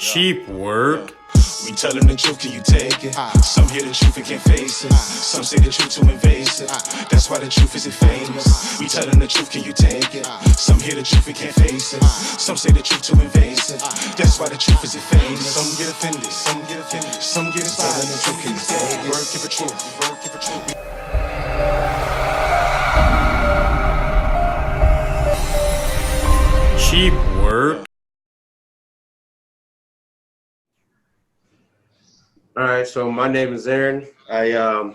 Sheep work. We tell them the truth, can you take it? Some hear the truth and can't face it. Some say the truth too invasive. That's why the truth isn't famous. We tell them the truth, can you take it? Some hear the truth and can't face it. Some say the truth too invasive. That's why the truth isn't famous. Some get offended, some get offended, some get inspired. The truth, can you take it? Word, give a truth, word, give a truth. Sheep work. All right, so my name is Aaron. I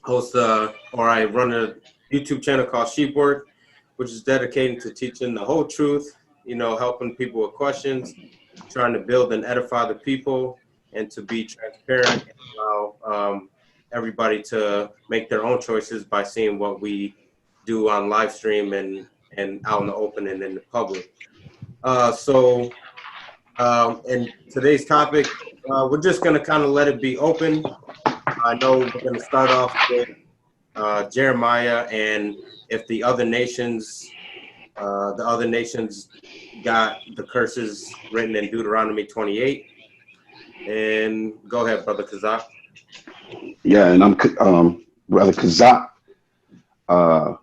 host I run a YouTube channel called Sheep Work, which is dedicated to teaching the whole truth, helping people with questions, trying to build and edify the people, and to be transparent and allow everybody to make their own choices by seeing what we do on live stream and out in the open and in the public. And today's topic, we're just going to kind of let it be open. I know we're going to start off with Jeremiah, and if the other nations got the curses written in Deuteronomy 28. And go ahead, Brother Kazak. Yeah, and I'm Brother Kazak. I'm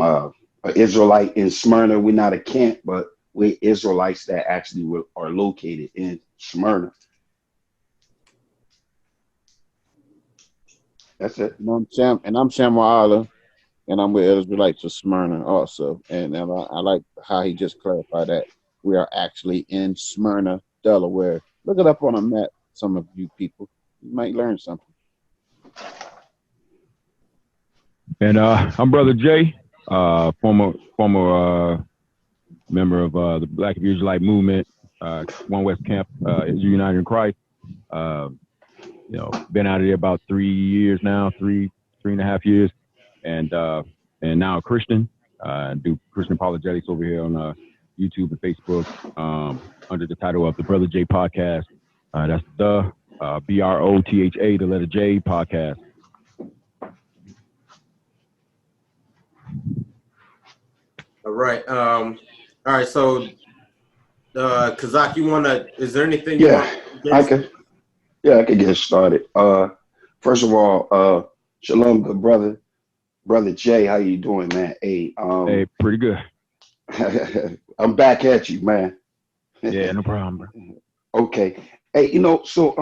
an Israelite in Smyrna. We're not a camp, but we're Israelites that actually are located in Smyrna. That's it. And I'm Samuel, and I'm with Israelites of Smyrna also. And I like how he just clarified that we are actually in Smyrna, Delaware. Look it up on a map, some of you people. You might learn something. And I'm Brother Jay, former member of the Black Israelite movement, One West Camp, United in Christ. Been out of there about 3 years now, three and a half years, and now a Christian. Do Christian apologetics over here on YouTube and Facebook under the title of the Brother J Podcast. That's the BROTHA, the letter J podcast. All right. So, Kazak, is there anything you want to I could get started. First of all, shalom, good brother Jay. How you doing, man? Hey, pretty good. I'm back at you, man. Yeah, no problem, bro. Okay. Hey, so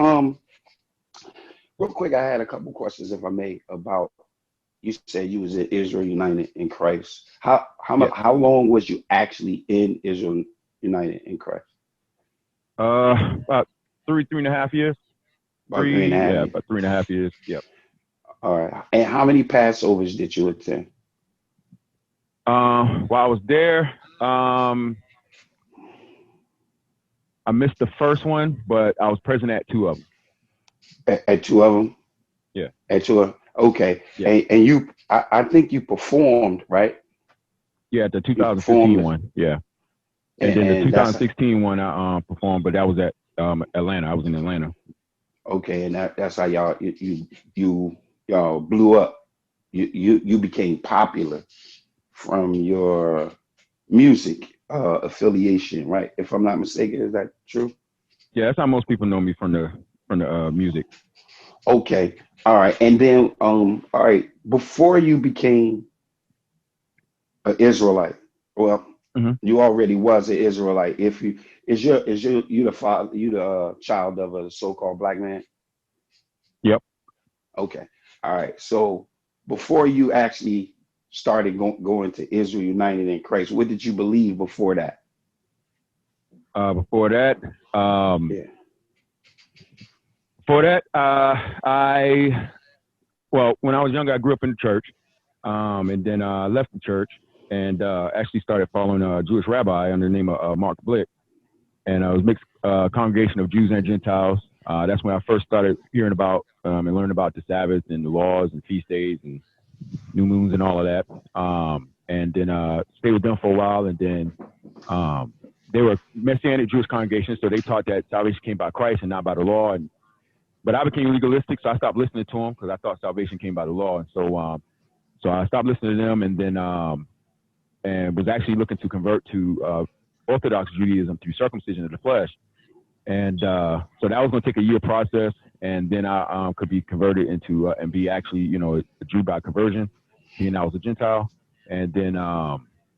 real quick, I had a couple questions, if I may, about. You said you was in Israel United in Christ. How long was you actually in Israel United in Christ? About three and a half years. About 3.5 years. Yeah, about 3.5 years. Yep. All right. And how many Passovers did you attend? While I was there, I missed the first one, but I was present at 2 of them. At 2 of them? Yeah. At 2 of them. Okay. Yeah. And you, I think you performed, right? Yeah, the 2015 one. Yeah. And then the 2016 one I performed, but that was at Atlanta. I was in Atlanta. Okay, and that's how y'all blew up. You became popular from your music affiliation, right? If I'm not mistaken, is that true? Yeah, that's how most people know me from the music. Okay, all right, and then all right, before you became an Israelite, well, you already was an Israelite. If you the child of a so-called black man? Yep. Okay. All right. So before you actually started going to Israel United in Christ, what did you believe before that? Before that, when I was younger, I grew up in the church, and then I left the church and actually started following a Jewish rabbi under the name of Mark Blick. And it was a mixed congregation of Jews and Gentiles. That's when I first started hearing about and learning about the Sabbath and the laws and feast days and new moons and all of that. And then stayed with them for a while. And then they were Messianic Jewish congregations, so they taught that salvation came by Christ and not by the law. But I became legalistic, so I stopped listening to them because I thought salvation came by the law. And so I stopped listening to them, and then and was actually looking to convert to Orthodox Judaism through circumcision of the flesh. And so that was going to take a year process, and then I could be converted into and be actually, you know, a Jew by conversion, being I was a Gentile. And then,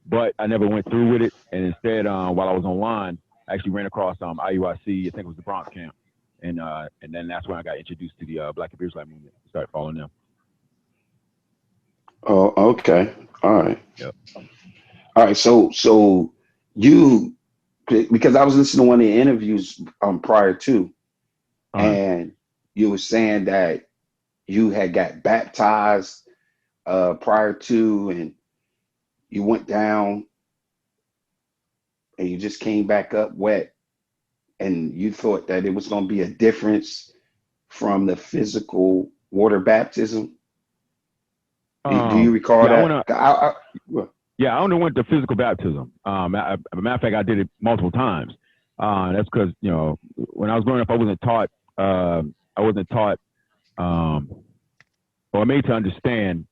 but I never went through with it. And instead, while I was online, I actually ran across IUIC. I think it was the Bronx camp, and then that's when I got introduced to the Black Hebrew Israelite movement. Started following them. Oh, okay. All right. Yep. All right. So you, because I was listening to one of the interviews prior to, and you were saying that you had got baptized prior to, and you went down and you just came back up wet, and you thought that it was going to be a difference from the physical water baptism. Do you recall that? Yeah, I underwent the physical baptism. As a matter of fact, I did it multiple times. That's because, you know, when I was growing up, I wasn't taught or made to understand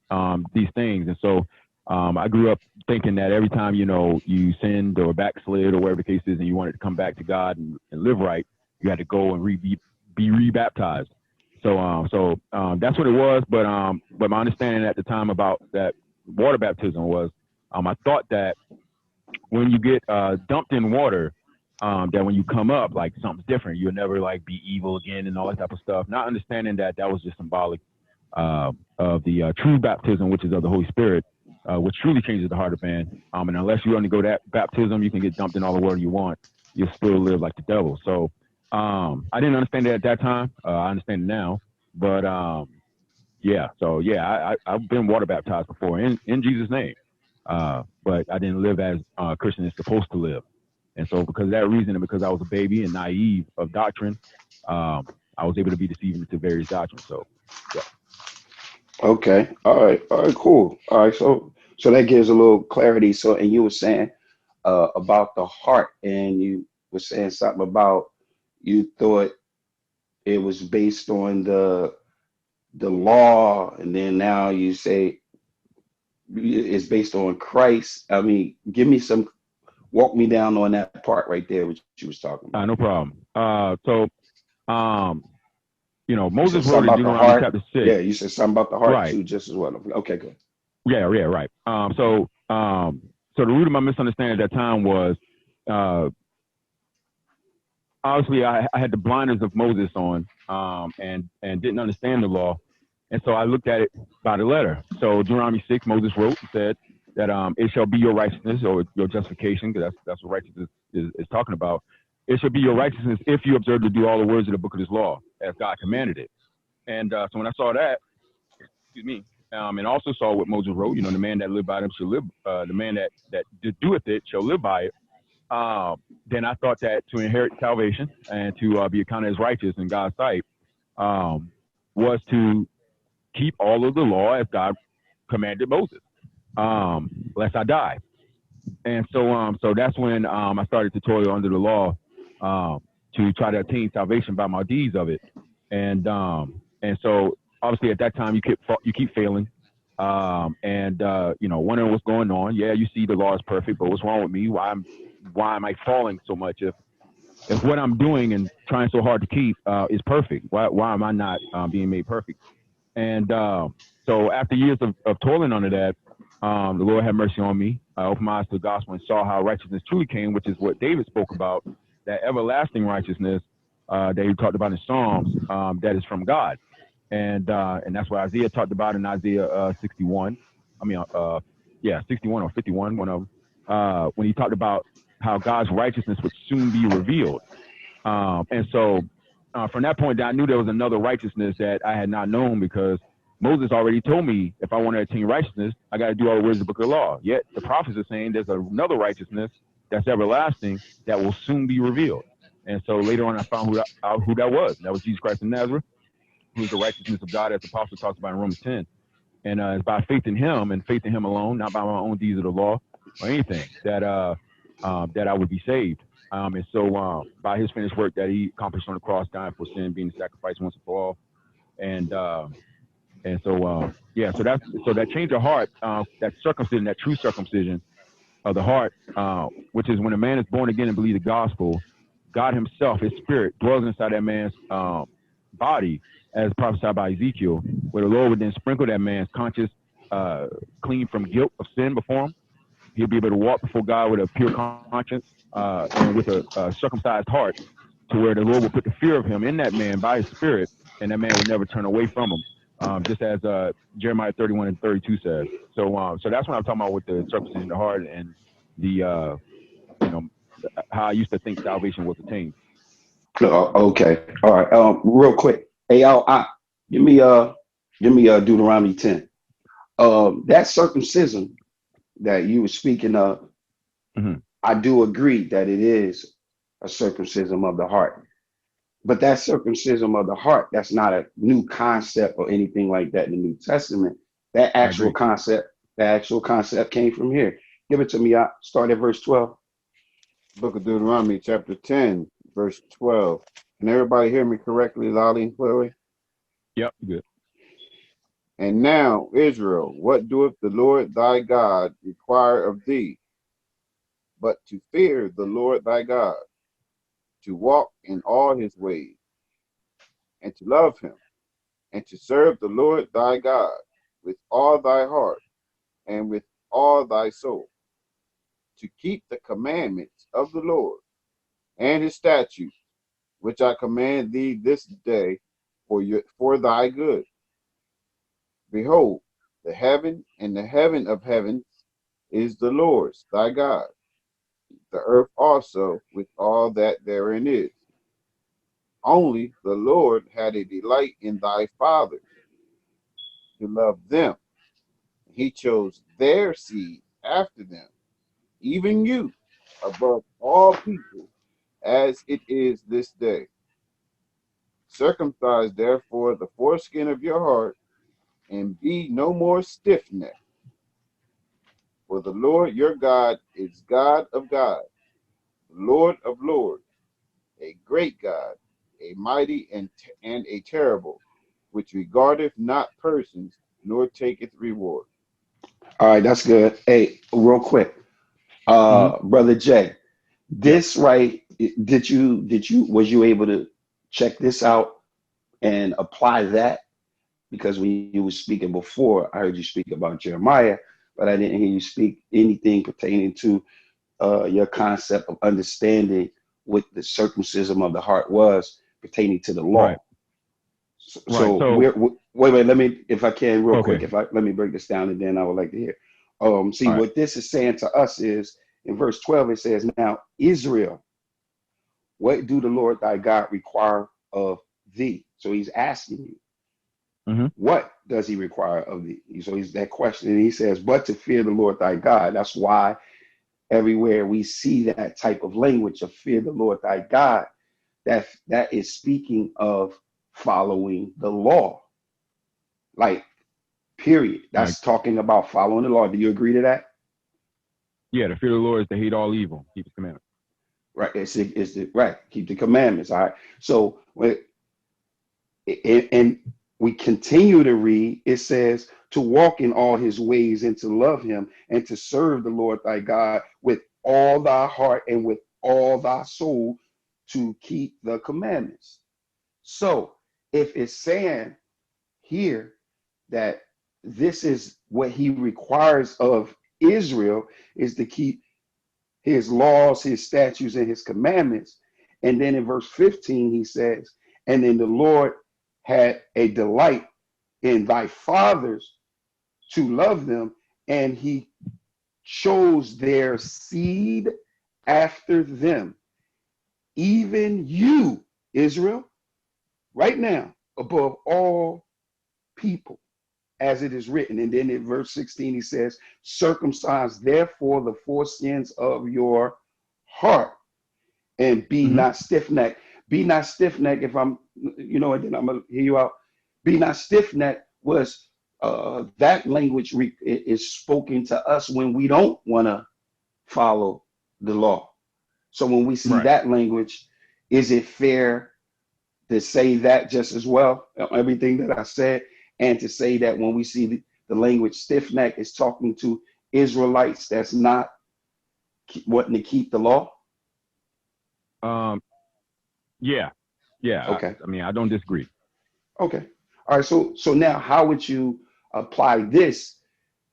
these things. And so I grew up thinking that every time, you know, you sinned or backslid or whatever the case is, and you wanted to come back to God and live right, you had to go and be rebaptized. So that's what it was. But my understanding at the time about that water baptism was, I thought that when you get dumped in water, that when you come up, like something's different. You'll never like be evil again and all that type of stuff. Not understanding that was just symbolic of the true baptism, which is of the Holy Spirit, which truly changes the heart of man. And unless you undergo that baptism, you can get dumped in all the water you want. You'll still live like the devil. So I didn't understand that at that time. I understand it now. But I've been water baptized before in Jesus' name. But I didn't live as a Christian is supposed to live. And so because of that reason, and because I was a baby and naive of doctrine, I was able to be deceived into various doctrines. So, yeah. Okay. All right. Cool. All right. So that gives a little clarity. So, and you were saying about the heart, and you were saying something about you thought it was based on the law, and then now you say it's based on Christ. I mean, walk me down on that part right there, which you was talking about. No problem. You know, Moses wrote in Deuteronomy chapter 6. Yeah, you said something about the heart right. too, just as well. Okay, good. Yeah, right. So the root of my misunderstanding at that time was, obviously I had the blinders of Moses on, and didn't understand the law. And so I looked at it by the letter. So Deuteronomy 6, Moses wrote and said that it shall be your righteousness or your justification, because that's what righteousness is talking about. It shall be your righteousness if you observe to do all the words of the book of this law, as God commanded it. And so when I saw that, and also saw what Moses wrote, you know, the man that live by them shall live, the man that doeth it shall live by it. Then I thought that to inherit salvation and to be accounted as righteous in God's sight was to keep all of the law as God commanded Moses, lest I die. And so that's when I started to toil under the law to try to attain salvation by my deeds of it. And so obviously at that time you keep failing, you know, wondering what's going on. Yeah, you see the law is perfect, but what's wrong with me? Why am I falling so much if what I'm doing and trying so hard to keep is perfect? Why am I not being made perfect? And so after years of toiling under that, the Lord had mercy on me. I opened my eyes to the gospel and saw how righteousness truly came, which is what David spoke about, that everlasting righteousness that he talked about in Psalms, that is from God. And that's what Isaiah talked about in Isaiah 61. 61 or 51, one of them, when he talked about how God's righteousness would soon be revealed. And so from that point, I knew there was another righteousness that I had not known, because Moses already told me if I want to attain righteousness, I got to do all the words of the book of the law. Yet the prophets are saying there's another righteousness that's everlasting that will soon be revealed. And so later on, I found out who that was. That was Jesus Christ of Nazareth, who is the righteousness of God, as the apostle talks about in Romans 10. And it's by faith in him and faith in him alone, not by my own deeds of the law or anything, that I would be saved. And so by his finished work that he accomplished on the cross, dying for sin, being the sacrifice once and for all. So that change of heart, that circumcision, that true circumcision of the heart, which is when a man is born again and believe the gospel, God himself, his spirit, dwells inside that man's body, as prophesied by Ezekiel, where the Lord would then sprinkle that man's conscience clean from guilt of sin before him. He'll be able to walk before God with a pure conscience and with a circumcised heart, to where the Lord will put the fear of him in that man by his spirit, and that man would never turn away from him. Just as Jeremiah 31:32 says. So that's what I'm talking about with the circumcision of the heart and the how I used to think salvation was attained. Okay. All right. Real quick. Hey, give me Deuteronomy 10. That circumcision that you were speaking of, Mm-hmm. I do agree that it is a circumcision of the heart. But that circumcision of the heart, that's not a new concept or anything like that in the New Testament. That I actual agree. concept came from here. Give it to me. I start at verse 12. Book of Deuteronomy, chapter 10, verse 12. Can everybody hear me correctly, loudly and clearly? Yep, good. And now, Israel, what doeth the Lord thy God require of thee, but to fear the Lord thy God, to walk in all his ways, and to love him, and to serve the Lord thy God with all thy heart and with all thy soul, to keep the commandments of the Lord and his statutes, which I command thee this day for thy good. Behold, the heaven and the heaven of heavens is the Lord's thy God, the earth also with all that therein is. Only the Lord had a delight in thy fathers, to love them. He chose their seed after them, even you, above all people, as it is this day. Circumcise therefore the foreskin of your heart, and be no more stiff-necked. For the Lord your God is God of gods, Lord of lords, a great God, a mighty and a terrible, which regardeth not persons, nor taketh reward. All right, that's good. Hey, real quick. Mm-hmm. Brother Jay, Yep. this right, was you able to check this out and apply that? Because when you were speaking before, I heard you speak about Jeremiah, but I didn't hear you speak anything pertaining to your concept of understanding what the circumcision of the heart was pertaining to the law. Right. So, Right. so So wait, let me, if I can, real quick, okay. let me break this down, and then I would like to hear. See, All right. what this is saying to us is in verse 12, it says, "Now Israel, what do the Lord thy God require of thee?" So he's asking you, Mm-hmm. what does he require of thee? So he's that question, and he says, "But to fear the Lord thy God." That's why everywhere we see that type of language of fear the Lord thy God, that is speaking of following the law. Like, period. Like, That's talking about following the law. Do you agree to that? yeah, the fear of the Lord is to hate all evil, keep his commandments. Right. Right. Keep the commandments. All right. So and we continue to read, it says to walk in all his ways and to love him and to serve the Lord thy God with all thy heart and with all thy soul, to keep the commandments. So if it's saying here that this is what he requires of Israel, is to keep his laws, his statutes, and his commandments. And then in verse 15, he says, "And then the Lord had a delight in thy fathers to love them, and he chose their seed after them, even you, Israel, right now, above all people, as it is written." And then in verse 16, he says, "Circumcise therefore the foreskins of your heart, and be Mm-hmm. not stiff-necked." Be not stiff-necked, if I'm, and then I'm going to hear you out. Be not stiff-necked was that language is spoken to us when we don't want to follow the law. So when we see Right. that language, is it fair to say that just as well, everything that I said, and to say that when we see the language stiff-necked is talking to Israelites that's not wanting to keep the law? Yeah. Okay. I mean, I don't disagree. Okay. All right. So now, how would you apply this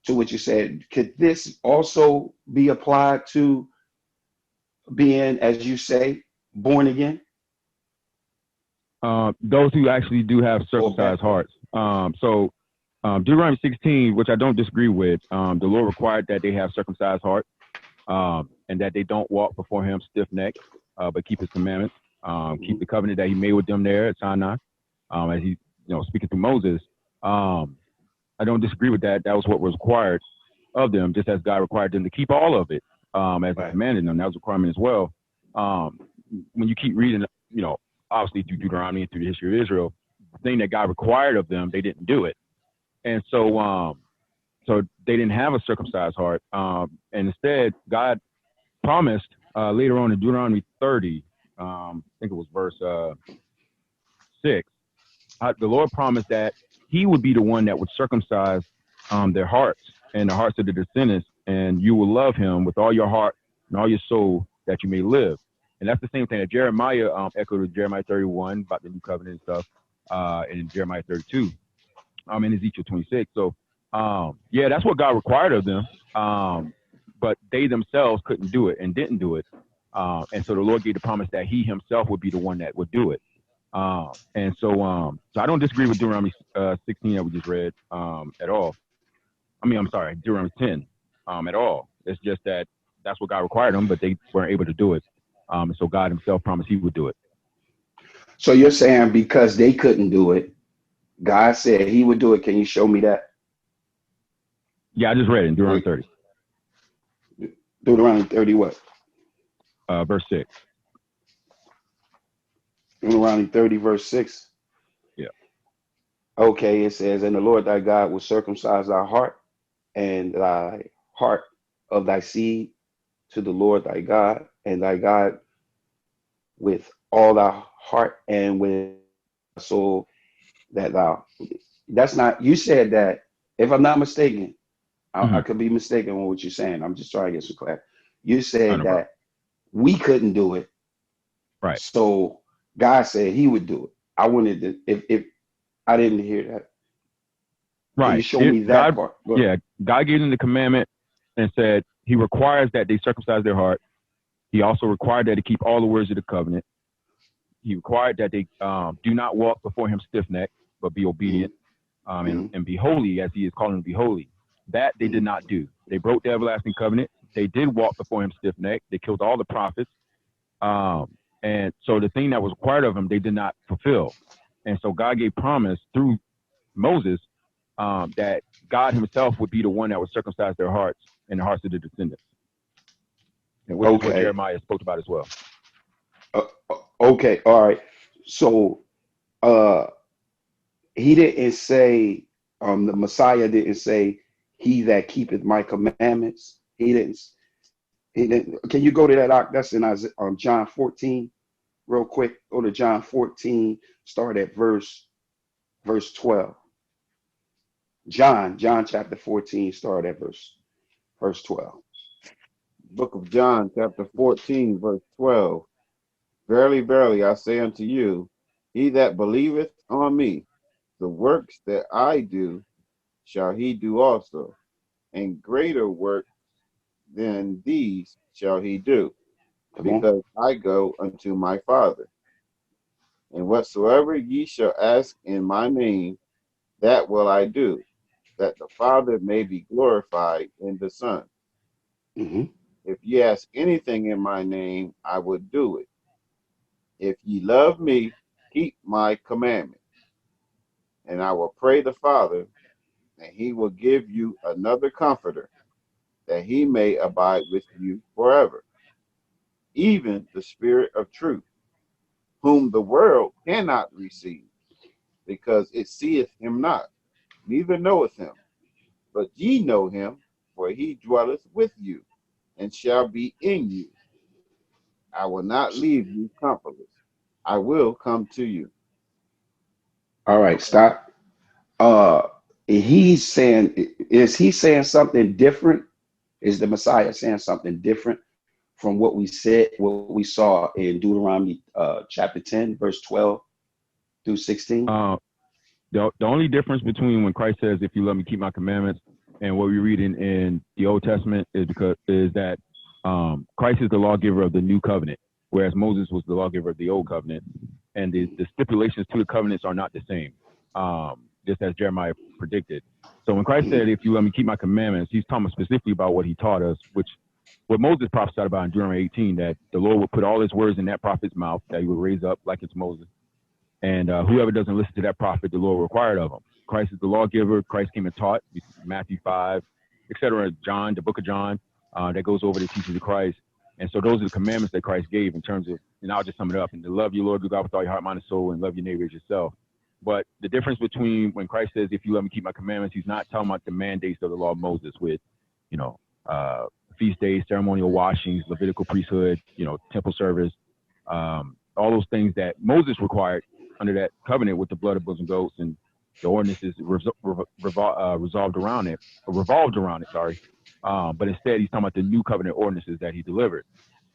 to what you said? Could this also be applied to being, as you say, born again? Those who actually do have Or circumcised baptized? hearts. Deuteronomy 16, which I don't disagree with, the Lord required that they have circumcised hearts, and that they don't walk before him stiff-necked, but keep his commandments, keep the covenant that he made with them there at Sinai, as he, speaking through Moses. I don't disagree with that. That was what was required of them, just as God required them to keep all of it, as he Right. commanded them. That was a requirement as well. When you keep reading, obviously through Deuteronomy and through the history of Israel, the thing that God required of them, they didn't do it. And so they didn't have a circumcised heart. And instead, God promised later on in Deuteronomy 30, I think it was verse 6, the Lord promised that he would be the one that would circumcise their hearts and the hearts of the descendants, and you will love him with all your heart and all your soul that you may live. And that's the same thing that Jeremiah echoed in Jeremiah 31 about the new covenant and stuff, and in Jeremiah 32, in Ezekiel 26. So, yeah, that's what God required of them, but they themselves couldn't do it and didn't do it. And so the Lord gave the promise that he himself would be the one that would do it. And so I don't disagree with Deuteronomy 16 that we just read at all. I'm sorry, Deuteronomy 10 at all. It's just that that's what God required them, but they weren't able to do it. And so God himself promised he would do it. So you're saying because they couldn't do it, God said he would do it. Can you show me that? Yeah, I just read it in Deuteronomy 30. Deuteronomy 30 what? Verse 6. Deuteronomy 30 verse 6. Yeah. Okay, it says, and the Lord thy God will circumcise thy heart and thy heart of thy seed to the Lord thy God, and thy God with all thy heart and with thy soul that thou. That's not, you said that, if I'm not mistaken, I could be mistaken on what you're saying. I'm just trying to get some clarity. You said that we couldn't do it. Right. So God said he would do it. I wanted to, if I didn't hear that. Right. Can you show me that part? Yeah. God gave them the commandment and said he requires that they circumcise their heart. He also required that they keep all the words of the covenant. He required that they do not walk before him stiff-necked, but be obedient and be holy as he is calling them to be holy. That they did not do. They broke the everlasting covenant. They did walk before him stiff-necked. They killed all the prophets. And so the thing that was required of them, they did not fulfill. And so God gave promise through Moses that God himself would be the one that would circumcise their hearts and the hearts of the descendants. And which is what Jeremiah spoke about as well. Okay, all right. So he didn't say, the Messiah didn't say, he that keepeth my commandments. He didn't. Can you go to that? That's in John 14, real quick. Go to John 14, start at verse 12. John chapter 14, start at verse 12. Book of John, chapter 14, verse 12. Verily, verily, I say unto you, he that believeth on me, the works that I do, shall he do also, and greater works than these shall he do, because I go unto my Father. And whatsoever ye shall ask in my name, that will I do, that the Father may be glorified in the Son. If ye ask anything in my name, I will do it. If ye love me, keep my commandment. And I will pray the Father, and he will give you another comforter, that he may abide with you forever, even the Spirit of truth, whom the world cannot receive, because it seeth him not, neither knoweth him. But ye know him, for he dwelleth with you, and shall be in you. I will not leave you comfortless. I will come to you. All right, stop. He's saying, is he saying something different? Is the Messiah saying something different from what we saw in Deuteronomy chapter 10, verse 12 through 16? The only difference between when Christ says, "If you love me, keep my commandments," and what we read in the Old Testament is that Christ is the lawgiver of the new covenant, whereas Moses was the lawgiver of the old covenant, and the stipulations to the covenants are not the same, just as Jeremiah predicted. So when Christ said, "If you love me, keep my commandments," he's talking specifically about what he taught us, which what Moses prophesied about in Deuteronomy 18, that the Lord would put all his words in that prophet's mouth, that he would raise up like it's Moses. And whoever doesn't listen to that prophet, the Lord required of him. Christ is the lawgiver. Christ came and taught, Matthew 5, etc. John, the book of John, that goes over the teachings of Christ. And so those are the commandments that Christ gave in terms of, and I'll just sum it up, and to love your Lord, your God with all your heart, mind, and soul, and love your neighbor as yourself. But the difference between when Christ says, "If you love me, keep my commandments," he's not talking about the mandates of the law of Moses with, feast days, ceremonial washings, Levitical priesthood, temple service, all those things that Moses required under that covenant with the blood of bulls and goats, and the ordinances revolved around it. Sorry. But instead, he's talking about the new covenant ordinances that he delivered.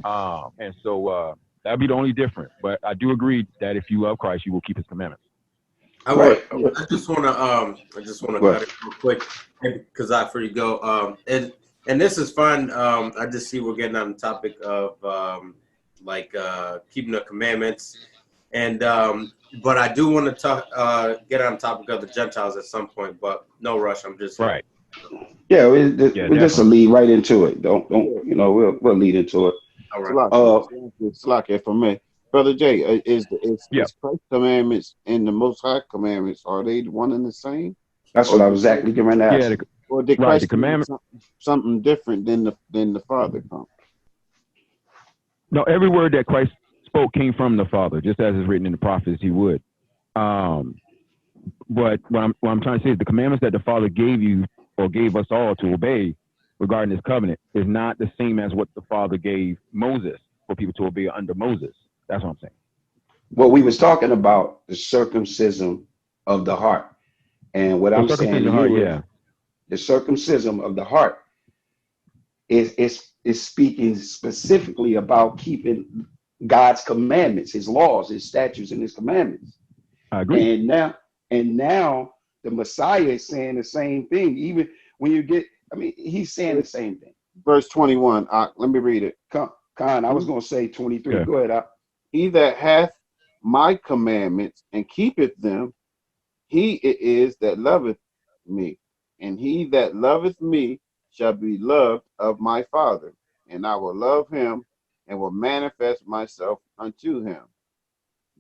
And so that'd be the only difference. But I do agree that if you love Christ, you will keep his commandments. I just want to cut it real quick because before you go, and this is fun. I just see we're getting on the topic of keeping the commandments, and but I do want to get on the topic of the Gentiles at some point. But no rush. I'm just right. Yeah, we'll just lead right into it. Don't we'll lead into it. All right. Slack for me. Brother Jay, is Christ's commandments and the Most High commandments, are they one and the same? That's what I was exactly going to ask. Or did Christ command something different than the Father come? No, every word that Christ spoke came from the Father, just as is written in the prophets. He would. But what I'm trying to say is the commandments that the Father gave you or gave us all to obey regarding this covenant is not the same as what the Father gave Moses for people to obey under Moses. That's what I'm saying. Well, we was talking about the circumcision of the heart, and what I'm saying to you is the circumcision of the heart is speaking specifically about keeping God's commandments, His laws, His statutes, and His commandments. I agree. And now the Messiah is saying the same thing. Even when you get, he's saying the same thing. Verse 21. Let me read it. Khan, I was going to say 23. Yeah. Go ahead. He that hath my commandments and keepeth them, he it is that loveth me. And he that loveth me shall be loved of my Father. And I will love him and will manifest myself unto him.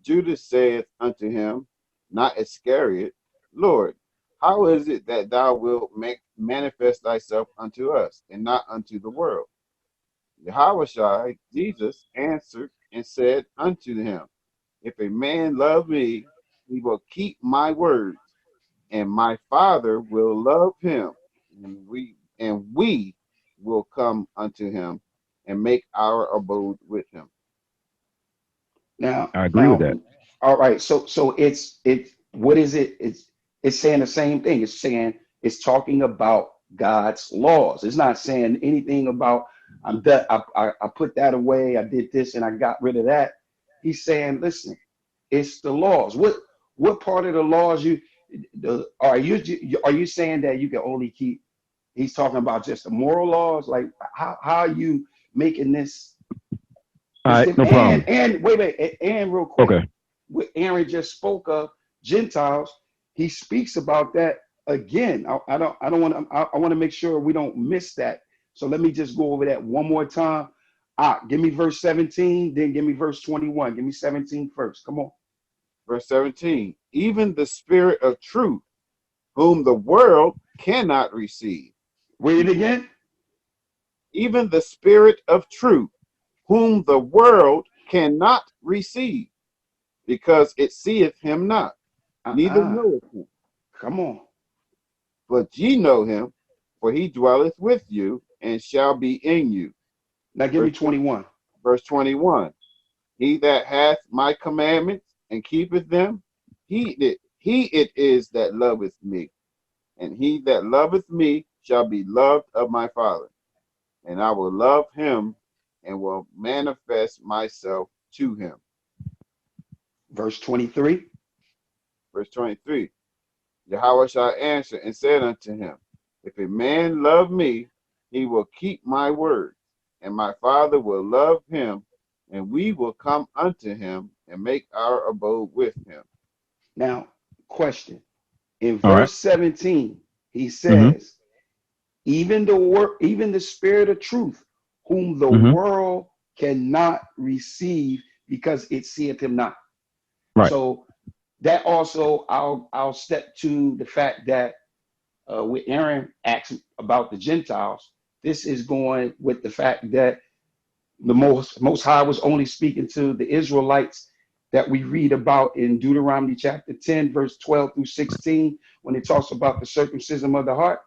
Judas saith unto him, not Iscariot, Lord, how is it that thou wilt manifest thyself unto us and not unto the world? Yahushua, Jesus, answered and said unto him, if a man love me, he will keep my words, and my Father will love him, and we will come unto him and make our abode with him. Now I agree with that. All right, so it's what is it? It's saying the same thing. It's talking about God's laws. It's not saying anything about I put that away, I did this and I got rid of that. He's saying, listen, it's the laws. What part of the laws are you saying that you can only keep? He's talking about just the moral laws. Like how are you making this? All right, no problem. And wait, and real quick. Okay. What Aaron just spoke of Gentiles, he speaks about that again. I want to make sure we don't miss that. So let me just go over that one more time. Give me verse 17, then give me verse 21. Give me 17 first. Come on. Verse 17, even the Spirit of truth, whom the world cannot receive. Read it again. Even the Spirit of truth, whom the world cannot receive, because it seeth him not, neither knoweth him. Come on. But ye know him, for he dwelleth with you and shall be in you. Now give me 21. Verse 21. He that hath my commandments and keepeth them, he it is that loveth me. And he that loveth me shall be loved of my Father. And I will love him and will manifest myself to him. Verse 23. Verse 23. Yahweh shall answer and said unto him, if a man love me, he will keep my word, and my Father will love him, and we will come unto him and make our abode with him. Now, question. In All right. verse 17, he Mm-hmm. says, even the spirit of truth, whom the Mm-hmm. world cannot receive because it seeth him not. Right. So that also, I'll step to the fact that with Aaron asked about the Gentiles, this is going with the fact that the most high was only speaking to the Israelites that we read about in Deuteronomy chapter 10, verse 12 through 16, when it talks about the circumcision of the heart.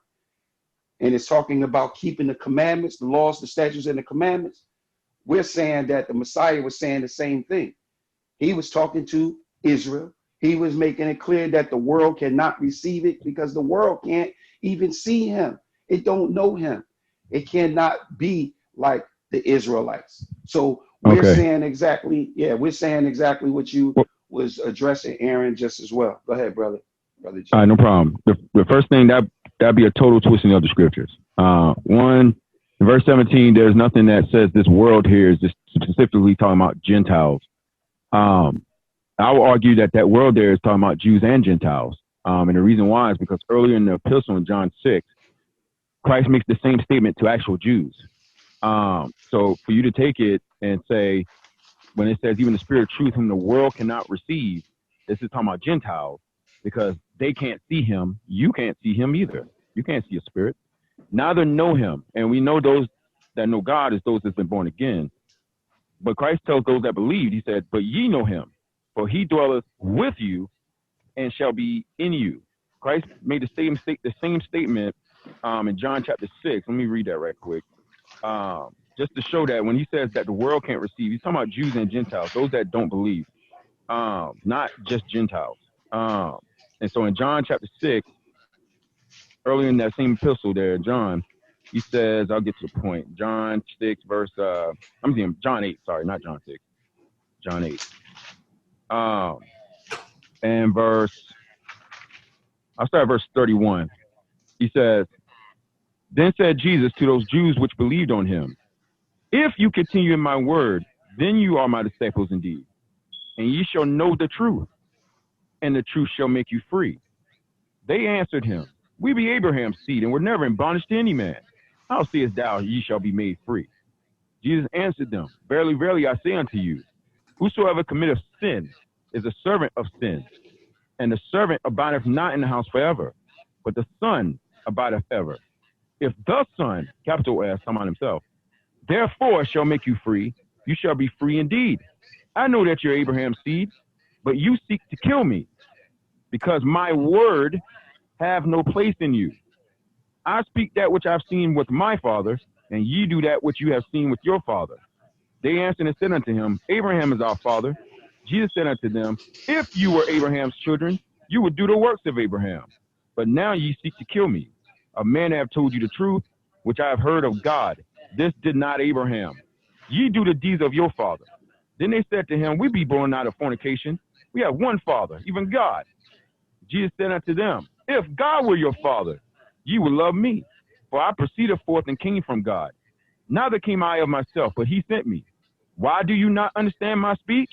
And it's talking about keeping the commandments, the laws, the statutes, and the commandments. We're saying that the Messiah was saying the same thing. He was talking to Israel. He was making it clear that the world cannot receive it because the world can't even see him. It don't know him. It cannot be like the Israelites. So we're Okay. saying exactly, we're saying exactly what you Well, was addressing, Aaron, just as well. Go ahead, brother. Brother all right, Jay. no problem. The first thing that'd be a total twisting of the scriptures. One, in verse 17, there's nothing that says this world here is just specifically talking about Gentiles. I will argue that world there is talking about Jews and Gentiles. And the reason why is because earlier in the epistle in John 6, Christ makes the same statement to actual Jews. So for you to take it and say, when it says even the spirit of truth whom the world cannot receive, this is talking about Gentiles because they can't see him. You can't see him either. You can't see a spirit. Neither know him. And we know those that know God is those that's been born again. But Christ tells those that believe, he said, but ye know him, for he dwelleth with you and shall be in you. Christ made the same statement in John chapter 6. Let me read that right quick. Just to show that when he says that the world can't receive, he's talking about Jews and Gentiles, those that don't believe, not just Gentiles. And so in John chapter 6, earlier in that same epistle there, John, he says, I'll get to the point. John 6, verse, John 8, sorry, not John 6, John 8. And I'll start at verse 31. He says, then said Jesus to those Jews which believed on him, if you continue in my word, then you are my disciples indeed. And ye shall know the truth, and the truth shall make you free. They answered him, we be Abraham's seed, and were never in bondage to any man. How sayest thou, ye shall be made free? Jesus answered them, verily, verily, I say unto you, whosoever committeth sin is a servant of sin. And the servant abideth not in the house forever, but the Son abideth ever. If the Son, capital S, talking about himself, therefore shall make you free, you shall be free indeed. I know that you're Abraham's seed, but you seek to kill me, because my word have no place in you. I speak that which I've seen with my father, and ye do that which you have seen with your father. They answered and said unto him, Abraham is our father. Jesus said unto them, if you were Abraham's children, you would do the works of Abraham. But now ye seek to kill me, a man that have told you the truth, which I have heard of God. This did not Abraham. Ye do the deeds of your father. Then they said to him, we be born out of fornication. We have one father, even God. Jesus said unto them, if God were your father, ye would love me, for I proceeded forth and came from God. Neither came I of myself, but he sent me. Why do you not understand my speech?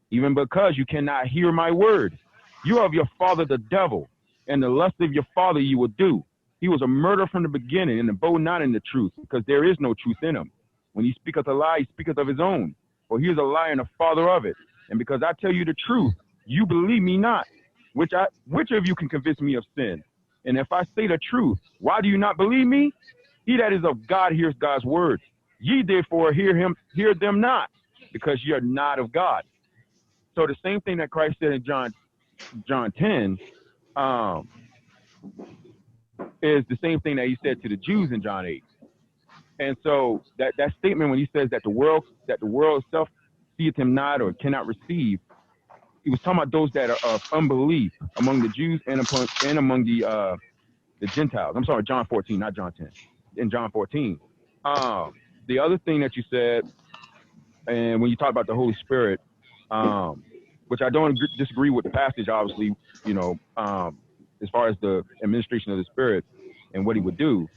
Even because you cannot hear my word. You are of your father the devil, and the lust of your father you will do. He was a murderer from the beginning, and abode not in the truth, because there is no truth in him. When he speaketh a lie, he speaketh of his own, for he is a liar and a father of it. And because I tell you the truth, you believe me not. Which of you can convince me of sin? And if I say the truth, why do you not believe me? He that is of God hears God's words. Ye therefore hear them not, because ye are not of God. So the same thing that Christ said in John 10 is the same thing that he said to the Jews in John 8. And so that statement when he says that the world itself seeth him not or cannot receive, he was talking about those that are of unbelief among the Jews and among the Gentiles. I'm sorry, John 14, not John 10. In John 14. the other thing that you said, and when you talk about the Holy Spirit, which I don't disagree with the passage, obviously, you know, as far as the administration of the Spirit and what he would do.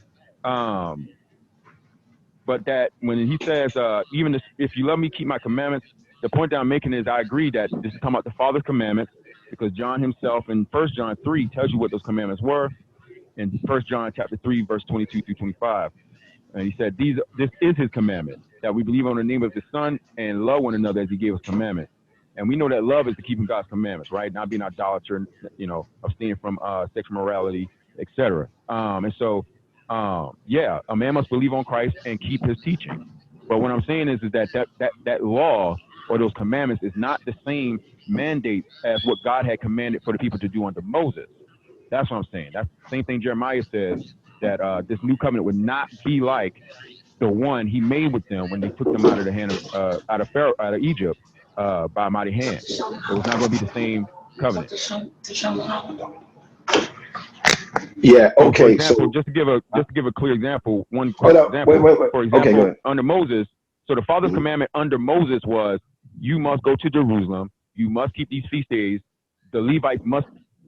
But that when he says, even if you love me, keep my commandments, the point that I'm making is I agree that this is talking about the Father's commandments, because John himself in 1 John 3 tells you what those commandments were. In 1 John chapter 3, verse 22 through 25. And he said, this is his commandment, that we believe on the name of his Son and love one another as he gave us commandments. And we know that love is to keeping God's commandments, right? Not being idolater, you know, abstaining from sexual morality, etc. And so, yeah, a man must believe on Christ and keep his teaching. But what I'm saying is that law or those commandments is not the same mandate as what God had commanded for the people to do under Moses. That's what I'm saying. That's the same thing Jeremiah says, that this new covenant would not be like the one he made with them when they took them out of the hand of out of Egypt by a mighty hand. It was not going to be the same covenant. Yeah. So, Okay. for example, So just to give a clear example, one quick hold up. example. Wait. For example, Okay, go ahead. under Moses, so the Father's commandment under Moses was, you must go to Jerusalem, you must keep these feast days, the Levites must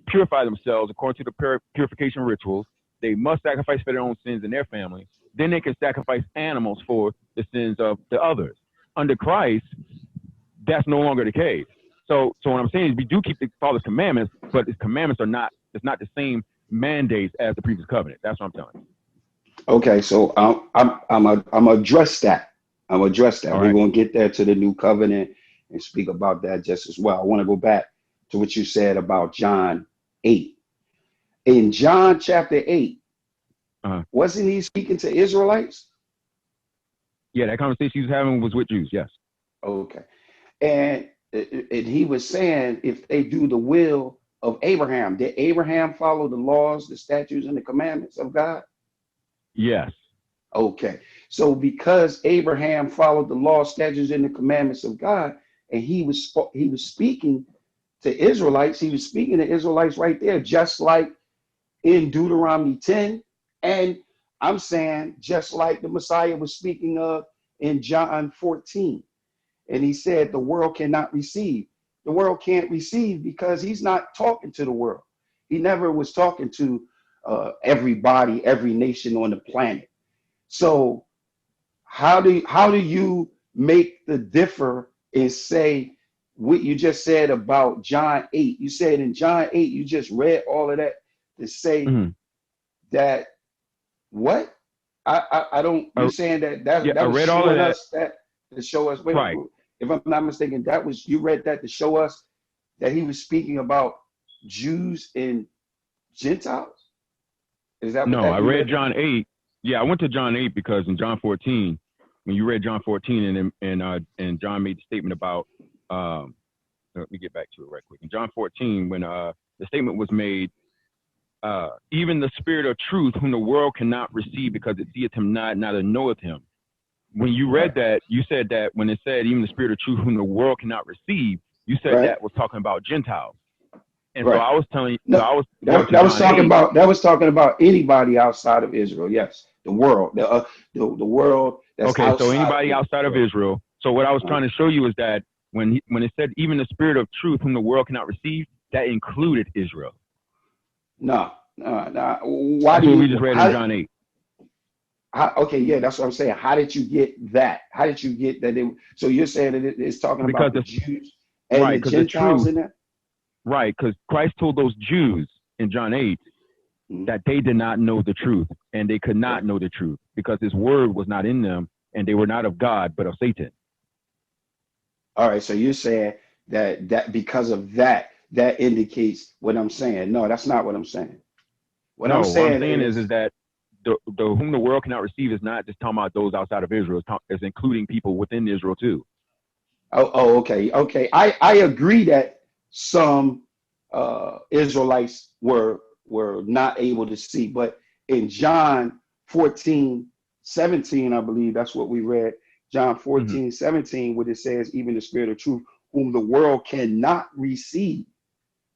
purify themselves according to the purification rituals. They must sacrifice for their own sins and their family. Then they can sacrifice animals for the sins of the others. Under Christ, that's no longer the case. So what I'm saying is we do keep the Father's commandments, but his commandments are not, it's not the same mandates as the previous covenant. That's what I'm telling you. Okay, so I'm gonna address that. We're Right. gonna get there to the new covenant and speak about that just as well. I want to go back to what you said about John 8. In John chapter 8, wasn't he speaking to Israelites? Yeah, that conversation he was having was with Jews, yes. Okay. And he was saying, if they do the will of Abraham, did Abraham follow the laws, the statutes, and the commandments of God? Yes. Okay. So because Abraham followed the law, statutes, and the commandments of God, and he was speaking to Israelites, he was speaking to Israelites right there, just like in Deuteronomy 10. And I'm saying just like the Messiah was speaking of in John 14. And he said the world cannot receive. The world can't receive because he's not talking to the world. He never was talking to everybody, every nation on the planet. So how do you make the differ and say what you just said about John 8? You said in John 8, you just read all of that to say that what? I don't, you're saying that yeah, that I was read all of showing that. us that to show us, wait, Right. if I'm not mistaken, that was, you read that to show us that he was speaking about Jews and Gentiles? Is that what No, that I you read read? John 8. Yeah, I went to John 8 because in John 14, when you read John 14 and John made the statement about, let me get back to it right quick. In John 14, when the statement was made, even the Spirit of truth, whom the world cannot receive because it seeth him not, neither knoweth him. When you read that, you said that when it said even the Spirit of truth, whom the world cannot receive, you said that was talking about Gentiles. And so I was telling you, No, so I was that was talking about, that was talking about anybody outside of Israel. Yes, the world, the world that's okay, so outside anybody of outside of Israel. So what I was trying to show you is that when it said even the Spirit of truth, whom the world cannot receive, that included Israel. No. Why that's do what you? we just read in John 8. Okay, yeah, that's what I'm saying. How did you get that? How did you get that? So you're saying that it's talking about the Jews and the Gentiles in that? Right, because Christ told those Jews in John 8 that they did not know the truth, and they could not know the truth because his word was not in them, and they were not of God, but of Satan. All right, so you're saying that because of that indicates what I'm saying. No, that's not what I'm saying. What I'm saying is that the whom the world cannot receive is not just talking about those outside of Israel. It's including people within Israel too. Okay. I agree that some Israelites were not able to see, but in John 14:17, I believe that's what we read. John 14:17, where it says, even the Spirit of truth, whom the world cannot receive.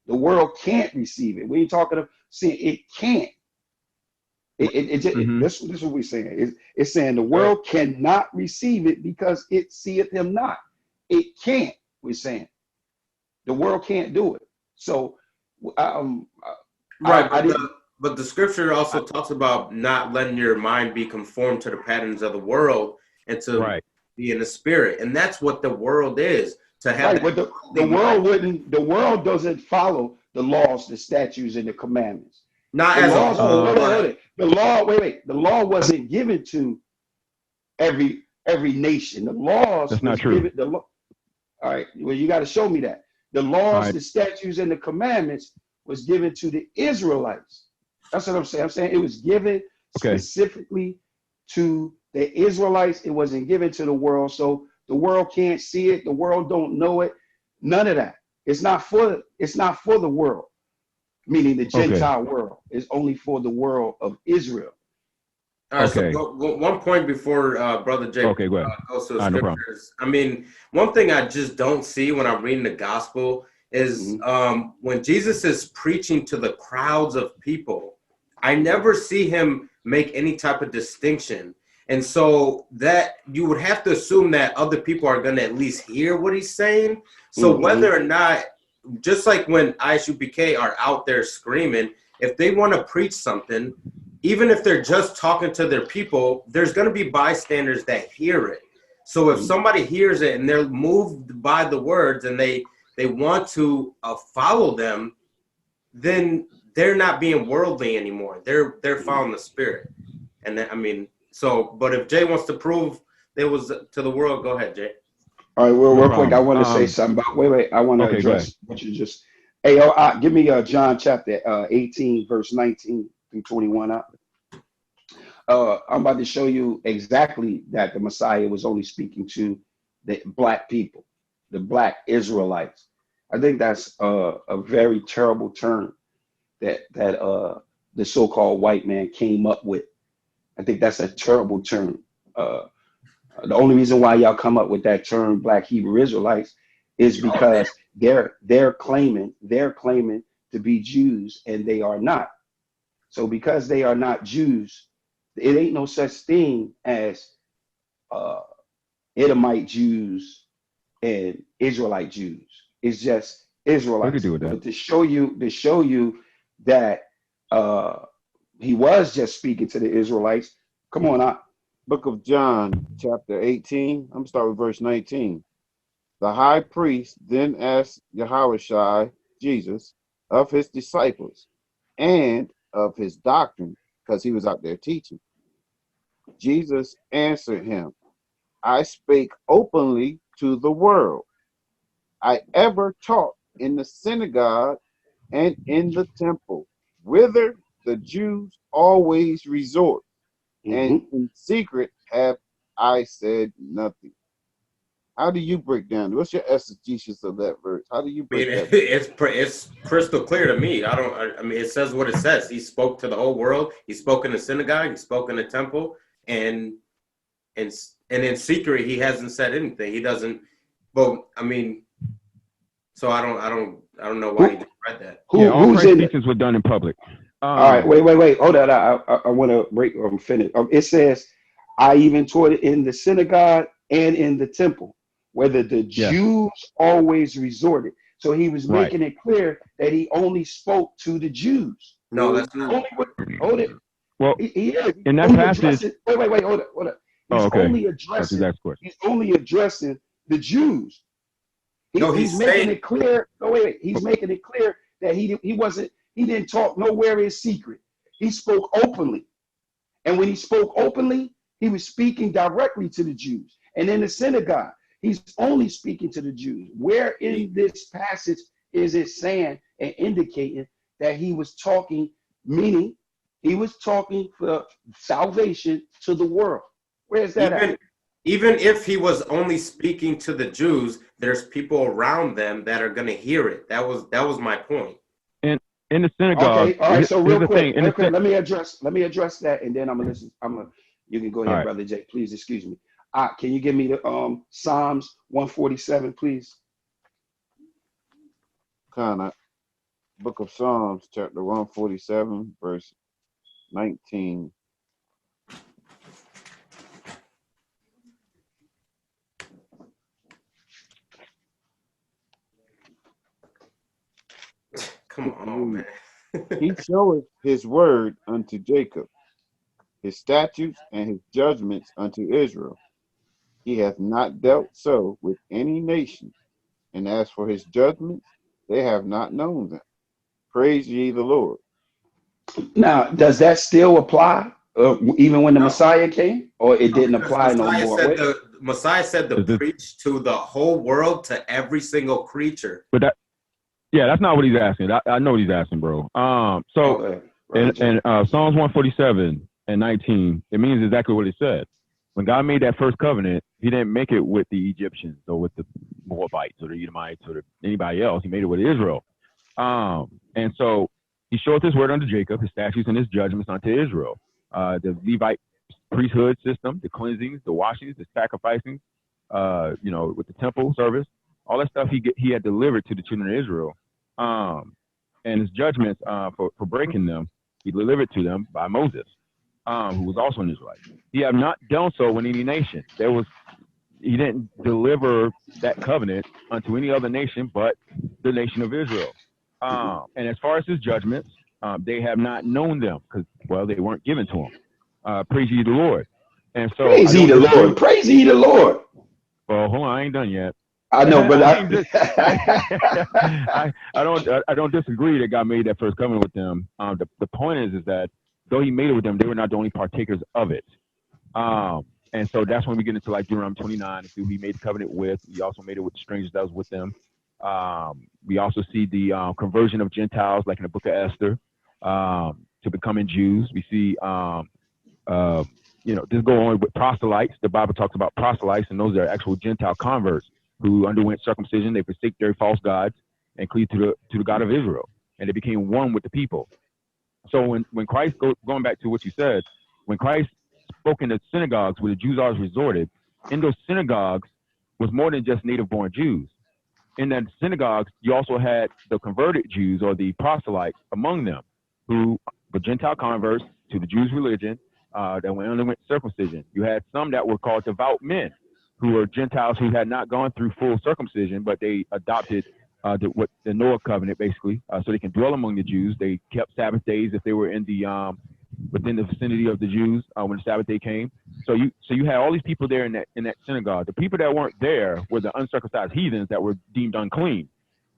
The world can't receive it. We ain't talking of seeing it can't. This is what we're saying. It's saying the world cannot receive it because it seeth him not. It can't. We're saying the world can't do it. So, Right, I didn't. but the scripture also talks about not letting your mind be conformed to the patterns of the world and to be in the spirit, and that's what the world is. To have Right, but the world doesn't follow the laws, the statutes, and the commandments. Not The as a laws, whole, but the law, wait, the law wasn't given to every nation. The laws That's was not true. given the law. All right, well, you got to show me that. The laws, the statutes, and the commandments was given to the Israelites. That's what I'm saying. I'm saying it was given specifically to the Israelites. It wasn't given to the world. So the world can't see it. The world don't know it. None of that. It's not for the world, meaning the Gentile world. It's only for the world of Israel. All right, so one point before Brother Jay goes to the scriptures. I mean, one thing I just don't see when I'm reading the gospel is when Jesus is preaching to the crowds of people, I never see him make any type of distinction. And so that you would have to assume that other people are going to at least hear what he's saying. So whether or not, just like when ISUPK are out there screaming, if they want to preach something, even if they're just talking to their people, there's going to be bystanders that hear it. So if somebody hears it and they're moved by the words and they want to follow them, then they're not being worldly anymore. They're following the Spirit. And I mean, so, but if Jay wants to prove it was to the world, go ahead, Jay. All right, well, real quick, I want to say something about, wait, I want to address what you just, give me John chapter 18, verse 19 through 21 up. I'm about to show you exactly that the Messiah was only speaking to the black people, the black Israelites. I think that's a very terrible term that the so-called white man came up with. I think that's a terrible term. The only reason why y'all come up with that term, Black Hebrew Israelites, is because they're claiming to be Jews and they are not. So because they are not Jews, it ain't no such thing as Edomite Jews and Israelite Jews. It's just Israelites. But to show you that he was just speaking to the Israelites. Come on, Book of John, chapter 18. I'm starting with verse 19. The high priest then asked Yahushua, Jesus, of his disciples and of his doctrine, because he was out there teaching. Jesus answered him, I spake openly to the world. I ever taught in the synagogue and in the temple, whither the Jews always resort, and in secret have I said nothing. How do you break down? What's your exegesis of that verse? How do you break that? It's crystal clear to me. I mean, it says what it says. He spoke to the whole world. He spoke in the synagogue. He spoke in the temple, and in secret, he hasn't said anything. He doesn't. But I mean, so I don't know why he just read that. All Christ's teachings were done in public. All right, wait. Hold on. I want to break or finish. It says, I even taught it in the synagogue and in the temple, whether the Jews always resorted. So he was making it clear that he only spoke to the Jews. No, that's not. Hold it. Well, in that passage. Wait. Hold it. He's only addressing the Jews. He's making it clear. He's making it clear that he didn't talk nowhere in secret. He spoke openly. And when he spoke openly, he was speaking directly to the Jews. And in the synagogue, he's only speaking to the Jews. Where in this passage is it saying and indicating that he was talking, meaning he was talking for salvation to the world? Where's that at? Even if he was only speaking to the Jews, there's people around them that are going to hear it. That was my point. In the synagogue. Okay, all right. So real quick, let me address that, and then I'm gonna listen. You can go ahead, Brother Jay. Please excuse me. Can you give me the Psalms 147, please? Book of Psalms, chapter 147, verse 19. Come on, man. He showeth his word unto Jacob, his statutes and his judgments unto Israel. He hath not dealt so with any nation, and as for his judgments, they have not known them. Praise ye the Lord. Now, does that still apply even when the No, Messiah came, or it no, didn't because apply no more? Wait, Messiah said to Is this, preach to the whole world, to every single creature. but that, yeah, that's not what he's asking. I know what he's asking, bro. So okay, in, right, in Psalms 147 and 19, it means exactly what it said. When God made that first covenant, he didn't make it with the Egyptians or with the Moabites or the Edomites or anybody else. He made it with Israel. And so he showed his word unto Jacob, his statutes and his judgments unto Israel. The Levite priesthood system, the cleansings, the washings, the sacrificing, with the temple service, all that stuff he had delivered to the children of Israel. And his judgments for breaking them, he delivered to them by Moses, who was also an Israelite. He had not done so with any nation. He didn't deliver that covenant unto any other nation but the nation of Israel. And as far as his judgments, they have not known them because, well, they weren't given to him. Praise ye the Lord. And so I praise ye don't the disagree. Lord, praise ye the Lord. Well, hold on, I ain't done yet. I know, but I don't disagree that God made that first covenant with them. The point is that though he made it with them, they were not the only partakers of it. And so that's when we get into like Deuteronomy 29 and see who he made the covenant with. He also made it with the strangers that was with them. We also see the conversion of Gentiles, like in the book of Esther, to becoming Jews. We see, this go on with proselytes. The Bible talks about proselytes, and those are actual Gentile converts who underwent circumcision. They forsake their false gods and cleave to the God of Israel, and they became one with the people. So when Christ, going back to what you said, when Christ spoke in the synagogues where the Jews always resorted, in those synagogues was more than just native-born Jews. In that synagogues, you also had the converted Jews or the proselytes among them, who were Gentile converts to the Jews' religion that underwent circumcision. You had some that were called devout men, who were Gentiles who had not gone through full circumcision, but they adopted the Noah covenant, basically, so they can dwell among the Jews. They kept Sabbath days if they were in the within the vicinity of the Jews when the Sabbath day came. So you had all these people there in that synagogue. The people that weren't there were the uncircumcised heathens that were deemed unclean,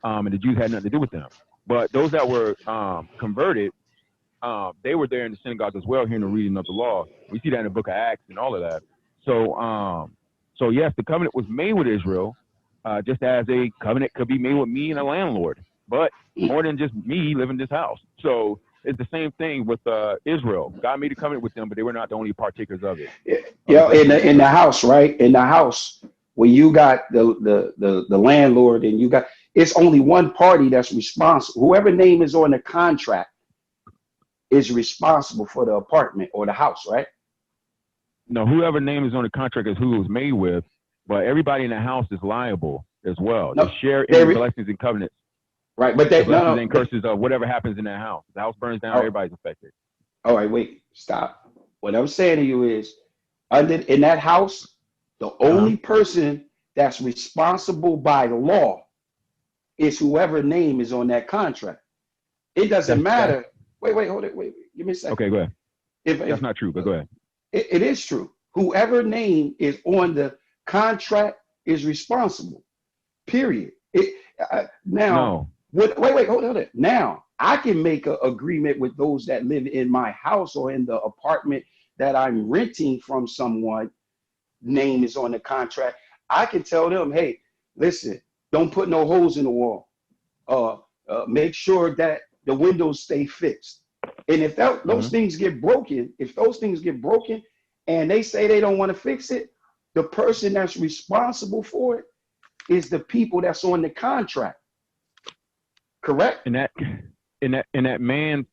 and the Jews had nothing to do with them. But those that were converted, they were there in the synagogue as well, hearing the reading of the law. We see that in the book of Acts and all of that. So yes, the covenant was made with Israel, just as a covenant could be made with me and a landlord, but more than just me living in this house. So it's the same thing with Israel. God made a covenant with them, but they were not the only partakers of it. yeah, in the house, right? In the house, when you got the landlord and you got, it's only one party that's responsible. Whoever name is on the contract is responsible for the apartment or the house, right? No, whoever name is on the contract is who it was made with, but everybody in the house is liable as well. No, they share in the blessings and covenants. Right, but the blessings and curses of whatever happens in that house. If the house burns down, everybody's affected. All right, wait, stop. What I'm saying to you is, in that house, the only person that's responsible by law is whoever name is on that contract. It doesn't matter. Wait, hold it. Wait, give me a second. Okay, go ahead. That's not true, but go ahead. It is true. Whoever name is on the contract is responsible. Period. No. Wait, hold it. Now, I can make an agreement with those that live in my house or in the apartment that I'm renting from someone, name is on the contract. I can tell them, hey, listen, don't put no holes in the wall. Make sure that the windows stay fixed. And if those things get broken, and they say they don't want to fix it, the person that's responsible for it is the people that's on the contract. Correct? In that man's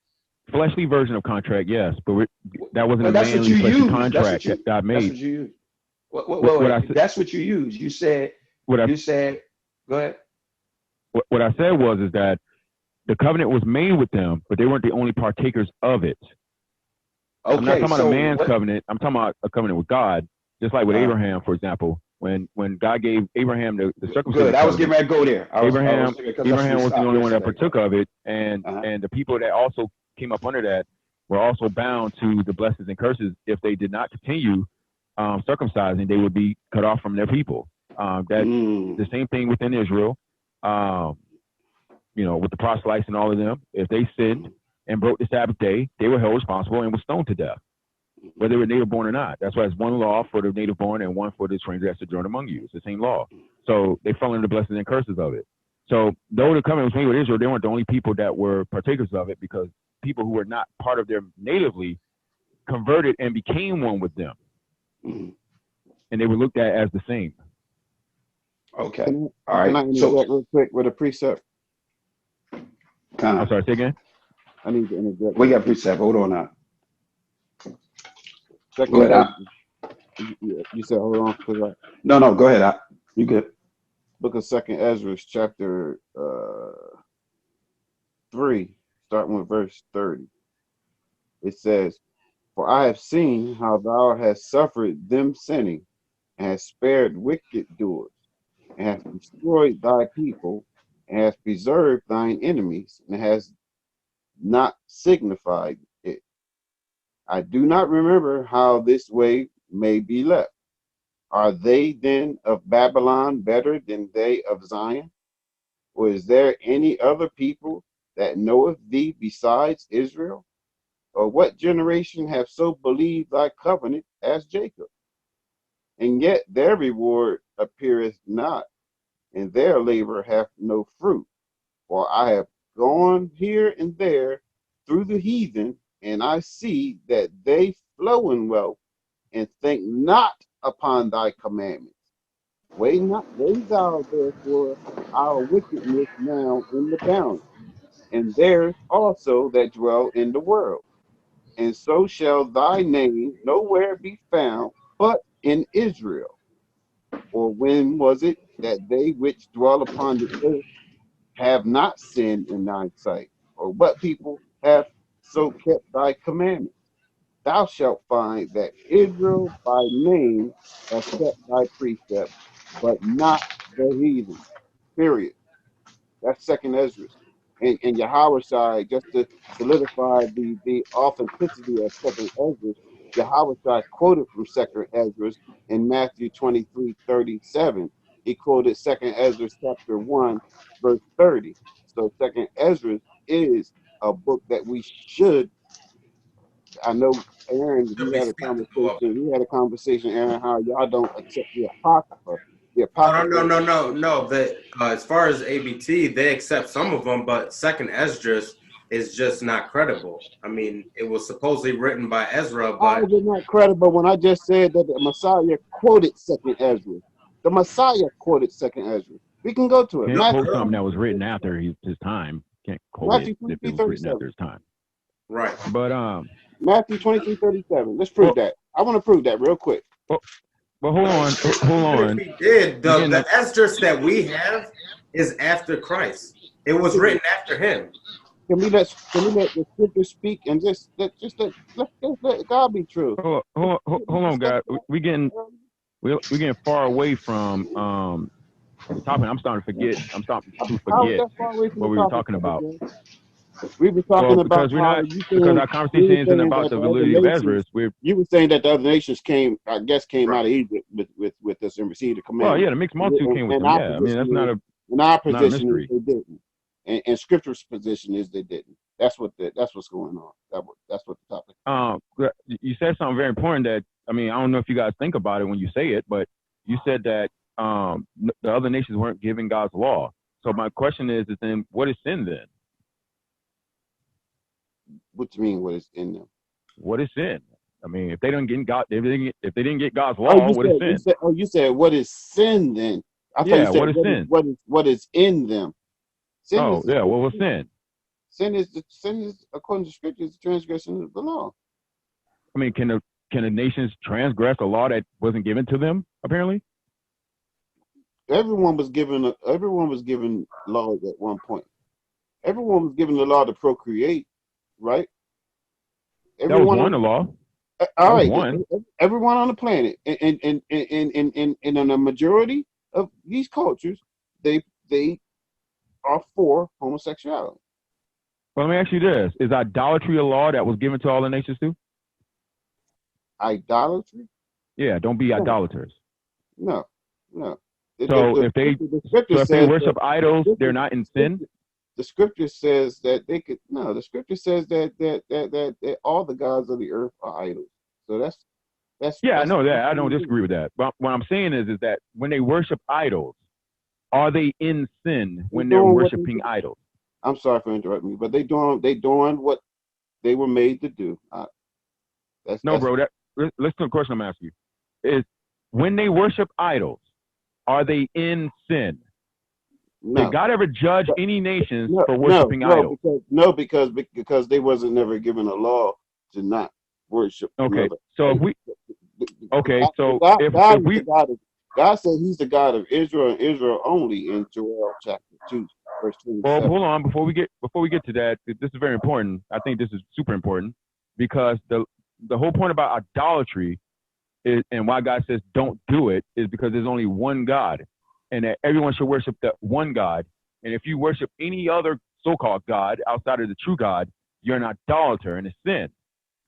fleshly version of contract, yes, but that wasn't a manly fleshly contract that God made. That's what you use. That's what you use. You said. Go ahead. What I said is that the covenant was made with them, but they weren't the only partakers of it. I'm not Okay, talking about a so man's what? covenant. I'm talking about a covenant with God, just like with Uh, Abraham, for example. When God gave Abraham the Good. circumcision I was getting covenant, ready to go there. I was Abraham because that's where we Abraham was the stopped only one that yesterday. partook of it, and Uh-huh. the people that also came up under that were also bound to the blessings and curses. If they did not continue circumcising, they would be cut off from their people. That the Mm, same thing within Israel. Um, with the proselytes and all of them, if they sinned and broke the Sabbath day, they were held responsible and were stoned to death, whether they were native born or not. That's why it's one law for the native born and one for the stranger that sojourn among you. It's the same law. So they fell under the blessings and curses of it. So though the covenant was made with Israel, they weren't the only people that were partakers of it, because people who were not part of them natively converted and became one with them, mm. and they were looked at as the same. Okay. Can All can right. I So, interject real quick with a precept? I'm Con, sorry, say again. I need to interject we with a got precept. precept. Hold on now. Go Second ahead. Ezra. You said hold on, because No, go ahead. You good? book of Second Ezra, chapter 3, starting with verse 30. It says, "For I have seen how thou hast suffered them sinning, and hast spared wicked doers, and hast destroyed thy people, and hast preserved thine enemies, and hast not signified it. I do not remember how this way may be left. Are they then of Babylon better than they of Zion? Or is there any other people that knoweth thee besides Israel? Or what generation have so believed thy covenant as Jacob? And yet their reward appeareth not, and their labor hath no fruit. For I have gone here and there through the heathen, and I see that they flow in wealth, and think not upon thy commandments. Weigh thou therefore our wickedness now in the balance, and theirs also that dwell in the world. And so shall thy name nowhere be found but in Israel. For when was it that they which dwell upon the earth have not sinned in thy sight? Or what people have so kept thy commandments? Thou shalt find that Israel by name has kept thy precepts, but not the heathen. Period. That's second Ezra. And Yahweh side, just to solidify the authenticity of second Ezra, Yahweh side quoted from second Ezra in Matthew 23:37. He quoted second Ezra chapter 1, verse 30. So second Ezra is a book that we should. I know Aaron, Should be skeptical of. we had a conversation, Aaron, how y'all don't accept the Apocrypha. The No, Apocrypha. no, no, no, no. As far as ABT, they accept some of them, but Second Esdras is just not credible. I mean, it was supposedly written by Ezra, How but is it not credible when I just said that the Messiah quoted second Ezra? The Messiah quoted second Ezra. We can go to it. Can't quote Matthew something that was 23, written 37. after his time. Can't quote it Matthew if it 23, was written 37. after his time. right. But Matthew 23, 37. Let's prove well, that. I want to prove that real quick. well, but hold on, hold Even if on. he did, You're the getting the Esdras that we have is after Christ. It was written after him. Can we let the scripture speak and just let God be true? hold on, guys. We getting far away from the topic. I'm starting to forget. I'm starting to How is forget that far away from the what we were topic, talking Brother about. Jay? We were Well, talking about because we're how not, because our you were conversation isn't saying about that the the other validity of nations, Ezra. We're you were saying that the other nations came Right. out of Egypt with us and received the well, yeah, commandment. the mixed multitude came with And them. our Yeah, I mean position is, not a mystery. they didn't, and Scripture's position is they didn't. That's what's going on. That's what the topic. You said something very important that, I mean, I don't know if you guys think about it when you say it, but you said that the other nations weren't giving God's law. So my question is then what is sin then? What do you mean? What is in them? What is sin? I mean, if they didn't get God's Oh, law, what is sin? you said what is sin then? I thought you Yeah, said what is sin? what is in them. Sin Oh, is yeah, what was sin? sin is according to Scripture is the transgression of the law. I mean, can the nations transgress a law that wasn't given to them? Apparently, Everyone was given laws at one point. Everyone was given the law to procreate, right? That was Everyone one on law. all That was right, one. everyone on the planet, and in a majority of these cultures, they are for homosexuality. Well, let me ask you this: is idolatry a law that was given to all the nations too? Idolatry? Yeah, don't be No, idolaters. no, no. So if they The scripture so if they says that worship idols, the they're not in sin. scripture says that they could no. The scripture says that all the gods of the earth are idols. So Yeah, I that's know that. I don't disagree with that. But what I'm saying is that when they worship idols, are they in sin they're when they're doing what they worshiping do. idols? I'm sorry for interrupting you, but they doing what they were made to do. No, That's bro. Listen to the question I'm asking you: is when they worship idols, are they in sin? Did no. God ever judge But any nations no, for no, worshiping no, idols? because they wasn't never given a law to not worship Okay, another. so if Right? we The okay, God, so God if is the we God of God said He's the God of Israel and Israel only in Joel chapter 2, verse well, 27. hold on before we get to that. This is very important. I think this is super important because the whole point about idolatry is, and why God says don't do it, is because there's only one God, and that everyone should worship that one God. And if you worship any other so-called God outside of the true God, you're an idolater and it's sin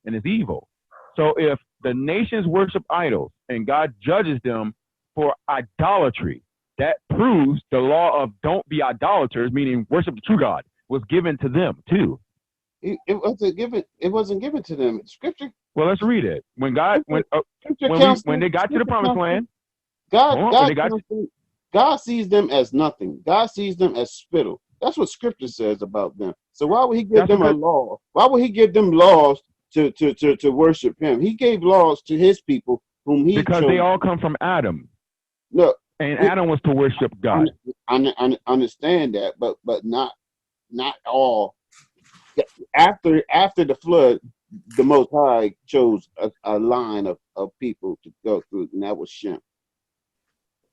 and it's evil. So if the nations worship idols and God judges them for idolatry, that proves the law of don't be idolaters, meaning worship the true God, was given to them too. It wasn't given to them. Scripture, Well, let's read it. When God, scripture, scripture when counts when them. they got to the Scripture promised counts them. land, God, hold on, when God they got to, counts them. God sees them as nothing. God sees them as spittle. That's what Scripture says about them. So why would He give that's them a because law? Why would He give them laws to worship Him? He gave laws to His people whom He because they chose. all come from Adam, Look, and we Adam was to worship God. understand that, but not all. After the flood, the Most High chose a line of people to go through, and that was Shem.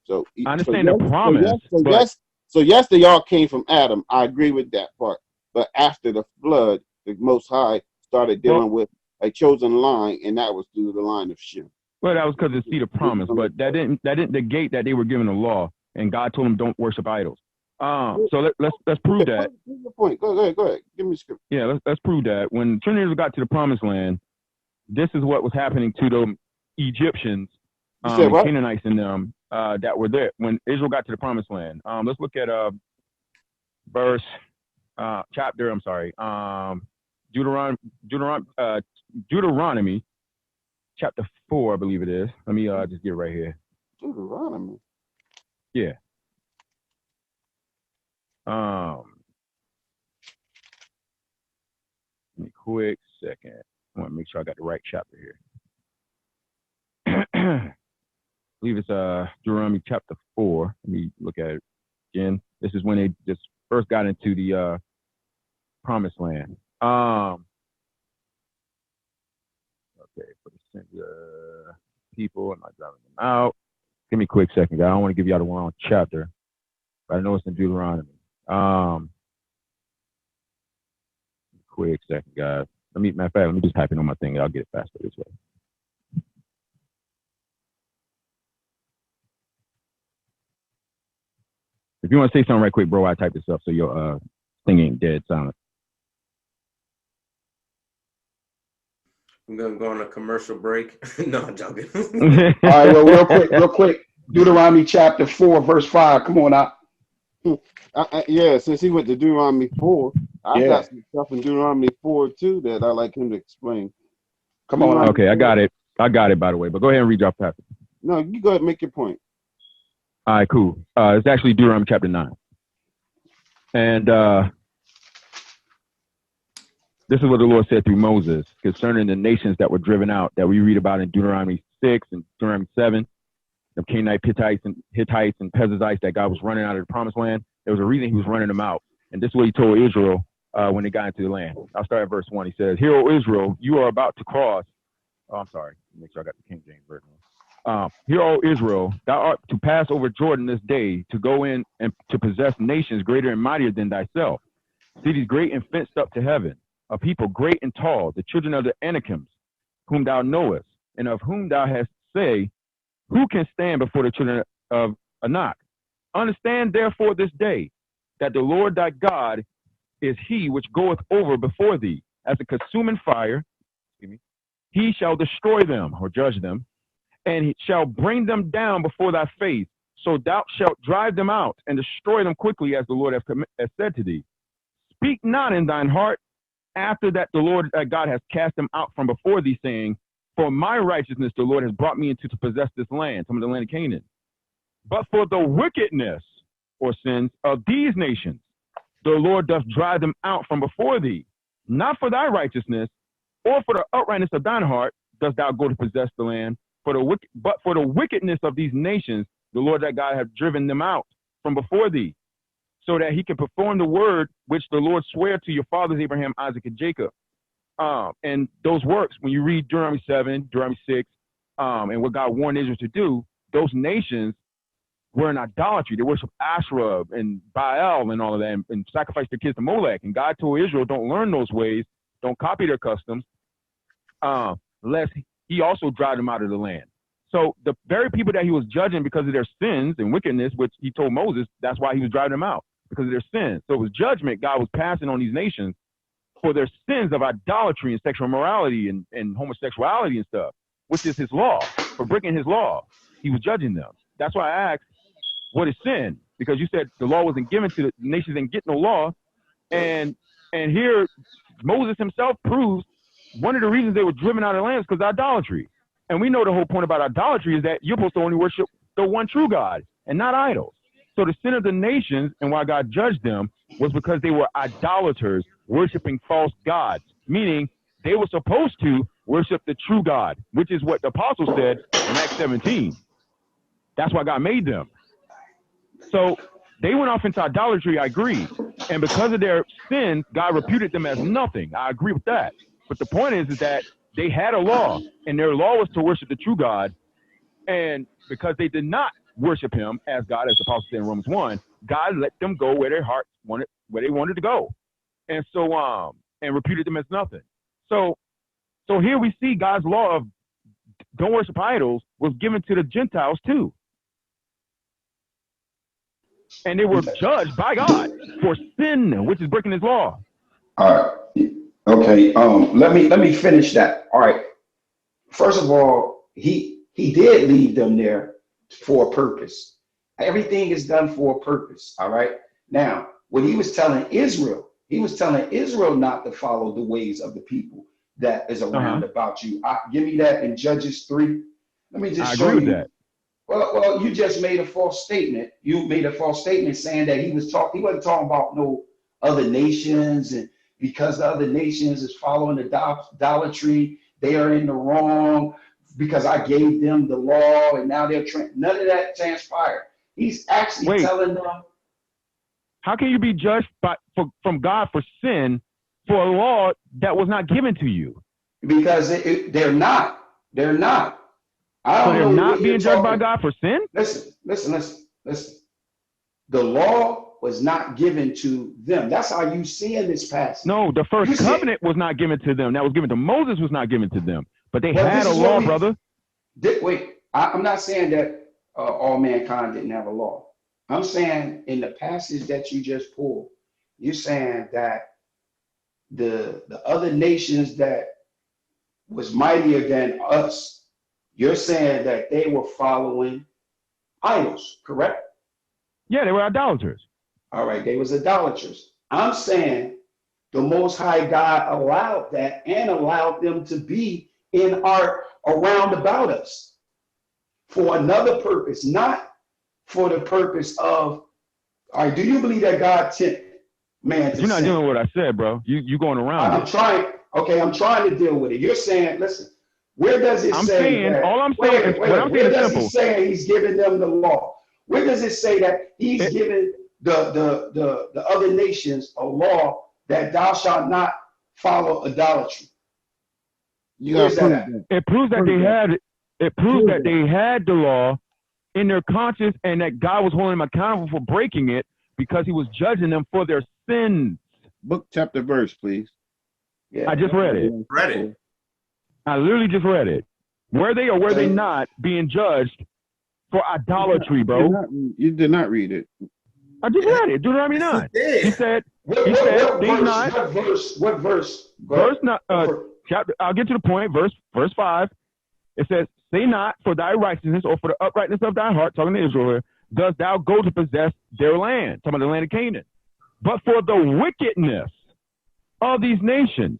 So, I so understand the yes, so promise, yes, so but yes, so yes, they all came from Adam. I agree with that part. But after the flood, the Most High started well, dealing with a chosen line, and that was through the line of Shem. well, that was because of the seed of promise, but that didn't negate that they were given a law, and God told them don't worship idols. So let's prove that. What's your point? Go ahead. Give me a script. Yeah, let's prove that when Trinity got to the promised land, this is what was happening to the Egyptians You said and what? Canaanites and them that were there when Israel got to the promised land. Let's look at verse chapter. I'm sorry, Deuteronomy chapter 4, I believe it is. Let me just get it right here. Deuteronomy. Yeah. Give me a quick second. I want to make sure I got the right chapter here. I believe it's Deuteronomy chapter 4. Let me look at it again. This is when they just first got into the promised land. Okay, for the people, I'm not driving them out. Give me a quick second, guys. I don't want to give y'all the wrong chapter, but I know it's in Deuteronomy. Quick second, guys. Matter of fact, let me just type it on my thing. I'll get it faster this way. If you want to say something right quick, bro, I type this up so your thing ain't dead silent. I'm gonna go on a commercial break. No, I'm joking. All right, well, real quick. Deuteronomy chapter 4, verse 5. Come on out. Yeah, since he went to Deuteronomy 4, I Yeah, got some stuff in Deuteronomy 4 too that I like him to explain. come on out. Okay, I got it. I got it, by the way. But go ahead and read your passage. No, you go ahead and make your point. All right, cool. It's actually Deuteronomy chapter 9. And this is what the Lord said through Moses concerning the nations that were driven out that we read about in Deuteronomy 6 and Deuteronomy 7. The Canaanite, Hittites, and Perizzites that God was running out of the promised land. There was a reason he was running them out. And this is what he told Israel when they got into the land. I'll start at verse 1. He says, "Hear, O Israel, you are about to cross." Oh, I'm sorry. Make sure I got the King James version. "Hear, O Israel, thou art to pass over Jordan this day to go in and to possess nations greater and mightier than thyself. Cities great and fenced up to heaven. a people great and tall, the children of the Anakims, whom thou knowest, and of whom thou hast say, who can stand before the children of Anak? Understand therefore this day that the Lord thy God is he which goeth over before thee as a consuming fire. He shall destroy them or judge them, and he shall bring them down before thy face. So thou shalt drive them out and destroy them quickly, as the Lord has said to thee. Speak not in thine heart after that the Lord thy God has cast them out from before thee, saying, for my righteousness the Lord has brought me into to possess this land, some of the land of Canaan. But for the wickedness or sins of these nations, the Lord doth drive them out from before thee. Not for thy righteousness, or for the uprightness of thine heart, dost thou go to possess the land, but for the wickedness of these nations, the Lord thy God hath driven them out from before thee, so that he can perform the word which the Lord sware to your fathers Abraham, Isaac, and Jacob. And those works, when you read Deuteronomy 7, Deuteronomy 6, and what God warned Israel to do, those nations were in idolatry. They worship Asherah and Baal and all of that, and sacrifice their kids to Molech. And God told Israel, don't learn those ways, don't copy their customs, lest he also drive them out of the land. So the very people that he was judging because of their sins and wickedness, which he told Moses, that's why he was driving them out, because of their sins. So it was judgment God was passing on these nations for their sins of idolatry and sexual immorality and homosexuality and stuff, which is his law. For breaking his law, he was judging them. That's why I asked, what is sin? Because you said the law wasn't given to the nations, didn't get no law. And here Moses himself proves one of the reasons they were driven out of the land is because of idolatry. And we know the whole point about idolatry is that you're supposed to only worship the one true God and not idols. So the sin of the nations and why God judged them was because they were idolaters, worshiping false gods, meaning they were supposed to worship the true God, which is what the apostle said in Acts 17. That's why God made them. So they went off into idolatry, I agree. And because of their sins, God reputed them as nothing. I agree with that. But the point is that they had a law, and their law was to worship the true God. And because they did not worship him as God, as the apostle said in Romans 1, God let them go where their hearts wanted, where they wanted to go. And so, and reputed them as nothing. So here we see God's law of don't worship idols was given to the Gentiles too. And they were judged by God for sin, which is breaking his law. All right. Okay. Let me finish that. All right. First of all, he did leave them there for a purpose. Everything is done for a purpose. All right. Now, what he was telling Israel not to follow the ways of the people that is around about you. Give me that in Judges 3. Let me just show you that. Well, you just made a false statement. You made a false statement saying that he wasn't talking about no other nations, and because the other nations is following idolatry, they are in the wrong because I gave them the law and now they're none of that transpired. He's actually telling them. How can you be judged from God for sin for a law that was not given to you? Because they're not. They're not. So they're not being judged by God for sin? Listen. The law was not given to them. That's how you see in this passage. No, the first covenant was not given to them. That was given to Moses was not given to them. But they had a law, brother. I'm not saying that all mankind didn't have a law. I'm saying in the passage that you just pulled, you're saying that the other nations that was mightier than us, you're saying that they were following idols, correct? Yeah, they were idolaters. All right, they was idolaters. I'm saying the Most High God allowed that and allowed them to be in our around about us for another purpose, not for the purpose of, all right, do you believe that God sent man to sin? You're not doing what I said, bro. You going around I'm trying to deal with it. You're saying, listen, where does it say that? All I'm saying is, what I'm saying is simple. He say he's giving them the law? Where does it say that he's giving the other nations a law that thou shalt not follow idolatry? It proves that they had. It proves that they had the law in their conscience, and that God was holding them accountable for breaking it because he was judging them for their sins. Book, chapter, verse, please. Yeah. I just read it. Read it. I literally just read it. Were they or were they not being judged for idolatry, bro? You did not read it. I just read it. Deuteronomy 9. He said, What verse? What verse? Verse not. Chapter. I'll get to the point. Verse 5. It says, "Say not for thy righteousness or for the uprightness of thy heart," talking to Israel, "dost thou go to possess their land," talking about the land of Canaan, "but for the wickedness of these nations,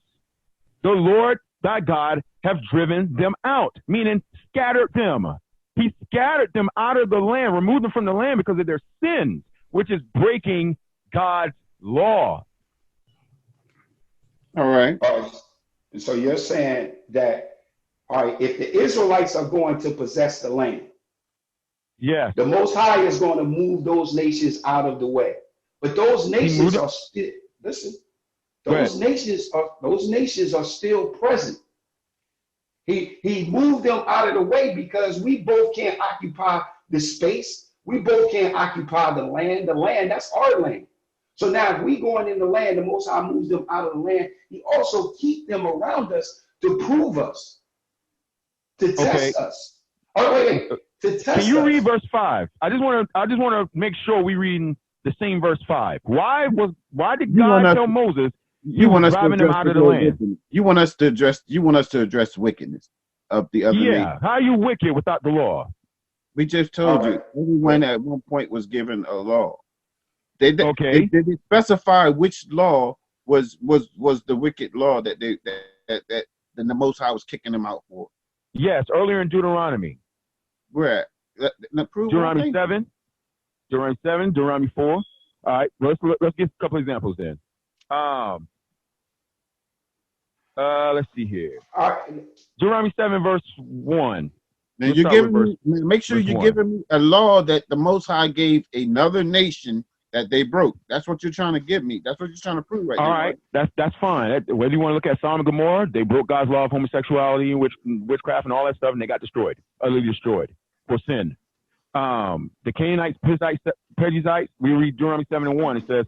the Lord thy God have driven them out," meaning scattered them. He scattered them out of the land, removed them from the land because of their sins, which is breaking God's law. All right. So you're saying that, all right, if the Israelites are going to possess the land, yes, the Most High is going to move those nations out of the way. But those nations are still, listen, those nations are still present. He moved them out of the way because we both can't occupy the space. We both can't occupy the land. The land, that's our land. So now if we going in the land, the Most High moves them out of the land. He also keep them around us to prove us, to test us. Oh, wait. To test us. Can you read verse 5? I just want to make sure we reading the same verse 5. Why did God tell Moses you want us driving them out of the land? You want us to address wickedness of the other nation. How are you wicked without the law? We just told you everyone at one point was given a law. They didn't specify which law was the wicked law that the Most High was kicking them out for. Yes, earlier in Deuteronomy. Where at? Deuteronomy 7, Deuteronomy 4. All right, let's get a couple examples then. Let's see here. Deuteronomy 7 verse 1. Now you're giving me, make sure you're giving me a law that the Most High gave another nation that they broke. That's what you're trying to give me. That's what you're trying to prove right now. All right, that's fine. Whether you want to look at Sodom and Gomorrah, they broke God's law of homosexuality and witchcraft and all that stuff, and they got destroyed, utterly destroyed for sin. The Canaanites, Perizzites, we read Deuteronomy 7 and 1. It says,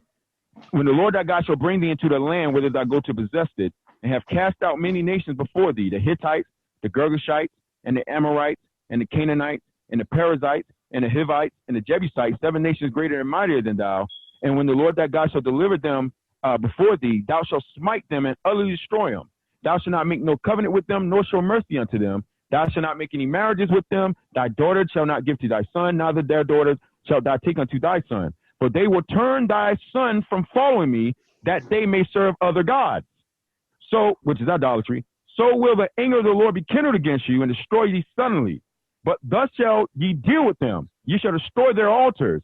"When the Lord thy God shall bring thee into the land whither thou go to possess it, and have cast out many nations before thee, the Hittites, the Girgashites, and the Amorites, and the Canaanites, and the Perizzites, and the Hivites, and the Jebusites, 7 nations greater and mightier than thou. And when the Lord thy God shall deliver them before thee, thou shalt smite them and utterly destroy them. Thou shalt not make no covenant with them, nor show mercy unto them. Thou shalt not make any marriages with them. Thy daughter shall not give to thy son, neither their daughters shalt thou take unto thy son. For they will turn thy son from following me, that they may serve other gods." So, which is idolatry. "So will the anger of the Lord be kindled against you and destroy thee suddenly. But thus shall ye deal with them. Ye shall destroy their altars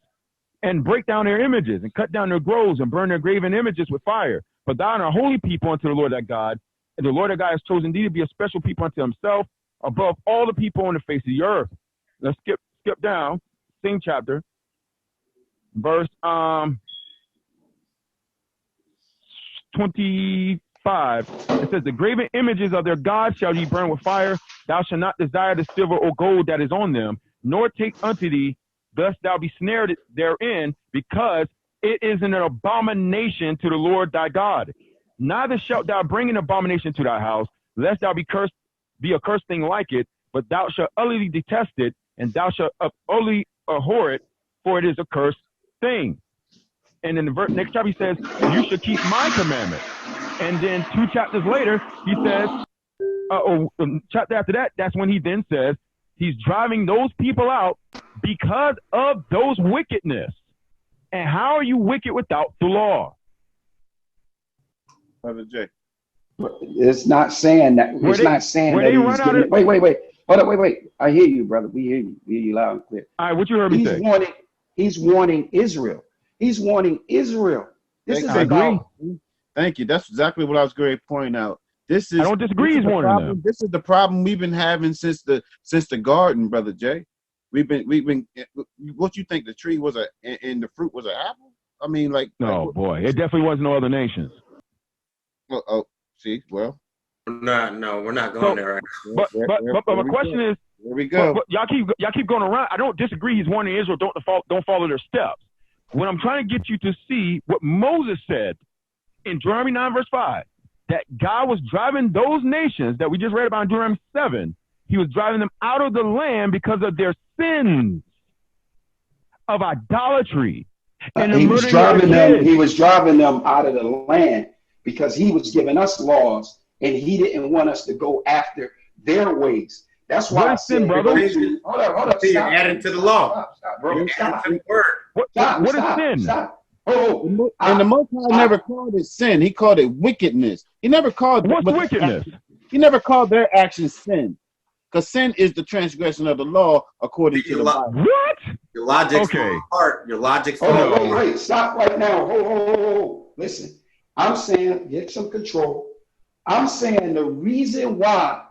and break down their images and cut down their groves and burn their graven images with fire. For thou art a holy people unto the Lord thy God. And the Lord thy God has chosen thee to be a special people unto himself above all the people on the face of the earth." Let's skip down, same chapter, verse 25. It says, "The graven images of their gods shall ye burn with fire. Thou shalt not desire the silver or gold that is on them, nor take unto thee, thus thou be snared therein, because it is an abomination to the Lord thy God. Neither shalt thou bring an abomination to thy house, lest thou be a cursed thing like it, but thou shalt utterly detest it, and thou shalt utterly abhor it, for it is a cursed thing." And in the next chapter he says, "You should keep my commandments." And then 2 chapters later, he says, chapter after that, that's when he then says he's driving those people out because of those wickedness. And how are you wicked without the law? Brother Jay. It's not saying that. It's not saying that he's giving. Wait. Hold on, wait. I hear you, brother. We hear you. We hear you loud and clear. All right, what you heard me say? He's warning Israel. He's warning Israel. This is about. Thank you. That's exactly what I was going to point out. I don't disagree. He's warning them. This is the problem we've been having since the garden, Brother Jay. We've been. What you think the tree was and the fruit was an apple? I mean, boy, it definitely wasn't no other nations. See, well, we're not going there. But my question is, here we go. But y'all keep going around. I don't disagree. He's warning Israel, don't follow their steps. What I'm trying to get you to see what Moses said in Deuteronomy 9 verse 5, that God was driving those nations that we just read about in Deuteronomy 7. He was driving them out of the land because of their sins of idolatry and the He was murdering of their driving them. kids. He was driving them out of the land because he was giving us laws, and he didn't want us to go after their ways. That's why What I is sin, said, brother? hold up, You're stop. adding to the law. Stop, bro. You're adding Stop. to the word. What is sin? Stop. Oh, And the Most High never called it sin. He called it wickedness. He never called What's wickedness? He never called their actions sin. Because sin is the transgression of the law according to the Bible. What? Your logic's Okay. falling apart. Your logic's hold falling on, apart. wait. Stop right now. Hold. Listen, I'm saying get some control. I'm saying the reason why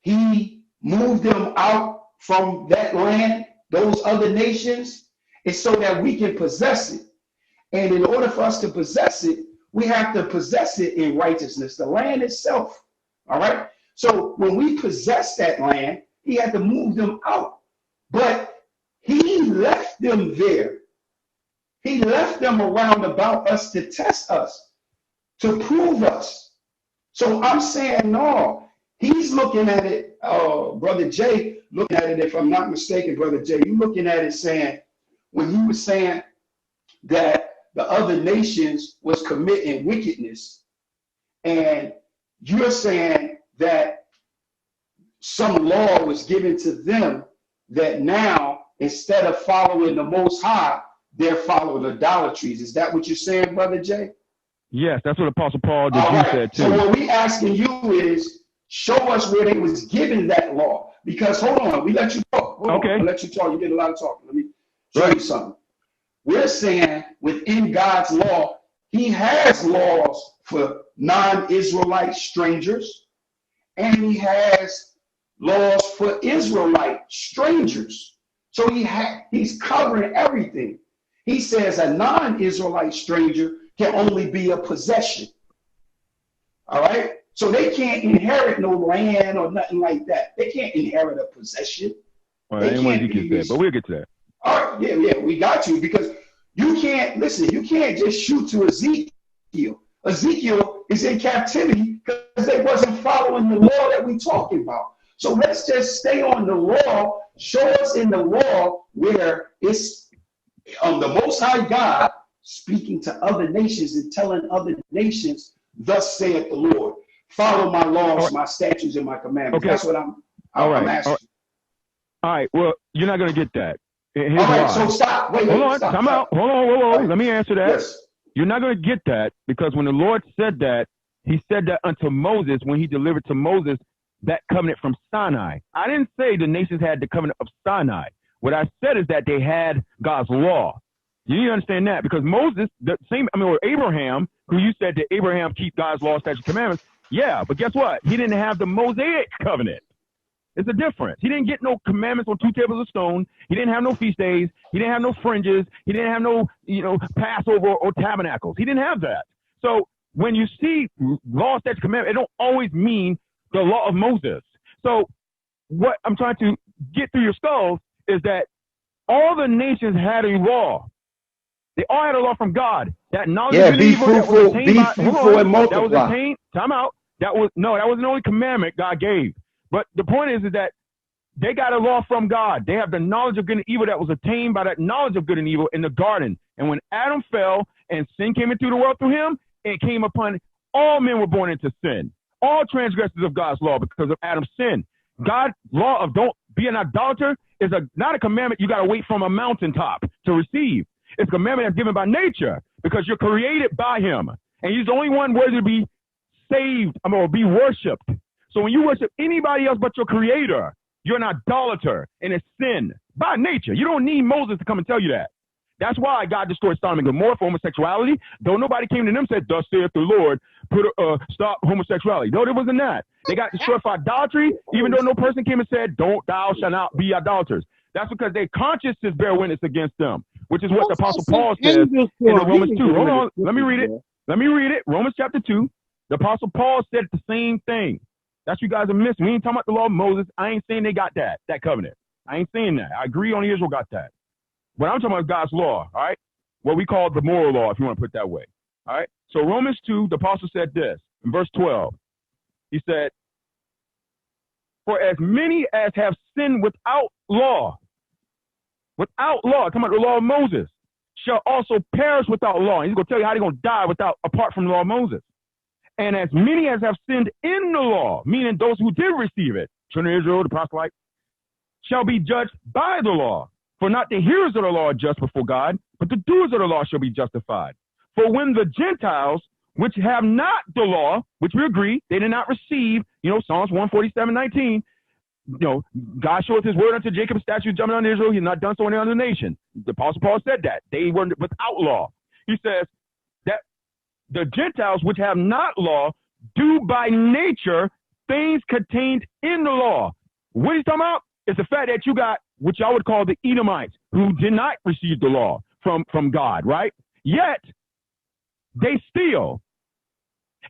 he moved them out from that land, those other nations, is so that we can possess it. And in order for us to possess it, we have to possess it in righteousness, the land itself. All right. So when we possess that land, he had to move them out. But he left them there. He left them around about us to test us, to prove us. So I'm saying, no, he's looking at it, Brother Jay, looking at it, if I'm not mistaken, Brother Jay, you looking at it saying, when you were saying that the other nations was committing wickedness, and you're saying that some law was given to them that now, instead of following the Most High, they're following idolatries. Is that what you're saying, Brother Jay? Yes, that's what Apostle Paul the All Jew right. said too. So what we asking you is show us where they was given that law. Because hold on, we let you talk. Hold on, I let you talk. You did a lot of talking. Let me show you something. We're saying within God's law, he has laws for non-Israelite strangers, and he has laws for Israelite strangers. So he's covering everything. He says a non-Israelite stranger can only be a possession. All right? So they can't inherit no land or nothing like that. They can't inherit a possession. Well, that ain't what Ezekiel said, but we'll get to that. All right, yeah, we got you, because you can't just shoot to Ezekiel. Ezekiel is in captivity because they wasn't following the law that we're talking about. So let's just stay on the law. Show us in the law where it's the Most High God speaking to other nations and telling other nations, thus saith the Lord, follow my laws, my statutes, and my commandments. That's what I'm asking. All right, well, you're not going to get that. Here's all right, why. so stop. Wait, hold on, stop, time stop. out. Hold on. Right. Let me answer that. Yes. You're not going to get that because when the Lord said that, he said that unto Moses when he delivered to Moses that covenant from Sinai. I didn't say the nations had the covenant of Sinai. What I said is that they had God's law. You need to understand that because Moses, or Abraham, who you said that Abraham keep God's law, statutes, commandments. Yeah, but guess what? He didn't have the Mosaic covenant. It's a difference. He didn't get no commandments on 2 tables of stone. He didn't have no feast days. He didn't have no fringes. He didn't have no, Passover or tabernacles. He didn't have that. So when you see law, statutes, commandments, it don't always mean the law of Moses. So what I'm trying to get through your skulls is that all the nations had a law. They all had a law from God. That knowledge of good and evil that was attained by, that was attained. Time out. That wasn't the only commandment God gave. But the point is that they got a law from God. They have the knowledge of good and evil that was attained by that knowledge of good and evil in the garden. And when Adam fell and sin came into the world through him, it came upon all men were born into sin. All transgressors of God's law because of Adam's sin. God's law of don't be an idolater is not a commandment you got to wait from a mountaintop to receive. It's a commandment that's given by nature because you're created by him. And he's the only one worthy to be saved or be worshipped. So when you worship anybody else but your creator, you're an idolater and it's sin by nature. You don't need Moses to come and tell you that. That's why God destroyed Sodom and Gomorrah for homosexuality. Though nobody came to them and said, thus saith the Lord, stop homosexuality. No, there wasn't that. They got destroyed for idolatry, even though no person came and said, thou shalt not be idolaters. That's because their consciences bear witness against them, which is what the Apostle Paul says in Romans 2. Hold on, let me read it. Romans chapter 2. The Apostle Paul said the same thing. That's what you guys are missing. We ain't talking about the law of Moses. I ain't saying they got that covenant. I ain't saying that. I agree only Israel got that. But I'm talking about God's law, all right? What we call the moral law, if you want to put it that way. All right. So Romans 2, the apostle said this in verse 12. He said, for as many as have sinned without law, talking about the law of Moses, shall also perish without law. And he's going to tell you how they're going to die apart from the law of Moses. And as many as have sinned in the law, meaning those who did receive it, children of Israel, the proselytes, shall be judged by the law. For not the hearers of the law are just before God, but the doers of the law shall be justified. For when the Gentiles, which have not the law, which we agree, they did not receive, Psalms 147:19, God showeth his word unto Jacob, statutes judgment unto Israel. He has not done so in any other nation. The apostle Paul said that. They were without law. He says that the Gentiles, which have not law, do by nature things contained in the law. What he's talking about? It's the fact that you got what y'all would call the Edomites, who did not receive the law from God, right? Yet, they steal,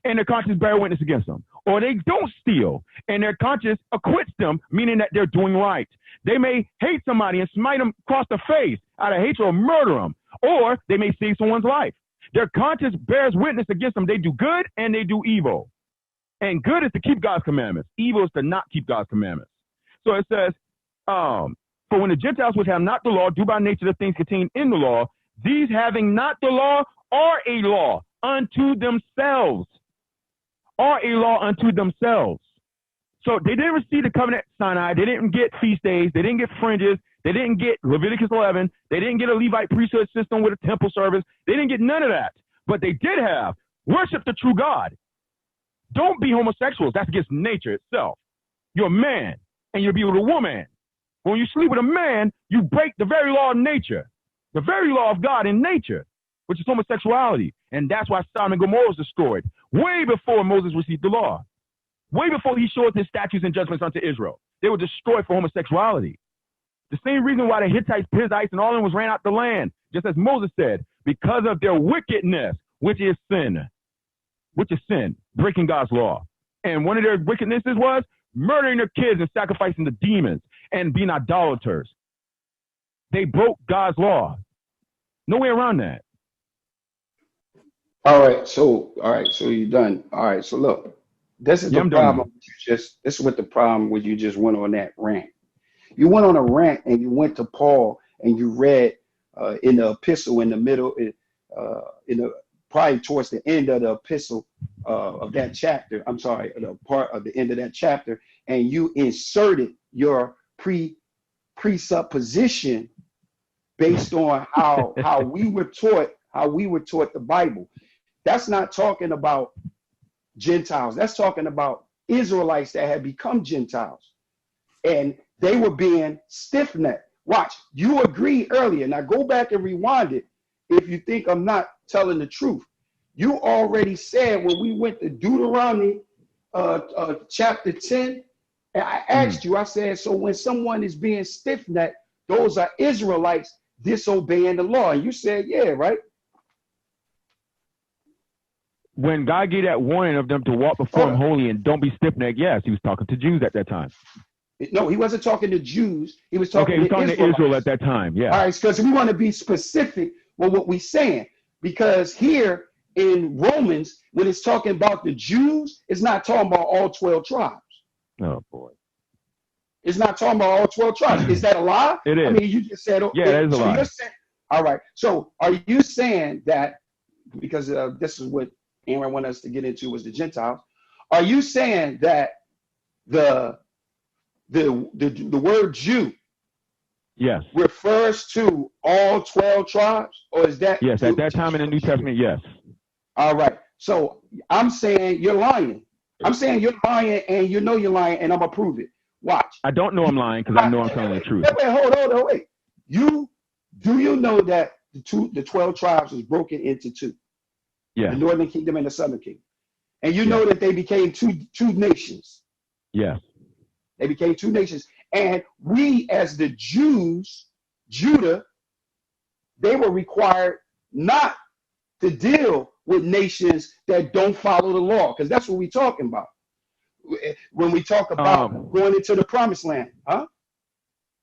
and their conscience bear witness against them. Or they don't steal, and their conscience acquits them, meaning that they're doing right. They may hate somebody and smite them across the face out of hatred or murder them, or they may save someone's life. Their conscience bears witness against them. They do good and they do evil. And good is to keep God's commandments. Evil is to not keep God's commandments. So it says, for when the Gentiles which have not the law do by nature the things contained in the law, these having not the law are a law unto themselves. Are a law unto themselves. So they didn't receive the covenant at Sinai. They didn't get feast days. They didn't get fringes. They didn't get Leviticus 11. They didn't get a Levite priesthood system with a temple service. They didn't get none of that. But they did have worship the true God. Don't be homosexuals. That's against nature itself. You're a man, and you'll be with a woman. When you sleep with a man, you break the very law of nature, the very law of God in nature, which is homosexuality. And that's why Sodom and Gomorrah was destroyed way before Moses received the law, way before he showed his statutes and judgments unto Israel. They were destroyed for homosexuality. The same reason why the Hittites, Pizzites, and all of them was ran out the land, just as Moses said, because of their wickedness, which is sin, breaking God's law. And one of their wickednesses was murdering their kids and sacrificing the demons and being idolaters. They broke God's law. No way around that. All right, so you're done. All right, so look, this is the problem. This is what the problem when you just went on that rant. You went on a rant and you went to Paul and you read in the epistle in the middle, probably towards the end of the epistle of that chapter. I'm sorry, the part of the end of that chapter, and you inserted your presupposition based on how we were taught the Bible. That's not talking about Gentiles. That's talking about Israelites that had become Gentiles. And they were being stiff-necked. Watch, you agreed earlier. Now go back and rewind it if you think I'm not telling the truth. You already said when we went to Deuteronomy chapter 10, and I asked you, I said, so when someone is being stiff-necked, those are Israelites disobeying the law. And you said, yeah, right? When God gave that warning of them to walk before him holy and don't be stiff-necked, yes, he was talking to Jews at that time. No, he wasn't talking to Jews. He was talking, to Israel at that time, yeah. All right, because we want to be specific with what we're saying. Because here in Romans, when it's talking about the Jews, it's not talking about all 12 tribes. Oh, boy. It's not talking about all 12 tribes. Is that a lie? It is. I mean, you just said, yeah, that is a lie. All right. So are you saying that, because this is what Aaron wanted us to get into was the Gentiles, are you saying that the word Jew yes refers to all 12 tribes, or is that yes at that time in the New Testament? Yes. All right. So I'm saying you're lying. I'm saying you're lying, and you know you're lying, and I'm gonna prove it. Watch. I don't know I'm lying because I know I'm telling the truth. Wait. Do you know that the 12 tribes was broken into two? Yeah. The northern kingdom and the southern kingdom. And you know that they became two nations. Yes. They became two nations. And we as the Jews, Judah, they were required not to deal with nations that don't follow the law, because that's what we're talking about when we talk about going into the promised land. Huh?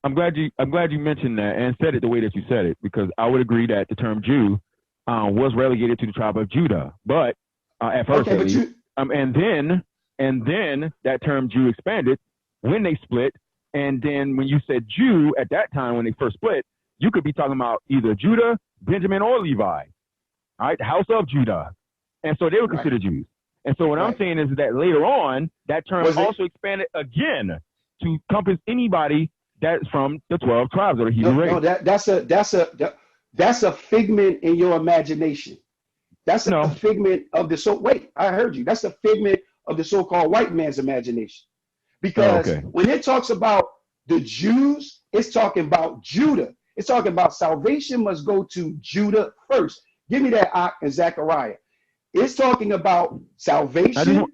I'm glad you mentioned that and said it the way that you said it, because I would agree that the term Jew was relegated to the tribe of Judah, but at first, at least. And then that term Jew expanded when they split. And then when you said Jew at that time, when they first split, you could be talking about either Judah, Benjamin, or Levi, all right, the house of Judah. And so they were considered Jews. And so what I'm saying is that later on, that term also expanded again to encompass anybody that's from the 12 tribes of the Hebrew race. No, that's a figment in your imagination. That's a figment of the I heard you. That's a figment of the so-called white man's imagination. Because when it talks about the Jews, it's talking about Judah. It's talking about salvation must go to Judah first. Give me that Ak and Zechariah. It's talking about salvation.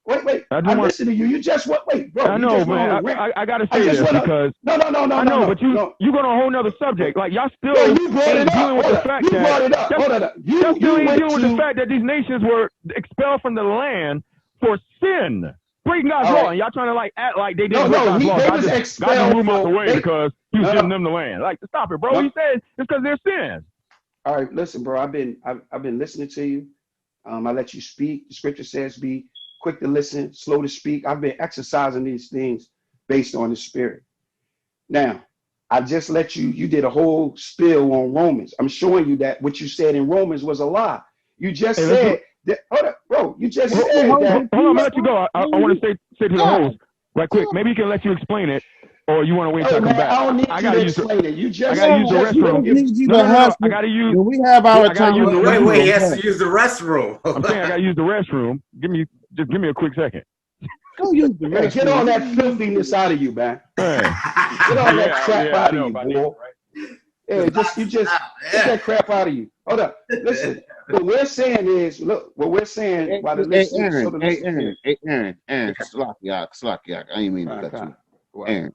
Wait. I'm listening to you. You just wait, bro. I know, man. I gotta say this because no. I know, but you're going on a whole nother subject. Like y'all still you brought it dealing with the fact that brought it up. Hold on. You still ain't dealing with the fact that these nations were expelled from the land for sin, breaking God's law, and y'all trying to act like they didn't break God's law. God just moved out the way because He was giving them the land. Like, stop it, bro. He said it's because they're sins. All right, listen, bro. I've been listening to you. I let you speak. The scripture says, "Be quick to listen, slow to speak." I've been exercising these things based on the Spirit. Now, I just let you did a whole spill on Romans. I'm showing you that what you said in Romans was a lie. You just said that. Hold up, bro. You just said that. Hold on, I'm gonna let you go. I want to say to the host right quick. Maybe he can let you explain it, or you want to wait until I come back. I don't need you to explain it. You just I gotta use the restroom. No. I gotta use. We have our time. Wait. He has to use the restroom. I'm saying I gotta use the restroom. Give me a quick second. Go use the restroom. Get all that filthiness out of you, man. Get all that crap out of you, boy. Yeah, get that crap out of you. Hold up. Listen, what we're saying is, look, what we're saying by the listeners. Hey, Aaron, Slack. I ain't mean to cut you. Aaron.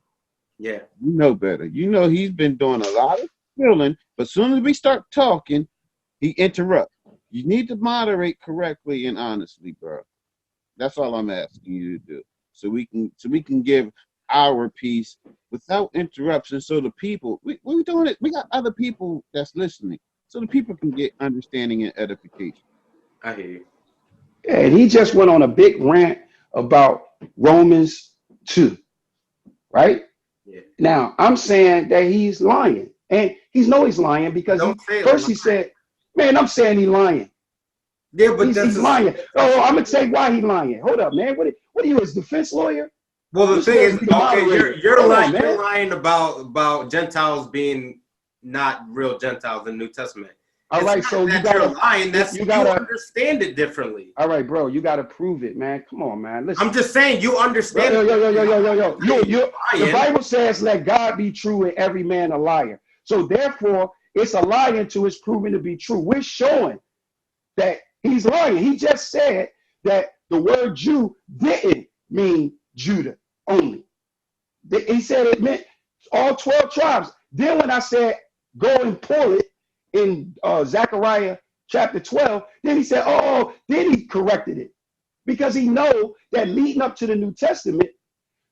Yeah. You know better. You know he's been doing a lot of spilling, but as soon as we start talking, he interrupts. You need to moderate correctly and honestly, bro. That's all I'm asking you to do. So we can give our piece without interruption. So the people, we're doing it. We got other people that's listening, so the people can get understanding and edification. I hear you. Yeah, and he just went on a big rant about Romans 2, right? Yeah. Now I'm saying that he's lying, and he's lying because first he said, "Man, I'm saying he's lying." Yeah, but he's lying. Oh, I'm gonna say why he's lying. Hold up, man. What are you, his defense lawyer? Well, the thing is, you're lying about Gentiles being not real Gentiles in the New Testament. All right, so you're lying. You understand it differently. All right, bro, you gotta prove it, man. Come on, man. Listen. I'm just saying you understand. Yo. The Bible says, "Let God be true and every man a liar." So therefore, it's a lie until it's proven to be true. We're showing that he's lying. He just said that the word Jew didn't mean Judah only. He said it meant all 12 tribes. Then when I said go and pull it in Zechariah chapter 12, then he said, then he corrected it. Because he know that leading up to the New Testament,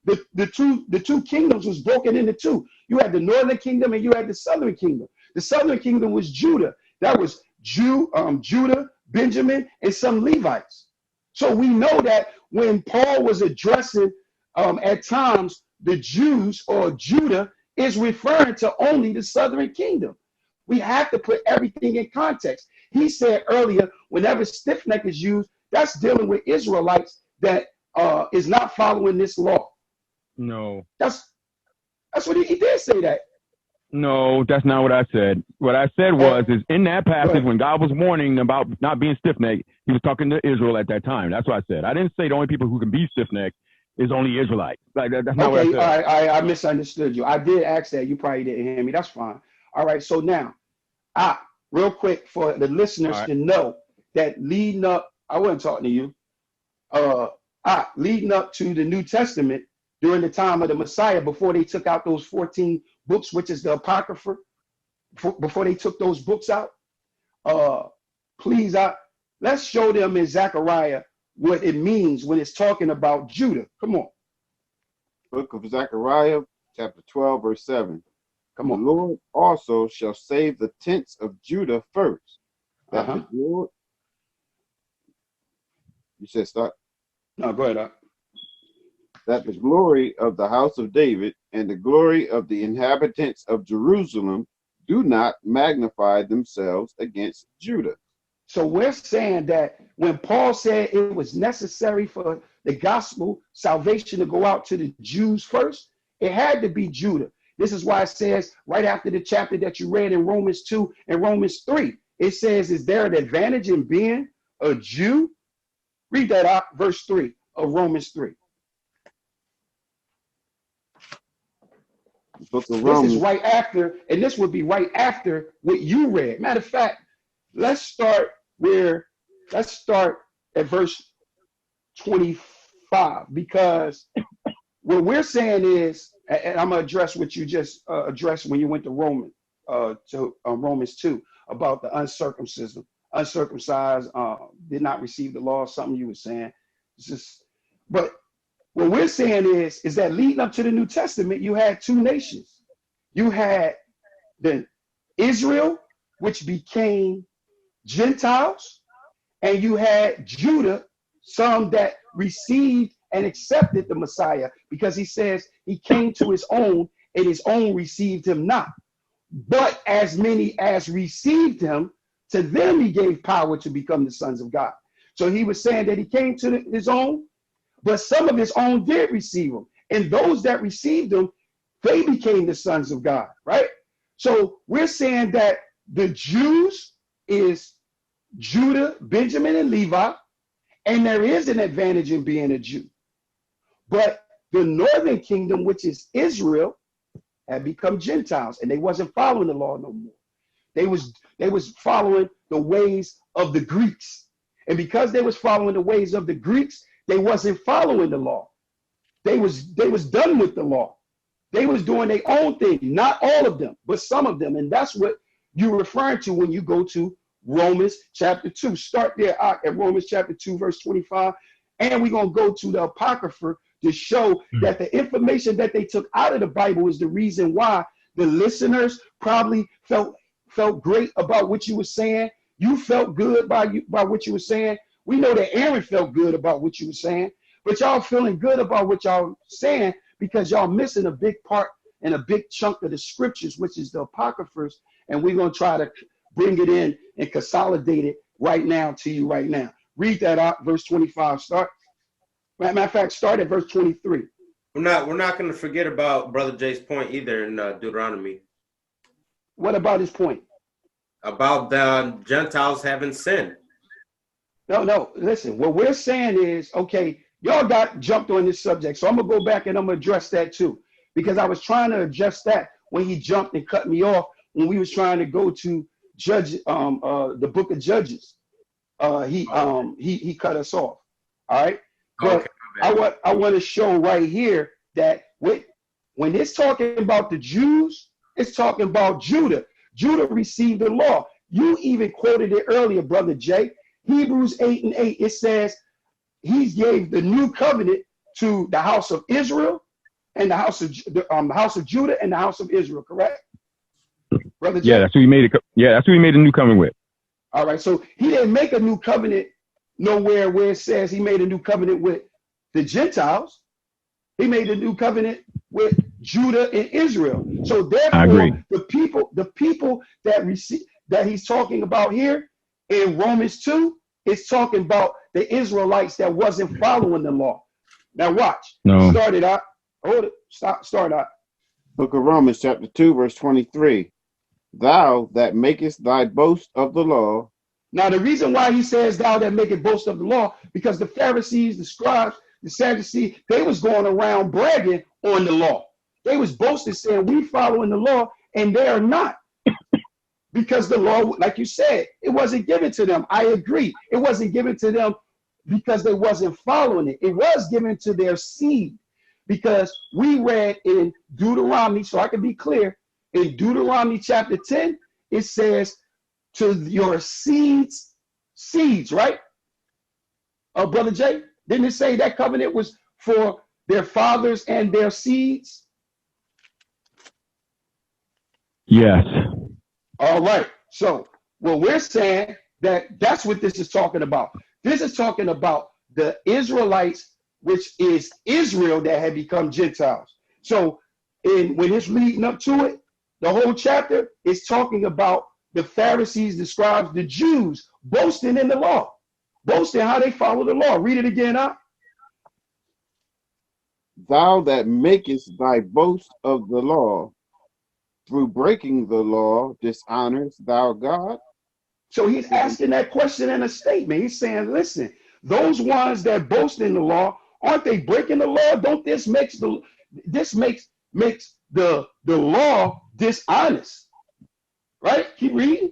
the two kingdoms was broken into two. You had the northern kingdom and you had the southern kingdom. The southern kingdom was Judah. That was Judah, Benjamin, and some Levites. So we know that when Paul was addressing at times the Jews or Judah is referring to only the southern kingdom. We have to put everything in context. He said earlier, whenever stiff neck is used, that's dealing with Israelites that is not following this law. No. That's what he did say that. No, that's not what I said. What I said is in that passage when God was warning about not being stiff-necked, he was talking to Israel at that time. That's what I said. I didn't say the only people who can be stiff-necked is only Israelites. Like that's not what I said. All right, I misunderstood you. I did ask that. You probably didn't hear me. That's fine. All right, so now, real quick for the listeners to know that leading up, I wasn't talking to you, leading up to the New Testament during the time of the Messiah, before they took out those 14 books, which is the Apocrypha, before they took those books out, please, let's show them in Zechariah what it means when it's talking about Judah. Come on. Book of Zechariah, chapter 12, verse 7. Come on. The Lord also shall save the tents of Judah first, that the glory. You said start. No, go ahead. That the glory of the house of David and the glory of the inhabitants of Jerusalem do not magnify themselves against Judah. So we're saying that when Paul said it was necessary for the gospel salvation to go out to the Jews first, it had to be Judah. This is why it says right after the chapter that you read in Romans 2 and Romans 3, it says, is there an advantage in being a Jew? Read that out, verse 3 of Romans 3. Book of Romans. This is right after, and this would be right after what you read. Matter of fact, let's start at verse 25, because what we're saying is, and I'm gonna address what you just addressed when you went to Romans 2 about the uncircumcised did not receive the law, something you were saying. But what we're saying is that leading up to the New Testament, you had two nations. You had the Israel, which became Gentiles, and you had Judah, some that received and accepted the Messiah, because he says he came to his own and his own received him not. But as many as received him, to them he gave power to become the sons of God. So he was saying that he came to his own, but some of his own did receive him. And those that received him, they became the sons of God, right? So we're saying that the Jews is Judah, Benjamin, and Levi, and there is an advantage in being a Jew. But the northern kingdom, which is Israel, had become Gentiles, and they wasn't following the law no more. They was following the ways of the Greeks. And because they was following the ways of the Greeks, they wasn't following the law. They was done with the law. They was doing their own thing. Not all of them, but some of them. And that's what you're referring to when you go to Romans chapter 2. Start there at Romans chapter 2, verse 25. And we're going to go to the Apocrypha to show that the information that they took out of the Bible is the reason why the listeners probably felt great about what you were saying. You felt good by what you were saying. We know that Aaron felt good about what you were saying, but y'all feeling good about what y'all saying because y'all missing a big part and a big chunk of the scriptures, which is the Apocryphas, and we're going to try to bring it in and consolidate it right now to you right now. Read that out, verse 25. Start. Matter of fact, start at verse 23. We're not going to forget about Brother Jay's point either in Deuteronomy. What about his point? About the Gentiles having sinned. No, listen, what we're saying is, okay, y'all got jumped on this subject, so I'm going to go back and I'm going to address that too, because I was trying to address that when he jumped and cut me off when we was trying to go to the book of Judges. He cut us off, all right? But okay, I want to show right here that when it's talking about the Jews, it's talking about Judah. Judah received the law. You even quoted it earlier, Brother Jay. Hebrews 8:8, it says he gave the new covenant to the house of Israel and the house of Judah and the house of Israel, correct? Brother Jay? Yeah, that's who he made that's who he made a new covenant with. All right, so he didn't make a new covenant nowhere where it says he made a new covenant with the Gentiles. He made a new covenant with Judah and Israel. So therefore, the people that he's talking about here in Romans 2 is talking about the Israelites that wasn't following the law. Now watch. No. Start it out. Hold it. Start out. Book of Romans chapter 2, verse 23. Thou that makest thy boast of the law. Now the reason why he says thou that makest boast of the law, because the Pharisees, the scribes, the Sadducees, they was going around bragging on the law. They was boasting, saying we following the law, and they are not. Because the law, like you said, it wasn't given to them. I agree. It wasn't given to them because they wasn't following it. It was given to their seed. Because we read in Deuteronomy, so I can be clear, in Deuteronomy chapter 10, it says to your seeds, right? Brother Jay, didn't it say that covenant was for their fathers and their seeds? Yes. All right. So what we're saying That's what this is talking about. This is talking about the Israelites, which is Israel that had become Gentiles. So when it's leading up to it, the whole chapter is talking about the Pharisees, the scribes, the Jews boasting in the law, boasting how they follow the law. Read it again, huh? Thou that makest thy boast of the law, through breaking the law, dishonors thou God? So he's asking that question in a statement. He's saying, listen, those ones that boast in the law, aren't they breaking the law? Don't this makes the law dishonest? Right? Keep reading.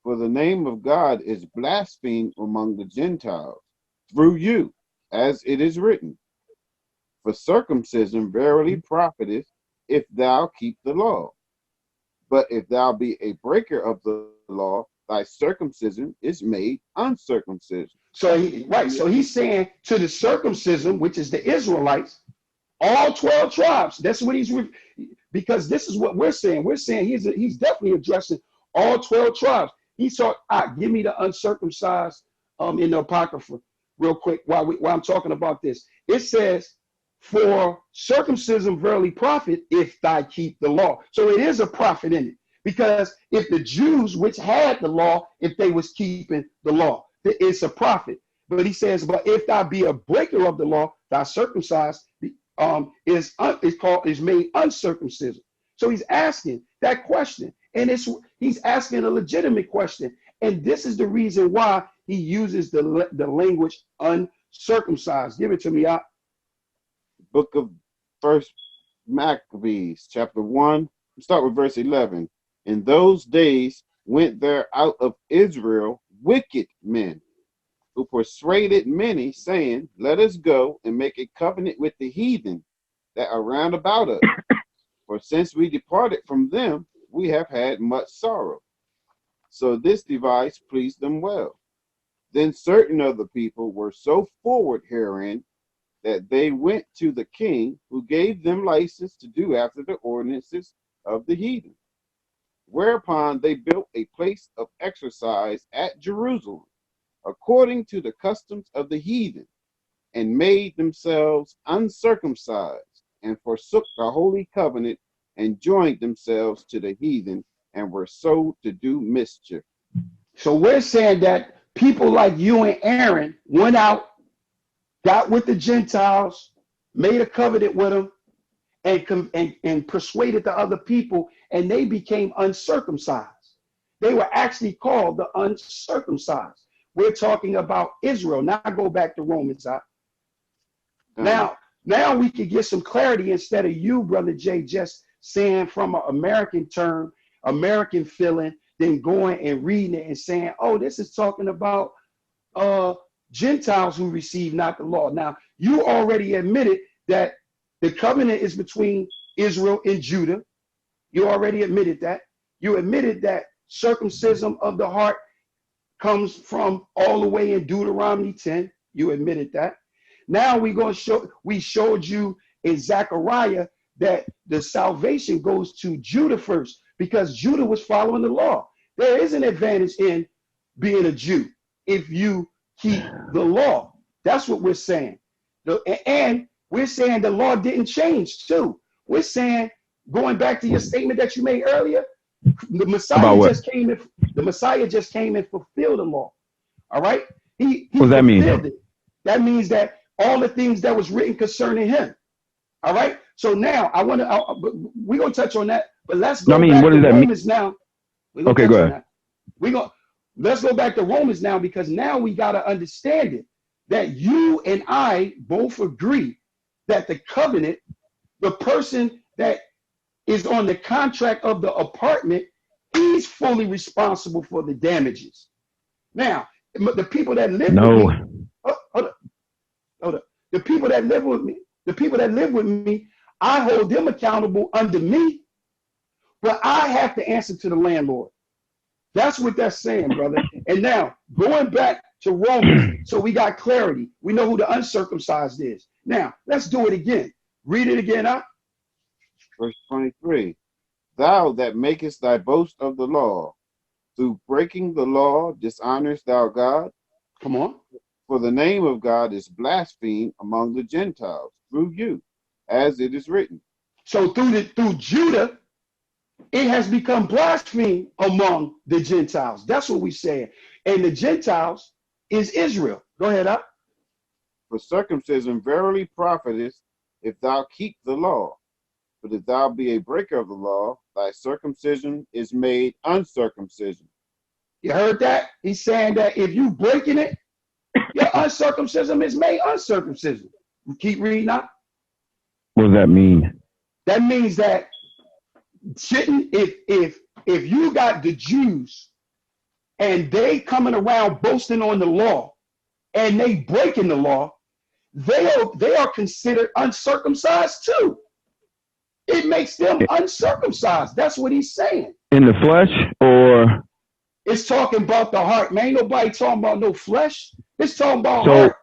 For the name of God is blasphemed among the Gentiles through you, as it is written. For circumcision verily profiteth, if thou keep the law. But if thou be a breaker of the law, thy circumcision is made uncircumcision. So he's saying to the circumcision, which is the Israelites, all 12 tribes. That's what because this is what we're saying. We're saying he's definitely addressing all 12 tribes. He said, give me the uncircumcised in the Apocrypha real quick while I'm talking about this. It says, for circumcision verily profit if thou keep the law. So it is a profit in it, because if the Jews which had the law, if they was keeping the law, it's a profit. But he says, but if thou be a breaker of the law, thy circumcised is made uncircumcision. So he's asking that question, and he's asking a legitimate question, and this is the reason why he uses the language uncircumcised. Give it to me, out. Book of First Maccabees, chapter 1, start with verse 11. In those days went there out of Israel wicked men, who persuaded many, saying, let us go and make a covenant with the heathen that are round about us. For since we departed from them, we have had much sorrow. So this device pleased them well. Then certain of the people were so forward herein, that they went to the king, who gave them license to do after the ordinances of the heathen. Whereupon they built a place of exercise at Jerusalem, according to the customs of the heathen, and made themselves uncircumcised, and forsook the holy covenant, and joined themselves to the heathen, and were so to do mischief. So we're saying that people like you and Aaron went out, got with the Gentiles, made a covenant with them, and persuaded the other people, and they became uncircumcised. They were actually called the uncircumcised. We're talking about Israel. Now go back to Romans. Now we can get some clarity, instead of you, Brother Jay, just saying from an American term, American feeling, then going and reading it and saying, oh, this is talking about Gentiles who receive not the law. Now, you already admitted that the covenant is between Israel and Judah. You already admitted that. You admitted that circumcision of the heart comes from all the way in Deuteronomy 10. You admitted that. Now we showed you in Zechariah that the salvation goes to Judah first, because Judah was following the law. There is an advantage in being a Jew if you keep the law. That's what we're saying. And we're saying the law didn't change too. We're saying, going back to your statement that you made earlier, the Messiah just came and fulfilled the law. All right? He what does that mean? It. That means that all the things that was written concerning him. All right? So now we're going to touch on that, but let's go back to Romans now. Okay, go ahead. Let's go back to Romans now, because now we got to understand it, that you and I both agree that the covenant, the person that is on the contract of the apartment, he's fully responsible for the damages. Now, the people that live with me, hold up. The people that live with me, I hold them accountable under me, but I have to answer to the landlord. That's what that's saying, brother. And now, going back to Romans, so we got clarity. We know who the uncircumcised is. Now, let's do it again. Read it again, huh? Verse 23. Thou that makest thy boast of the law, through breaking the law dishonorest thou God? Come on. For the name of God is blasphemed among the Gentiles through you, as it is written. So through Judah, it has become blasphemy among the Gentiles. That's what we say. And the Gentiles is Israel. Go ahead, up. For circumcision verily profiteth if thou keep the law. But if thou be a breaker of the law, thy circumcision is made uncircumcision. You heard that? He's saying that if you breaking it, your uncircumcision is made uncircumcision. Keep reading up. What does that mean? That means that shouldn't if you got the Jews and they coming around boasting on the law and they breaking the law, they are considered uncircumcised too. It makes them uncircumcised. That's what he's saying. In the flesh, or it's talking about the heart, man. Ain't nobody talking about no flesh. It's talking about so, heart.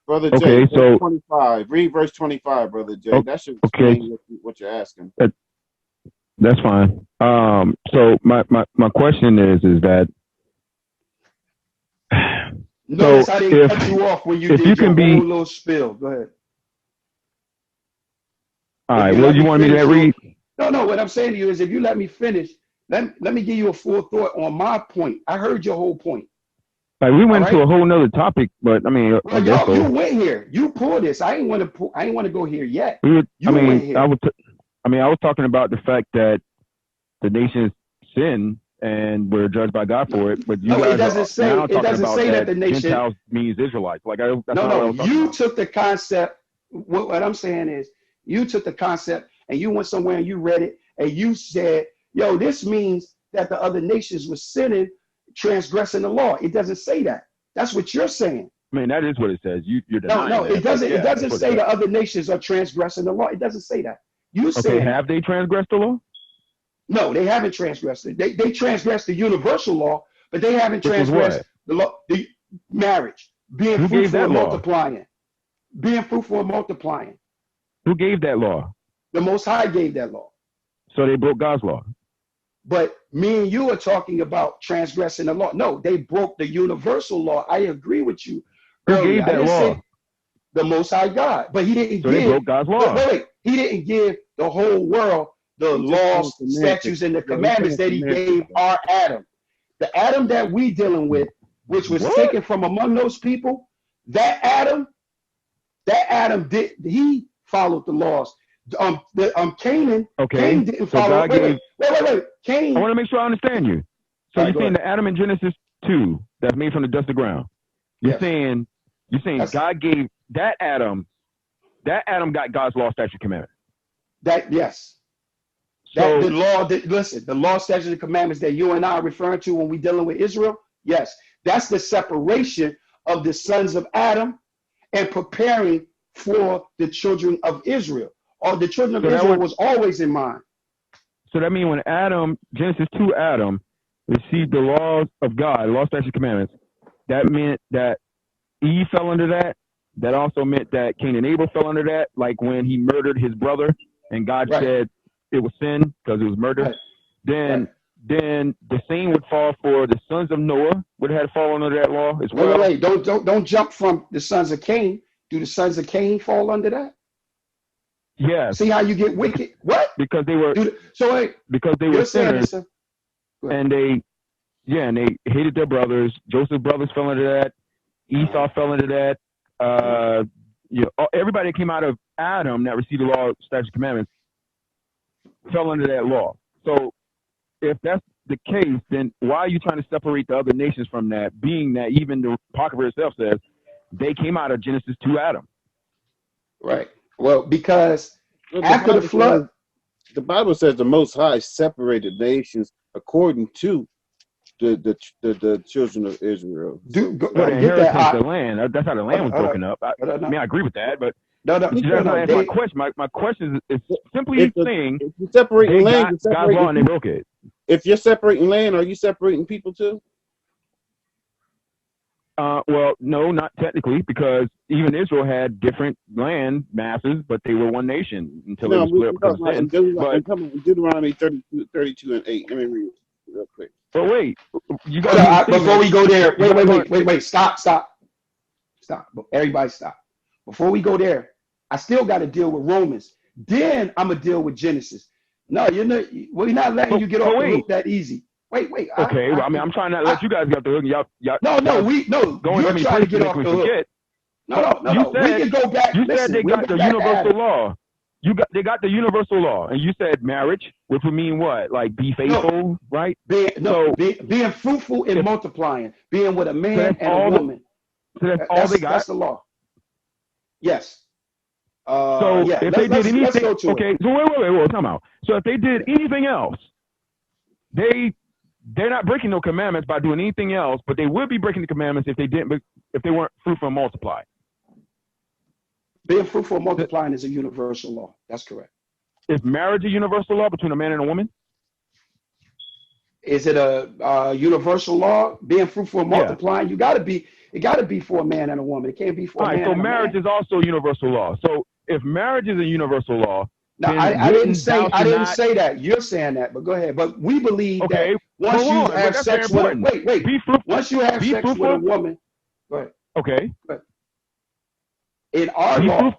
Brother Jay, okay, so 25. Read verse 25, Brother Jay. That should explain what you're asking. That's fine. So my question is that notice so I didn't cut you off when you did your whole little spill. Go ahead. All right. Well, you want me to read? No. What I'm saying to you is, if you let me finish, let me give you a full thought on my point. I heard your whole point. Like we went to a whole nother topic, but I mean, well, you went here. You pulled this. I ain't want to go here yet. I was talking about the fact that the nations sin and we're judged by God for it. But it doesn't say that the nation Gentiles means Israelites. Like you took the concept. What I'm saying is, you took the concept and you went somewhere and you read it and you said, "Yo, this means that the other nations were sinning, transgressing the law." It doesn't say that. That's what you're saying. I mean, that is what it says. You're denying No, it doesn't. Yeah, it doesn't say the other nations are transgressing the law. It doesn't say that. You say, have they transgressed the law? No, they haven't transgressed it. They transgressed the universal law, but they haven't transgressed the law, the marriage, being fruitful and multiplying. Being fruitful and multiplying. Who gave that law? The Most High gave that law. So they broke God's law. But me and you are talking about transgressing the law. No, they broke the universal law. I agree with you. Who gave that law? The Most High God. But he didn't give. They broke God's law. Wait. He didn't give the whole world the laws, statutes, and the commandments that he gave our Adam. The Adam that we dealing with, which was taken from among those people, that Adam he followed the laws. Canaan, Cain didn't follow. Wait. Cain. I want to make sure I understand you. So you're saying the Adam in Genesis 2 that's made from the dust of the ground. You're saying God gave that Adam got God's law, statute, commandment. Yes. So the law, statutes, and commandments that you and I are referring to when we're dealing with Israel, yes, that's the separation of the sons of Adam and preparing for the children of Israel. Or the children of Israel was always in mind. So that means when Genesis 2 Adam received the laws of God, law, statutes, commandments, that meant that Eve fell under that. That also meant that Cain and Abel fell under that, like when he murdered his brother and God said it was sin because it was murder. Then the same would fall for the sons of Noah, would have fallen under that law as well. Wait. Don't jump from the sons of Cain. Do the sons of Cain fall under that? Yeah. See how you get wicked? What? Because they were sinners, and they hated their brothers. Joseph's brothers fell under that. Esau fell under that. Everybody that came out of Adam that received the law, statutes, commandments fell under that law. So if that's the case, then why are you trying to separate the other nations from that, being that even the Apocrypha itself says they came out of Genesis 2 Adam? Right. Well, because after the flood, the Bible says the Most High separated nations according to the children of Israel. The land. That's how the land was broken up. I agree with that, but that's not my question. My question is simply saying if you separate land, God's law and they broke it. If you're separating land, are you separating people too? Well, no, not technically, because even Israel had different land masses, but they were one nation until it was split up because of sin. Deuteronomy 32 and 8. Let me read it real quick. But wait, you Hold got on, before we go there, wait, stop. Everybody stop. Before we go there, I still got to deal with Romans. Then I'm going to deal with Genesis. No, we're not letting you get off the hook that easy. Wait. Okay, well, I mean, I'm trying not to let you guys get off the hook. Y'all No, you're trying to get off the hook. No. We can go back. You said they got the universal law. They got the universal law, and you said marriage, which would mean what? Like be faithful, right? Being fruitful and multiplying, being with a man and a woman. So that's all they got. That's the law. Yes. If they did anything, okay. So wait, come out. So if they did anything else, they're not breaking no commandments by doing anything else, but they would be breaking the commandments if they weren't fruitful and multiply. Being fruitful and multiplying is a universal law. That's correct. Is marriage a universal law between a man and a woman? Is it a universal law? Being fruitful and multiplying, it got to be for a man and a woman. It can't be for a man. All right, so marriage is also a universal law. So if marriage is a universal law, no, I didn't say that. You're saying that, but go ahead. But we believe that once you have sex with once you have sex with a woman, go ahead. Okay. Go ahead. In our law,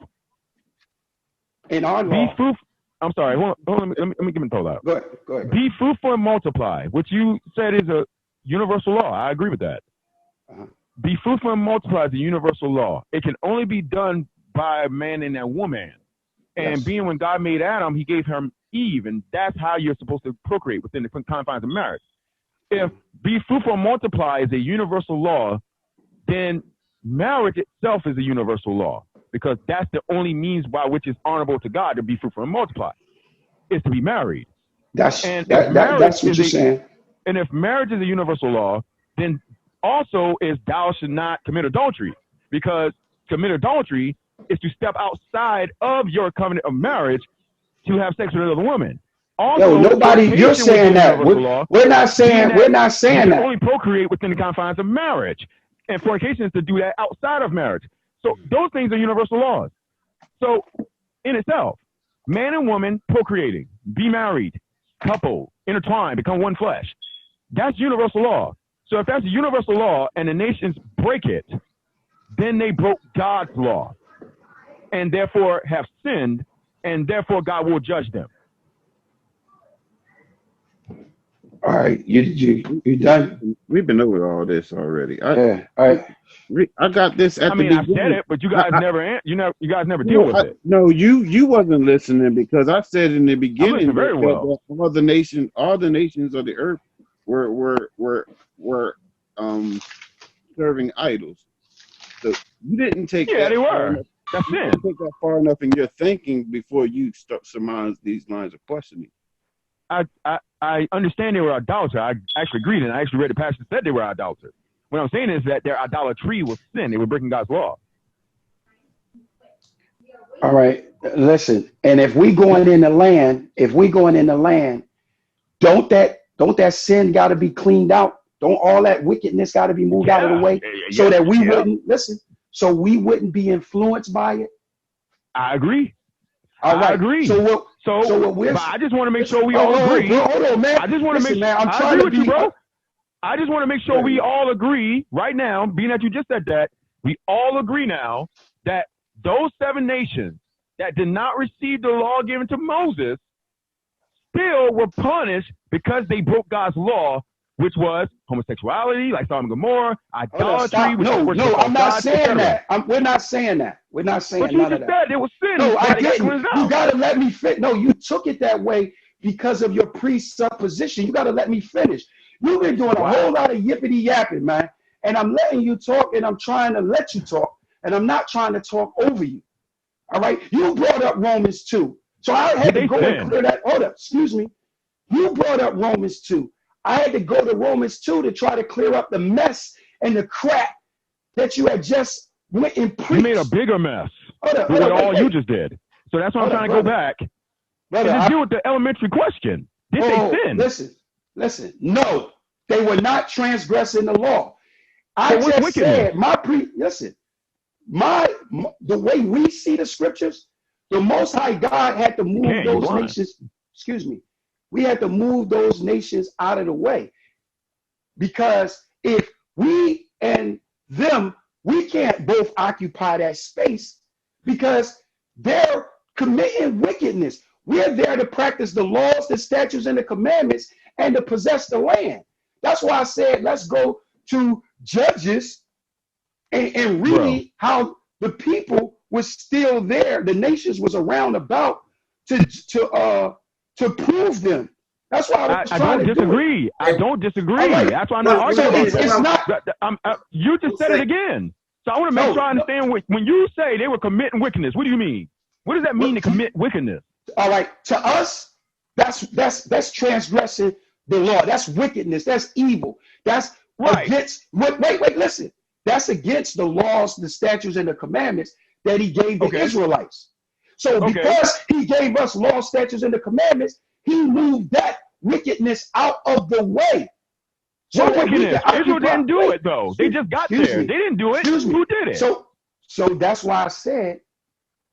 I'm sorry. Hold on, let me give it a out. Go ahead. Be fruitful and multiply, which you said is a universal law. I agree with that. Be fruitful and multiply is a universal law. It can only be done by a man and a woman. And being when God made Adam, he gave him Eve, and that's how you're supposed to procreate within the confines of marriage. If be fruitful and multiply is a universal law, then marriage itself is a universal law, because that's the only means by which it's honorable to God to be fruitful and multiply, is to be married. That's what you're saying. And if marriage is a universal law, then also is thou should not commit adultery, because commit adultery is to step outside of your covenant of marriage to have sex with another woman. Also, you're saying that. We're not saying that. Only procreate within the confines of marriage. And fornication is to do that outside of marriage. So those things are universal laws. So in itself, man and woman procreating, be married, couple, intertwine, become one flesh. That's universal law. So if that's a universal law and the nations break it, then they broke God's law and therefore have sinned, and therefore God will judge them. All right, you done? We've been over all this already. All right. I got this at the beginning. I said it, but you guys never deal with it. No, you wasn't listening, because I said in the beginning very well. all the nations of the earth were serving idols. So you didn't take that. They were. That's it. Take that far enough in your thinking before you start surmise these lines of questioning. I understand they were idolaters. I actually agreed, and I actually read the passage that said they were idolaters. What I'm saying is that their idolatry was sin. They were breaking God's law. All right, listen. And if we going in the land, don't that sin got to be cleaned out? Don't all that wickedness got to be moved out of the way so that we wouldn't listen? So we wouldn't be influenced by it. I agree. All right. I agree. So I just want to make sure we all agree. Hold on, man. I just want to make sure. I agree with you, bro. I just want to make sure we all agree right now, being that you just said that, we all agree now that those 7 nations that did not receive the law given to Moses still were punished because they broke God's law, which was homosexuality, like Sodom and Gomorrah, idolatry. No, I'm not saying that. We're not saying that. We're not saying none of that. But you just said it was sin. No, I didn't. You got to let me finish. No, you took it that way because of your presupposition. You got to let me finish. You've been doing a whole lot of yippity yapping, man. And I'm letting you talk, and I'm trying to let you talk, and I'm not trying to talk over you. All right? You brought up Romans 2. So I had to go and clear that. Hold up, excuse me. You brought up Romans 2. I had to go to Romans 2 to try to clear up the mess and the crap that you had just went and preached. You made a bigger mess with what all you just did. So that's why I'm trying to go back and deal with the elementary question. Did they sin? Listen. No, they were not transgressing the law. I just said the way we see the scriptures, the Most High God had to move those nations. Excuse me. We had to move those nations out of the way. because if we and them, we can't both occupy that space because they're committing wickedness. We're there to practice the laws, the statutes, and the commandments and to possess the land. That's why I said, let's go to Judges and read how the people was still there. The nations was around about to prove them. That's why I was trying to disagree. do it. I don't disagree. Right. That's why I'm not arguing. So it's not. You just said it again. So I want to make sure I understand. When you say they were committing wickedness, what do you mean? What does that mean to commit wickedness? All right. To us, that's transgressing the law. That's wickedness. That's evil. That's against. Wait. Listen. That's against the laws, the statutes, and the commandments that he gave the Israelites. So because he gave us laws, statutes, and the commandments, he moved that wickedness out of the way. So what wickedness? Israel didn't do it though. They just got there. They didn't do it. Who did it? So that's why I said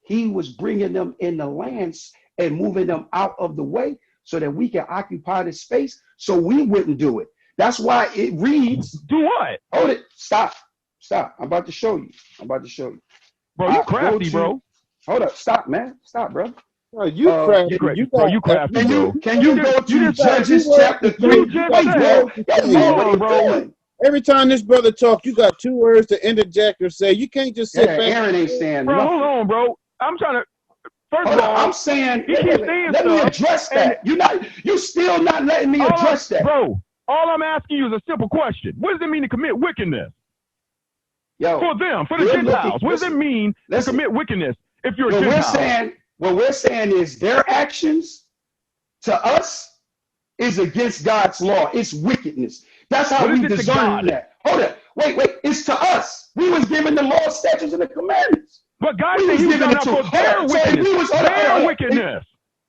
he was bringing them in the lands and moving them out of the way so that we can occupy the space so we wouldn't do it. That's why it reads. Do what? Hold it. Stop. I'm about to show you. Bro, you crafty, bro. Hold up. Stop, man. Stop, bro. Oh, you crafty. You crafty, bro. Can you go to Judges chapter 3? Bro. Every time this brother talk, you got 2 words to interject or say. You can't just sit back. Aaron ain't saying bro, nothing. hold on, bro. I'm trying to. First of all, I'm saying, let me address that. You still not letting me address that, bro. All I'm asking you is a simple question. What does it mean to commit wickedness? Yo, for them, for the Gentiles. What does it mean to commit wickedness if you're a Gentile? What we're saying is their actions to us is against God's law. It's wickedness. That's how we discern that. Hold it. Wait. It's to us. We was given the law, statutes, and the commandments. But God said he was giving it to their wickedness. Their wickedness.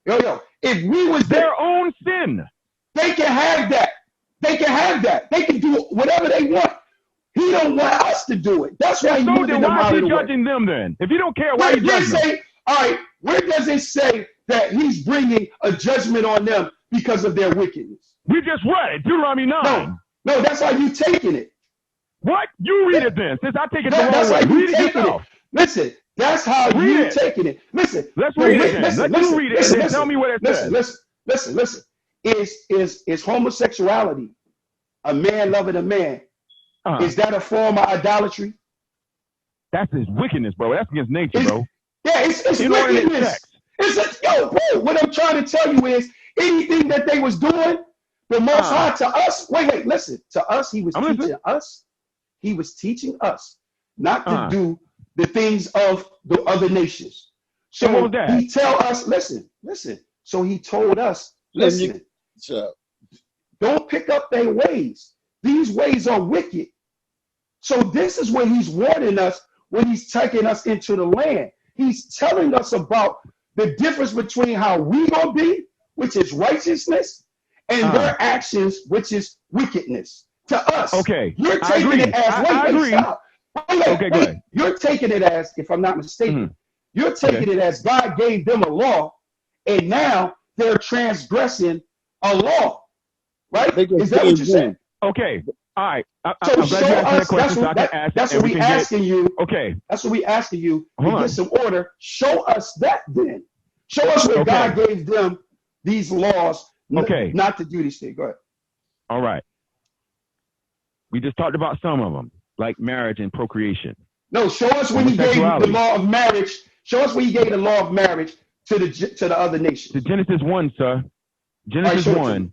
Yo. If we was their own sin. They can have that. They can do whatever they want. He don't want us to do it. That's why he's moving them out of the way. Why is he judging them then? If you don't care, why are you judging them? All right, where does it say that he's bringing a judgment on them because of their wickedness? We just read it, Deuteronomy 9. No, that's how you taking it. What? You read it then, since I take it the wrong way. Read it yourself. Listen, that's how you taking it. Listen. Let's read it then. Let's read it and then tell me what it says. Listen. Is homosexuality a man loving a man? Is that a form of idolatry? That's his wickedness, bro. That's against nature, bro. Yeah, it's wickedness. Bro, what I'm trying to tell you is anything that they was doing, the Most High to us, wait, listen. To us, he was teaching us. He was teaching us not to do the things of the other nations. So what was that? He tell us, listen. So he told us, listen, don't pick up their ways. These ways are wicked. So this is what he's warning us when he's taking us into the land. He's telling us about the difference between how we gonna be, which is righteousness, and their actions, which is wickedness. To us, you're taking it as wait. You're taking it as, if I'm not mistaken, you're taking it as God gave them a law, and now they're transgressing a law, right? Is that what you're saying? Okay. All right. So show us. That's what we asking you. Okay. That's what we asking you to get some order. Show us that then. Show us where God gave them these laws not to do these things. Go ahead. All right. We just talked about some of them, like marriage and procreation. No, show us when he gave the law of marriage. Show us when he gave the law of marriage to the other nations. To Genesis 1, sir. Genesis 1.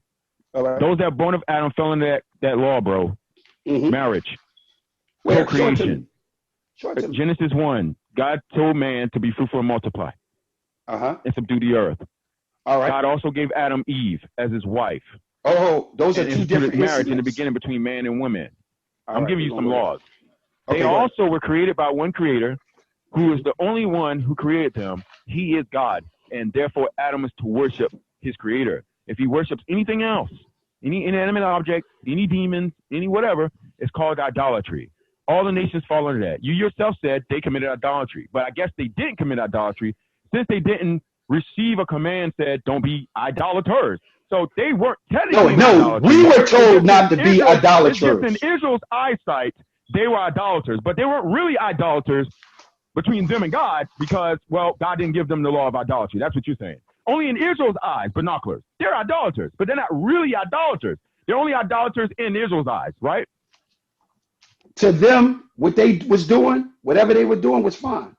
Those that born of Adam fell into that law, bro. Marriage. Procreation. Genesis 1. God told man to be fruitful and multiply. And subdue the earth. All right. God also gave Adam Eve as his wife. Oh, those are two different marriage in the beginning between man and woman. I'm giving you some laws. They also were created by one creator who is the only one who created them. He is God. And therefore Adam is to worship his creator. If he worships anything else, any inanimate object, any demons, any whatever, it's called idolatry. All the nations fall under that. You yourself said they committed idolatry, but I guess they didn't commit idolatry since they didn't receive a command said don't be idolaters. So they weren't technically No, we were told not to be idolaters. It's just in Israel's eyesight, they were idolaters, but they weren't really idolaters between them and God because, well, God didn't give them the law of idolatry. That's what you're saying. Only in Israel's eyes, binoculars, they're idolaters, but they're not really idolaters. They're only idolaters in Israel's eyes, right? To them, what they was doing, whatever they were doing was fine.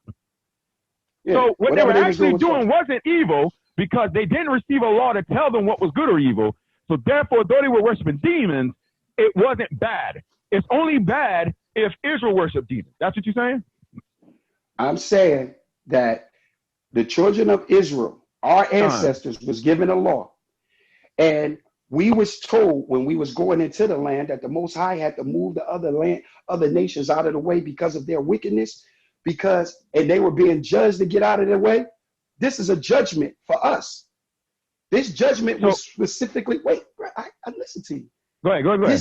Yeah, so what they were actually doing fine. wasn't evil because they didn't receive a law to tell them what was good or evil. So therefore, though they were worshiping demons, it wasn't bad. It's only bad if Israel worshiped demons. That's what you're saying? I'm saying that the children of Israel, our ancestors, was given a law. And we was told when we was going into the land that the Most High had to move the other nations out of the way because of their wickedness, and they were being judged to get out of their way. This is a judgment for us. This judgment was specifically, I listen to you. Go ahead.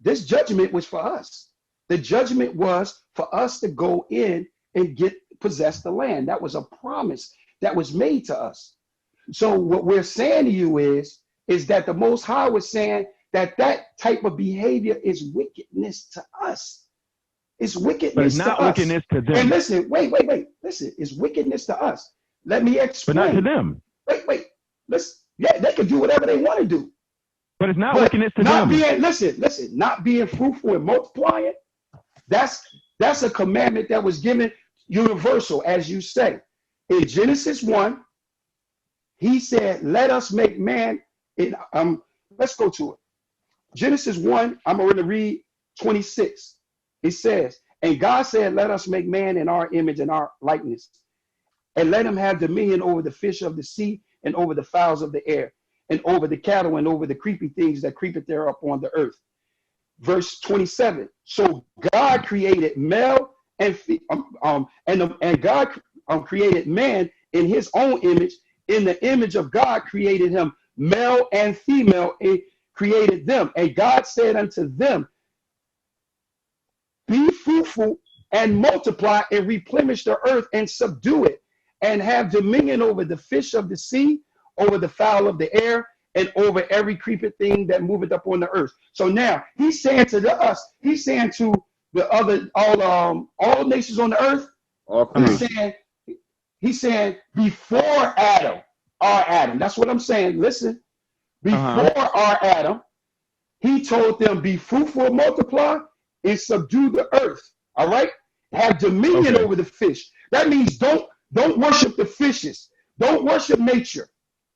This judgment was for us. The judgment was for us to go in and possess the land. That was a promise that was made to us. So what we're saying to you is that the Most High was saying that type of behavior is wickedness to us. It's wickedness but it's not to wickedness us. To them. And listen, wait. Listen, it's wickedness to us. Let me explain. But not to them. Wait. Listen. Yeah, they can do whatever they want to do. But it's not wickedness to them. Listen, not being fruitful and multiplying, that's a commandment that was given universal, as you say. In Genesis 1, he said, let us make man in let's go to it. Genesis 1, I'm going to read 26. It says, and God said, let us make man in our image and our likeness, and let him have dominion over the fish of the sea and over the fowls of the air, and over the cattle, and over the creepy things that creepeth there up on the earth. Verse 27. So God created male and God created man in his own image. In the image of God created him, male and female, and created them. And God said unto them, be fruitful and multiply and replenish the earth and subdue it, and have dominion over the fish of the sea, over the fowl of the air, and over every creeping thing that moveth up on the earth. So now he's saying to us, he's saying to the other, all nations on the earth, he's saying before Adam, our Adam, that's what I'm saying. Listen, before our Adam, he told them, be fruitful, multiply, and subdue the earth. All right, have dominion over the fish. That means don't worship the fishes. Don't worship nature.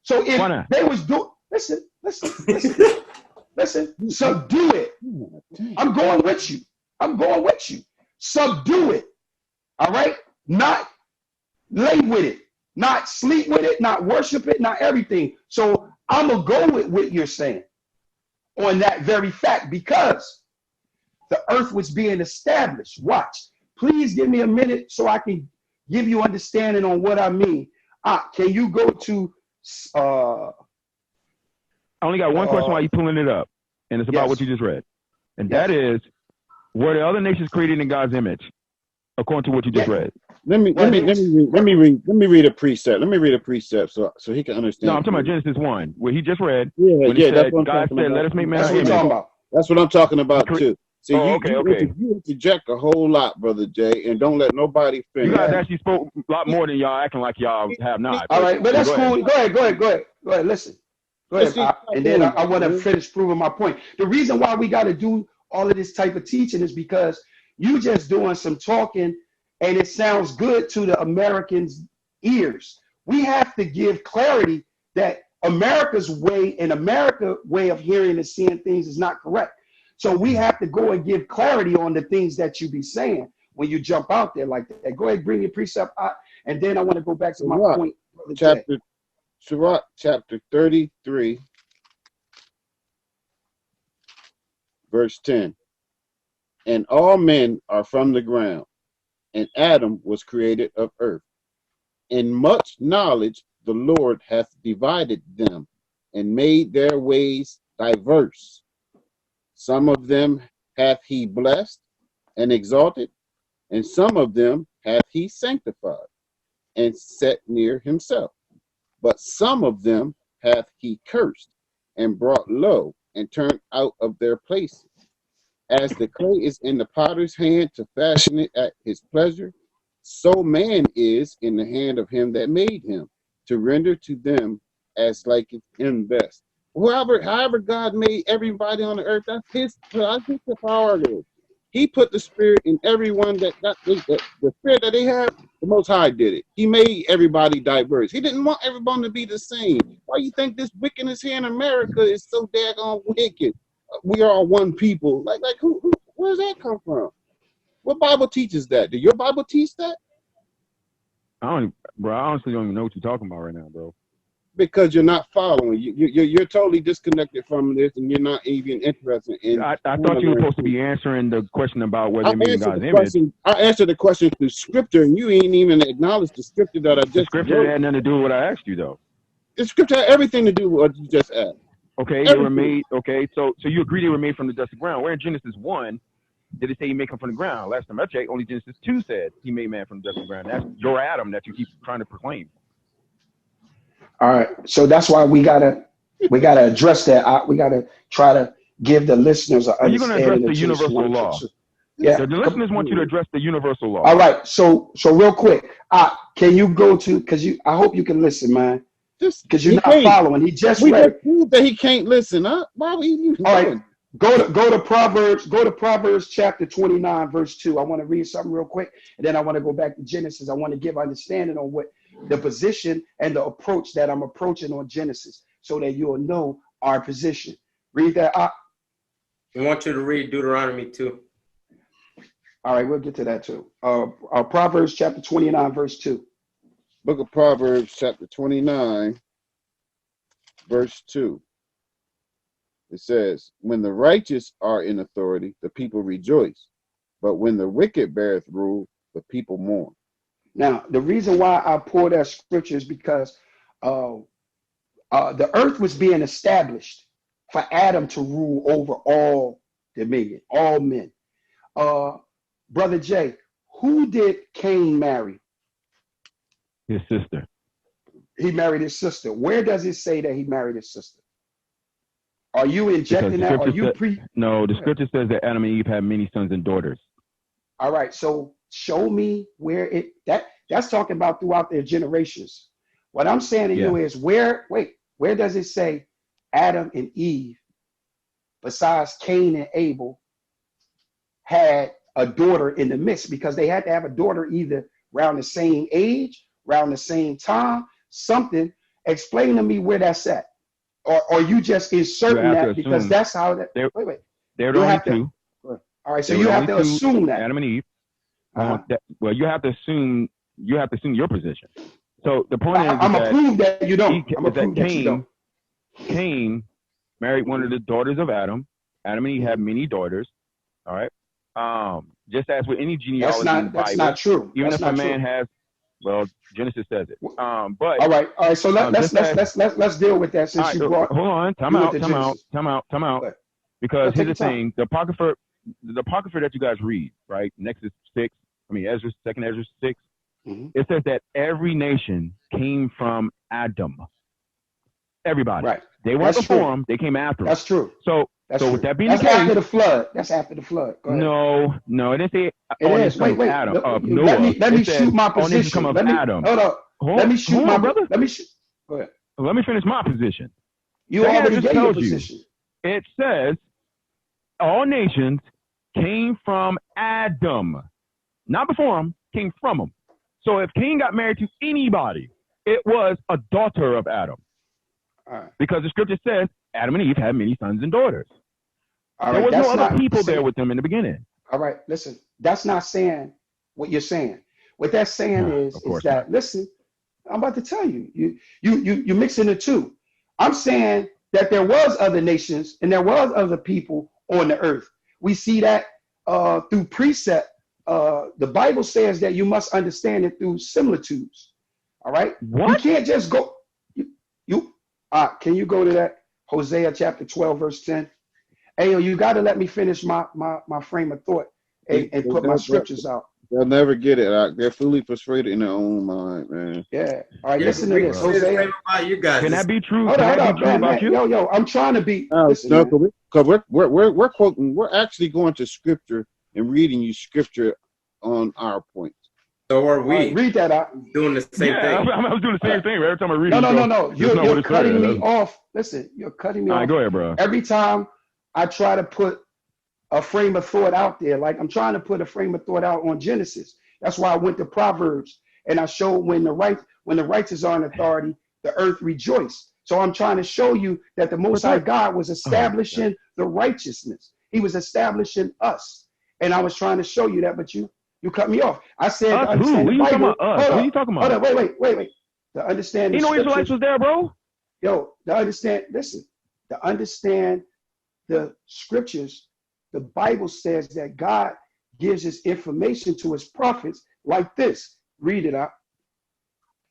So if they was doing, listen, subdue it. I'm going with you. Subdue it. All right? Not lay with it, not sleep with it, not worship it, not everything. So I'm going to go with what you're saying on that very fact, because the earth was being established. Watch. Please give me a minute so I can give you understanding on what I mean. Can you go to I only got one question while you're pulling it up, and it's about what you just read. And that is, were the other nations created in God's image, according to what you just read? Let me read a precept. Let me read a precept so he can understand. No, I'm talking about Genesis 1, where he just read. That's what God said, let us make man in our image. That's what I'm talking about too. See, okay. You interject a whole lot, Brother Jay, and don't let nobody finish. You guys actually spoke a lot more than y'all acting like y'all have not. All right, but that's cool. Go ahead. Listen. Go ahead. And then I want to finish proving my point. The reason why we got to do all of this type of teaching is because you just doing some talking, and it sounds good to the Americans' ears. We have to give clarity that America's way of hearing and seeing things is not correct. So we have to go and give clarity on the things that you be saying when you jump out there like that. Go ahead, bring your precept out, and then I want to go back to my point. Sirach, chapter 33, verse 10. And all men are from the ground, and Adam was created of earth. In much knowledge the Lord hath divided them, and made their ways diverse. Some of them hath he blessed and exalted, and some of them hath he sanctified and set near himself. But some of them hath he cursed and brought low and turned out of their places. As the clay is in the potter's hand to fashion it at his pleasure, so man is in the hand of him that made him, to render to them as liketh him best. However God made everybody on the earth, that's his prerogative. He put the spirit in everyone that got the spirit that they have. The Most High did it. He made everybody diverse. He didn't want everyone to be the same. Why you think this wickedness here in America is so daggone wicked? We are one people. Like who where does that come from? What Bible teaches that? Did your Bible teach that? I honestly don't even know what you're talking about right now, bro. Because you're not following. You're totally disconnected from this, and you're not even interested in. I thought you were supposed to be answering the question about whether they made God's image. I answered the question through scripture, and you ain't even acknowledged the scripture that I just. The scripture had nothing to do with what I asked you, though. The scripture had everything to do with what you just asked. Okay, everything. They were made. Okay, so you agree they were made from the dust of the ground. Where in Genesis 1 did it say he made them from the ground? Last time I checked, only Genesis 2 said he made man from the dust of the ground. That's your Adam that you keep trying to proclaim. All right, so that's why we gotta address that. We gotta try to give the listeners an understanding. Are you going to address the universal law? Yeah, the listeners want you to address the universal law. All right, so real quick, can you go to, because I hope you can listen, man, because you're not following. He just read it. Proved that he can't listen. Huh? Why would you? All right, go to Proverbs. Go to Proverbs chapter 29, verse 2. I want to read something real quick, and then I want to go back to Genesis. I want to give understanding on what the position and the approach that I'm approaching on Genesis, so that you'll know our position. Read that. We want you to read Deuteronomy 2. All right, we'll get to that too. Proverbs chapter 29, verse 2. Book of Proverbs chapter 29, verse 2. It says, when the righteous are in authority, the people rejoice. But when the wicked beareth rule, the people mourn. Now, the reason why I pull that scripture is because the earth was being established for Adam to rule over all dominion, all men. Brother Jay, who did Cain marry? His sister. He married his sister. Where does it say that he married his sister? Are you injecting that? Are you No, the scripture says that Adam and Eve had many sons and daughters. All right, so show me where that's talking about throughout their generations. What I'm saying to you is where does it say Adam and Eve, besides Cain and Abel, had a daughter in the midst? Because they had to have a daughter either around the same age, around the same time, something. Explain to me where that's at. Or you just inserting that because that's how that. They're the only two. All right, so you have to assume that Adam and Eve. Well, you have to assume your position. So the point is, I'm gonna prove that you don't. I'm gonna prove that you don't. Cain married one of the daughters of Adam. Adam and Eve had many daughters. All right. Just as with any genealogy, that's not true. Even if a man has, well, Genesis says it. But all right. So let's deal with that since you brought. Hold on. Time out. Because here's the thing: the apocrypha that you guys read, right? Ezra, second Ezra 6. Mm-hmm. It says that every nation came from Adam. Everybody. Right. They weren't before him. They came after him. That's true. So with that being the case, after the flood. That's after the flood. Go ahead. No, it didn't say. It is. Wait. Adam, Noah. Let me shoot my position. Adam. Hold on. Let me shoot my brother. Let me shoot. Go ahead. Let me finish my position. You already gave your position. It says all nations came from Adam, not before him. Came from him. So if Cain got married to anybody, it was a daughter of Adam. All right. Because the scripture says Adam and Eve had many sons and daughters. All there right, was no other people there with them in the beginning. All right, listen. That's not saying what you're saying. What that's saying is that, listen, I'm about to tell you, you're mixing the two. I'm saying that there was other nations and there was other people on the earth. We see that through precept. The Bible says that you must understand it through similitudes. All right. What? You can't just go. Can you go to that Hosea chapter 12 verse 10? Hey, you got to let me finish my frame of thought and put my scriptures out. They'll never get it. They're fully persuaded in their own mind, man. Yeah. All right, Yeah, listen to we this. can say the Hosea. same about you guys. Can that be true? Hold Can on, that hold be on, true man, about you? Yo, I'm trying to be. No, Listen, no, man. because we're quoting. We're actually going to scripture and reading you scripture on our points. So are All right, we read that out. doing the same Yeah, thing? I was doing the same thing. Every time I read No, it, no, you no, go, no. that's not what You're it cutting said. me off. Listen, you're cutting me All off. right, go ahead, bro. Every time I try to put a frame of thought out there, like I'm trying to put a frame of thought out on Genesis. That's why I went to Proverbs and I showed when the righteous are in authority, the earth rejoice. So I'm trying to show you that the Most High God was establishing the righteousness. He was establishing us, and I was trying to show you that, but you cut me off. I said Us to understand who? the What you talking Bible. about us? What you talking about? Hold on, wait. To understand the Ain't no Israelites scriptures, was there, bro. yo, to understand. Listen, to understand the scriptures, the Bible says that God gives his information to his prophets like this. Read it out.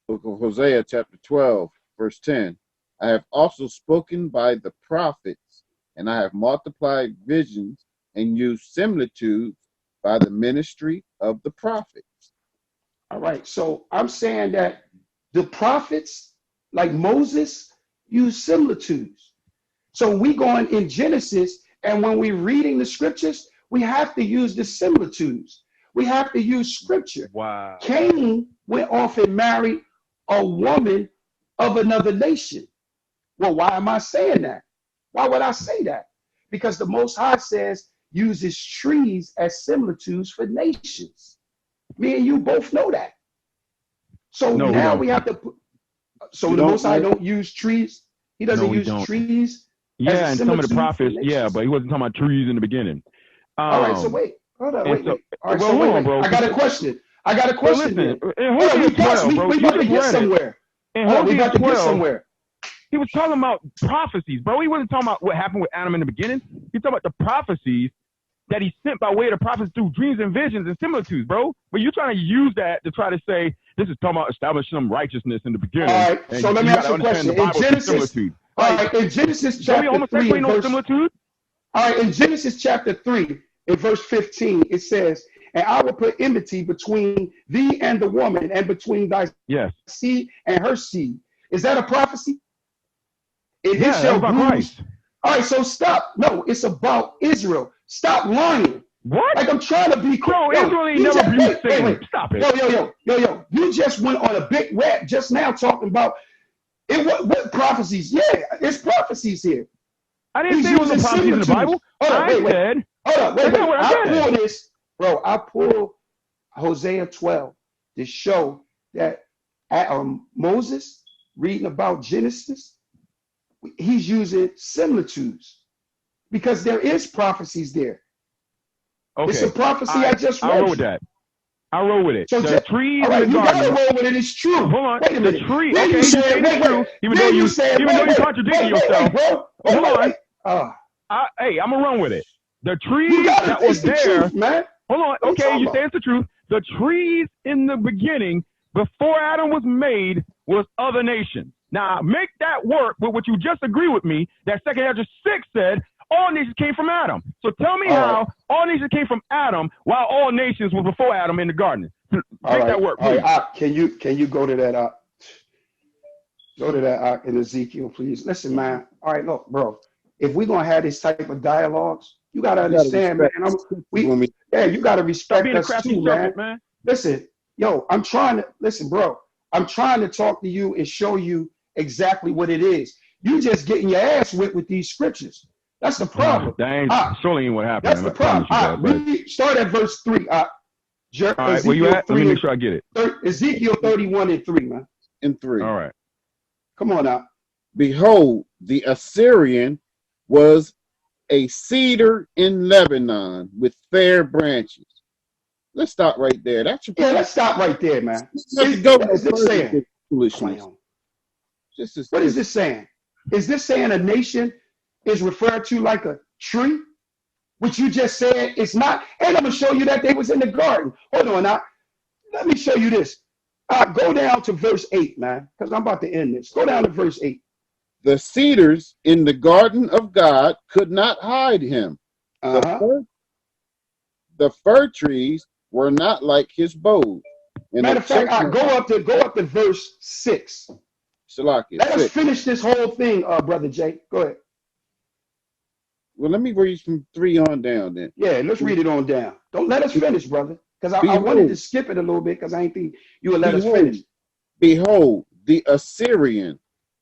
Book of Hosea, chapter 12, verse 10. I have also spoken by the prophets, and I have multiplied visions and used similitudes by the ministry of the prophets. All right. So I'm saying that the prophets, like Moses, use similitudes. So we going in Genesis, and when we're reading the scriptures, we have to use the similitudes. We have to use scripture. Wow. Cain went off and married a woman of another nation. Well, why am I saying that? Why would I say that? Because the Most High says uses trees as similitudes for nations. Me and you both know that. So No, now we we have to put, so You the don't Most High know? don't use trees. He doesn't No, we use don't. trees. Yeah, and some of the similitude for prophets, yeah, nations. but he wasn't talking about trees in the beginning. All right, so wait. Hold on, and wait. All right, well, so hold on, wait. bro. I got a question. So listen, then. in Hold on, Hosea 12, bro, we you about to just get read it. somewhere. In Hold on, we Hosea about to get 12, somewhere. he was talking about prophecies, bro. He wasn't talking about what happened with Adam in the beginning. He's talking about the prophecies that he sent by way of the prophets through dreams and visions and similitudes, bro. But you're trying to use that to try to say this is talking about establishing some righteousness in the beginning. All right, And so let me ask you a question. The Bible In Genesis, similitudes. all right, in Genesis Show me chapter 3 homosexual and no verse. similitude. All right, in Genesis chapter 3 and verse 15, it says, "And I will put enmity between thee and the woman, and between thy seed and her seed." Is that a prophecy? It that's shall about bruise. Christ. All right, so stop. No, it's about Israel. Stop lying. What? Like I'm trying to be. Bro, Israel ain't never abused Satan. Stop it. Yo. You just went on a big rap just now talking about it. What prophecies? Yeah, it's prophecies here. I didn't say it was a prophecy in the Bible. Hold on, wait. Hold on, wait. I pull this, bro. I pull Hosea 12 to show that Moses reading about Genesis, he's using similitudes because there is prophecies there. Okay. It's a prophecy I just read. I roll with that. I roll with it. So the trees all right, in the you garden. gotta roll with it. It's true. Hold on. Wait a minute. The tree. Then Okay, you said, it's true. Even though you're contradicting yourself. Bro. Hold on. Hey, I'm gonna run with it. The trees that was there. Truth, man. Hold on. Okay, you say it's the truth. The trees in the beginning, before Adam was made, was other nations. Now make that work with what you just agree with me. That 2 Ezra 6 said all nations came from Adam. So tell me how all nations came from Adam while all nations were before Adam in the garden. Make that work, please. All right, can you go to that go to that in Ezekiel, please? Listen, man. All right, look, bro. If we're gonna have this type of dialogues, you gotta understand, man. You gotta respect us too, man. Listen, yo, I'm trying to listen, bro. I'm trying to talk to you and show you exactly what it is. You just getting your ass whipped with these scriptures. That's the problem. Surely ain't what happened. That's the problem. Start at verse 3. All right, where you at? Let me make sure I get it. Ezekiel 31 and 3, man. In 3. All right. Come on out. Behold, the Assyrian was a cedar in Lebanon with fair branches. Let's stop right there. Let's stop right there, man. What is this saying? What is this saying? Is this saying a nation is referred to like a tree? Which you just said it's not. And I'm going to show you that they was in the garden. Hold on now. Let me show you this. Go down to verse 8, man, because I'm about to end this. Go down to verse 8. The cedars in the garden of God could not hide him. The fir trees were not like his bows. And Matter the of fact, chestnut, go up to verse 6. Salakia, Let us 6. finish this whole thing, brother Jay. Go ahead. Well, let me read from 3 on down then. Yeah, let's read it on down. Don't let us finish, brother, because I wanted to Behold, skip it a little bit because I ain't think you would let us behold, finish. behold, the Assyrian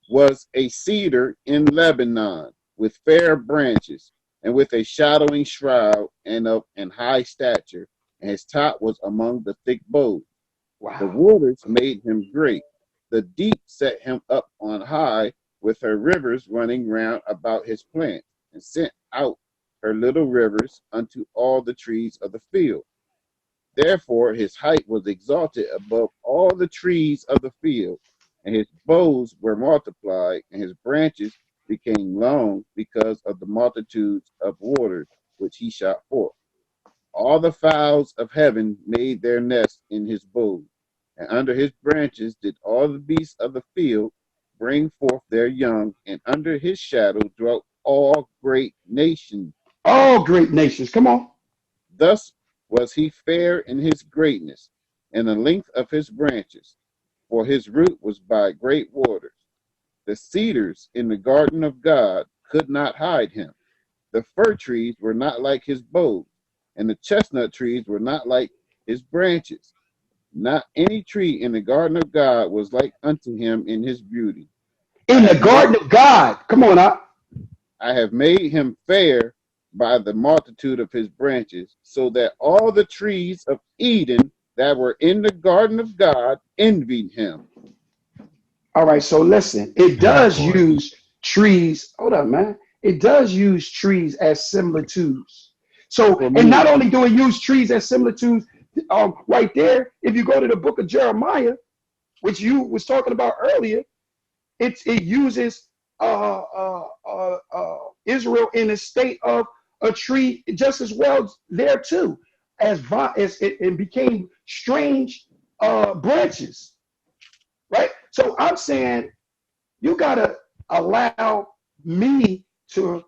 was a cedar in Lebanon with fair branches and with a shadowing shroud and high stature, and his top was among the thick boughs. The Wow. waters made him great. The deep set him up on high, with her rivers running round about his plant, and sent out her little rivers unto all the trees of the field. Therefore his height was exalted above all the trees of the field, and his boughs were multiplied, and his branches became long because of the multitudes of waters which he shot forth. All the fowls of heaven made their nests in his boughs, and under his branches did all the beasts of the field bring forth their young, and under his shadow dwelt all great nations. All great nations. Come on. Thus was he fair in his greatness, and the length of his branches, for his root was by great waters. The cedars in the garden of God could not hide him. The fir trees were not like his boughs, and the chestnut trees were not like his branches. Not any tree in the garden of God was like unto him in his beauty. I In the have made garden of God. Come on up. I have made him fair by the multitude of his branches, so that all the trees of Eden that were in the garden of God envied him. All right, so listen, it Oh does boy. use trees. Hold up, man. It does use trees as similitudes. So, For and not me, only do it use trees as similitudes, right there, if you go to the book of Jeremiah, which you was talking about earlier, it uses Israel in a state of a tree just as well there too, as it became strange branches, right? So I'm saying you gotta allow me to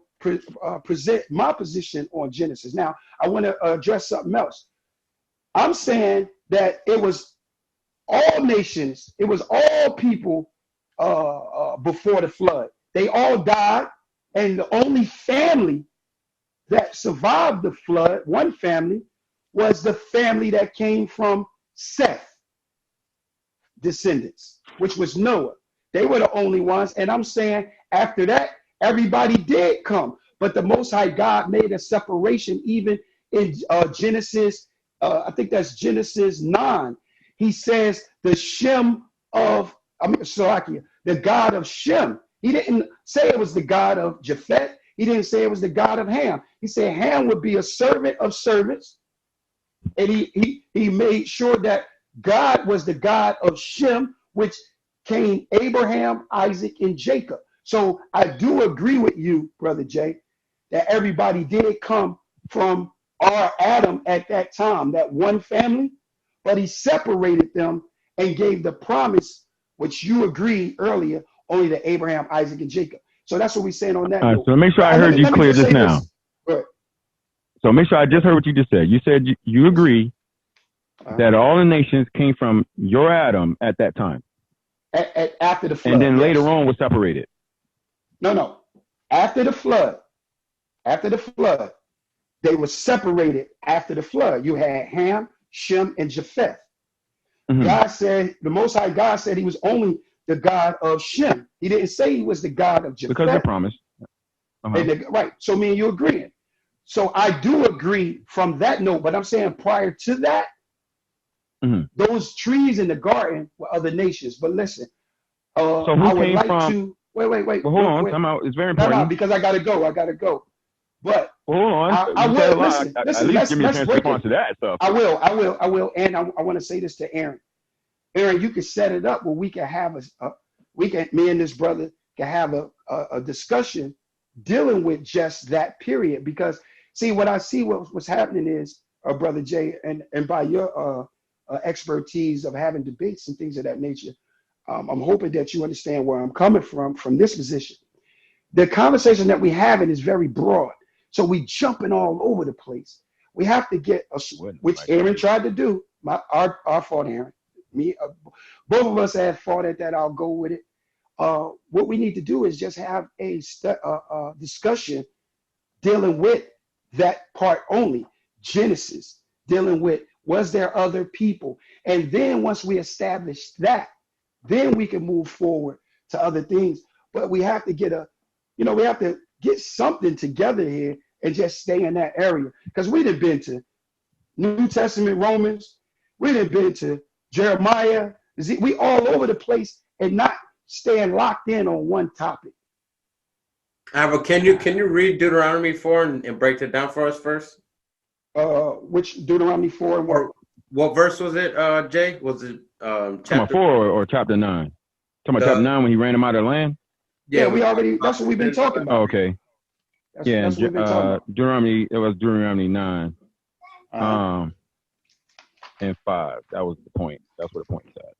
present my position on Genesis. Now I want to address something else. I'm saying that it was all nations, it was all people before the flood. They all died, and the only family that survived the flood, one family, was the family that came from Seth descendants, which was Noah. They were the only ones. And I'm saying after that, everybody did come. But the Most High God made a separation even in Genesis, I think that's Genesis 9. He says the Shem of, Salakia, the God of Shem. He didn't say it was the God of Japheth. He didn't say it was the God of Ham. He said Ham would be a servant of servants. And he made sure that God was the God of Shem, which came Abraham, Isaac, and Jacob. So I do agree with you, Brother Jay, that everybody did come from our Adam at that time, that one family, but he separated them and gave the promise, which you agreed earlier, only to Abraham, Isaac, and Jacob. So that's what we're saying on that All right, note. so make sure I Let heard me, you let me clear just just say now. this. Go ahead. So make sure I just heard what you just said. You said you agree that all the nations came from your Adam at that time, After the flood, and then later yes. on was separated. No. After the flood, they were separated after the flood. You had Ham, Shem, and Japheth. Mm-hmm. God said, the Most High God said he was only the God of Shem. He didn't say he was the God of Japheth. Because of the promise. Right. So me and you agreeing. So I do agree from that note, but I'm saying prior to that, those trees in the garden were other nations. But listen, So who I would came like from? to wait. Well, hold on. Time out. It's very No, important. because I gotta go. But Well, hold on. I You said a will lot. listen. At least give me a Let's chance to break respond it. to that stuff. I will. And I want to say this to Aaron. Aaron, you can set it up where we can have me and this brother can have a discussion dealing with just that period. Because see, what I see what's happening is, Brother Jay, and by your expertise of having debates and things of that nature, I'm hoping that you understand where I'm coming from this position. The conversation that we're having is very broad. So we jumping all over the place. we have to get which Aaron tried to do. Our fault, Aaron. Me, both of us had fought at that. I'll go with it. What we need to do is just have a discussion dealing with that part only. Genesis, dealing with was there other people, and then once we establish that, then we can move forward to other things. But we have to get we have to get something together here and just stay in that area, because we done been to New Testament Romans, we done been to Jeremiah. We all over the place and not staying locked in on one topic. Ava, can you read Deuteronomy 4 and break it down for us first? Which Deuteronomy 4 and what verse was it, Jay? Was it chapter 4 or chapter 9? Talking about chapter 9 when he ran them out of the land? Yeah, we already, that's what we've been talking about. Oh, okay. That's what we've been talking about. Deuteronomy, it was Deuteronomy 9 and 5. That was the point. That's what the point is at.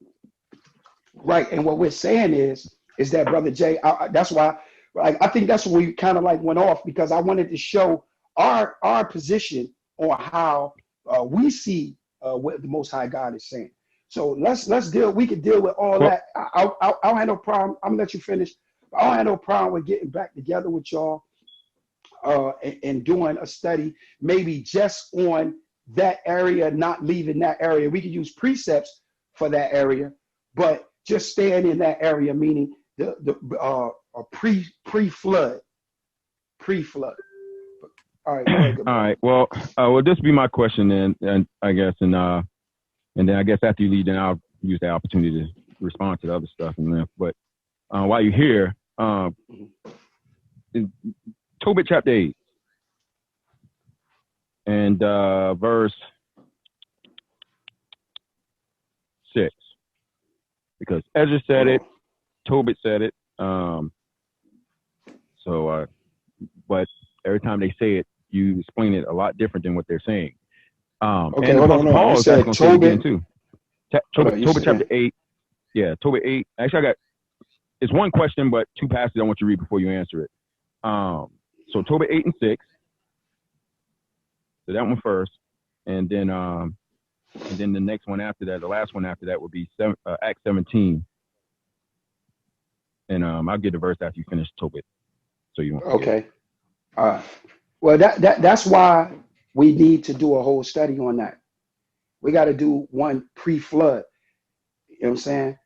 Right, and what we're saying is that, Brother Jay, that's why, like, I think that's where we kind of like went off, because I wanted to show our position on how we see what the Most High God is saying. So let's deal. We can deal with all that. I don't have no problem. I'm gonna let you finish. I don't have no problem with getting back together with y'all and doing a study, maybe just on that area, not leaving that area. We could use precepts for that area, but just staying in that area, meaning the pre-flood. All right. Go ahead, all right. Well, this be my question then, and I guess, and then I guess after you leave, then I'll use the opportunity to respond to the other stuff. But while you're here, in Tobit chapter 8 and verse 6, because Ezra said it, Tobit said it. But every time they say it, you explain it a lot different than what they're saying. Okay, and hold on. Paul You is said going to say it again Tobit. too. Tobit chapter 8. Yeah, Tobit 8. Actually, it's one question, but two passages I want you to read before you answer it. So Tobit 8 and 6. So that one first, and then the next one after that, the last one after that would be Acts 17. And I'll get the verse after you finish Tobit. So you won't forget. Okay. Well, that's why we need to do a whole study on that. We got to do one pre-flood. You know what I'm saying?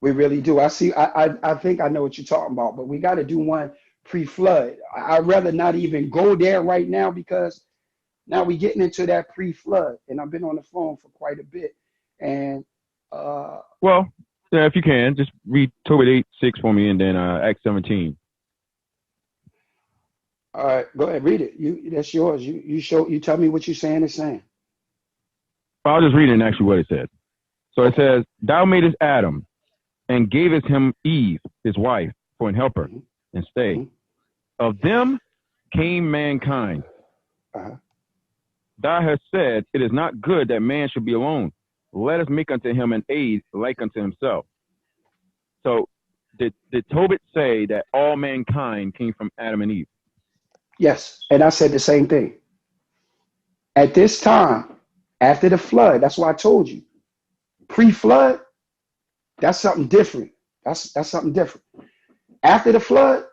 We really do. I think I know what you're talking about, but we got to do one pre-flood. I'd rather not even go there right now, because now we're getting into that pre-flood, and I've been on the phone for quite a bit. And well, yeah, if you can, just read Tobit 8:6 for me, and then Acts 17. All right, go ahead, read it. That's yours. You tell me what you're saying is saying. I'll just read it and actually what it says. So it says, "Thou madest Adam, and gavest him Eve, his wife, for an helper and stay. Of them came mankind. Thou hast said, it is not good that man should be alone. Let us make unto him an aid like unto himself." So did Tobit say that all mankind came from Adam and Eve? Yes, and I said the same thing. At this time, after the flood, that's why I told you, pre-flood, that's something different. That's something different. After the flood,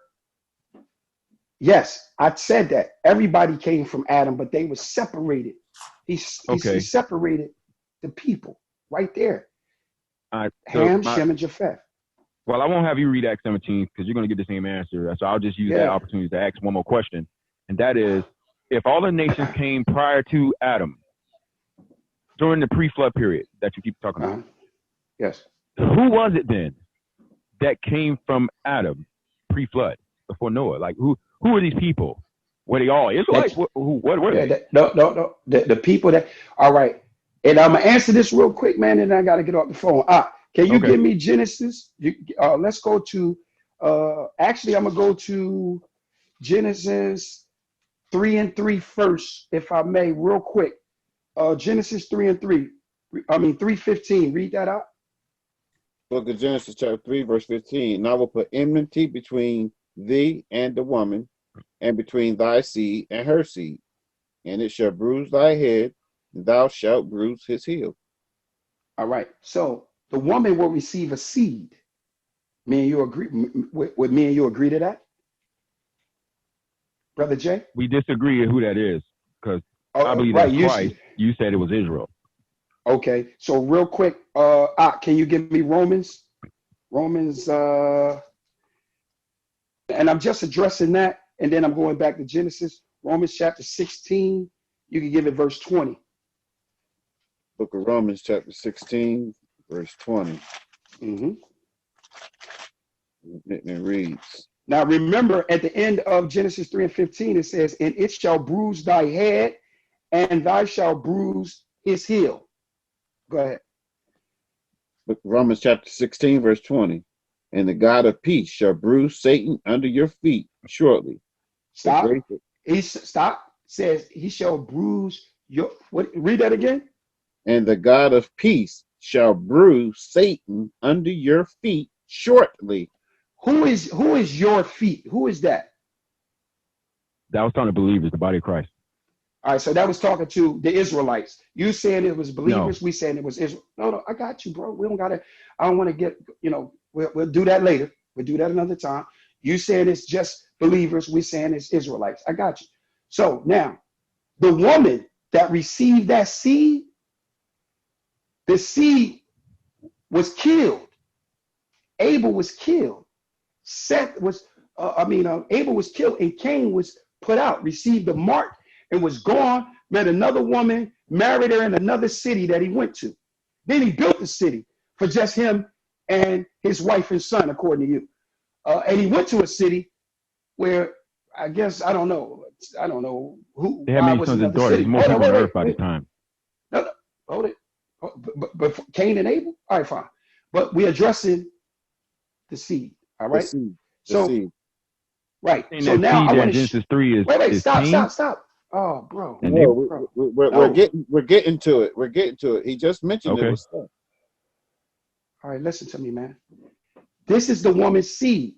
yes, I said that everybody came from Adam, but they were separated. He separated the people right there. Ham, Shem, and Japheth. Well, I won't have you read Acts 17 because you're going to get the same answer. So I'll just use that opportunity to ask one more question. And that is, if all the nations came prior to Adam, during the pre-flood period that you keep talking about, yes, who was it then that came from Adam pre-flood before Noah? Like who are these people? Were they all Israelites? What were they? No. The people that, all right. And I'm going to answer this real quick, man, and I got to get off the phone. Can you give me Genesis? Let's go to, actually, I'm going to go to Genesis 3 and 3 first, if I may, real quick. Genesis 3 and 3. 3:15. Read that out. Book of Genesis chapter 3, verse 15. And I will put enmity between thee and the woman, and between thy seed and her seed. and it shall bruise thy head, and thou shalt bruise his heel. All right. So the woman will receive a seed. Me and you agree? Would me and you agree to that, Brother Jay? We disagree on who that is because I Oh, believe right. that's Christ. You said it was Israel. Okay. So real quick, can you give me Romans? Romans, and I'm just addressing that, and then I'm going back to Genesis. Romans chapter 16. You can give it verse 20. Book of Romans, chapter 16, verse 20. Mm-hmm. It reads. Now remember, at the end of Genesis 3 and 15, it says, "And it shall bruise thy head, and thou shalt bruise his heel." Go ahead. Book of Romans, chapter 16, verse 20. And the God of peace shall bruise Satan under your feet shortly. Stop. Stop. Says he shall bruise your. What? Read that again. And the God of peace shall bruise Satan under your feet shortly. Who is your feet? Who is that? That was talking to believers, the body of Christ. All right, so that was talking to the Israelites. You saying it was believers, No. we saying it was Israel. No, I got you, bro. We don't gotta, I don't want to get, we'll do that later. We'll do that another time. You saying it's just believers, we saying it's Israelites. I got you. So now, the woman that received that seed, the seed was killed. Abel was killed. Abel was killed, and Cain was put out, received the mark, and was gone, met another woman, married her in another city that he went to. Then he built the city for just him and his wife and son, according to you. And he went to a city where I guess I don't know who. They had many sons and daughters. There's more people on earth by the time. No, hold it. But Cain and Abel. All right, fine. But we're addressing the seed. All right. The seed. Right. And so that now seed I want in Genesis 3 is. Wait, Is stop. Oh, bro. And no, we're getting to it. We're getting to it. He just mentioned it was stuff. All right, listen to me, man. This is the woman's seed.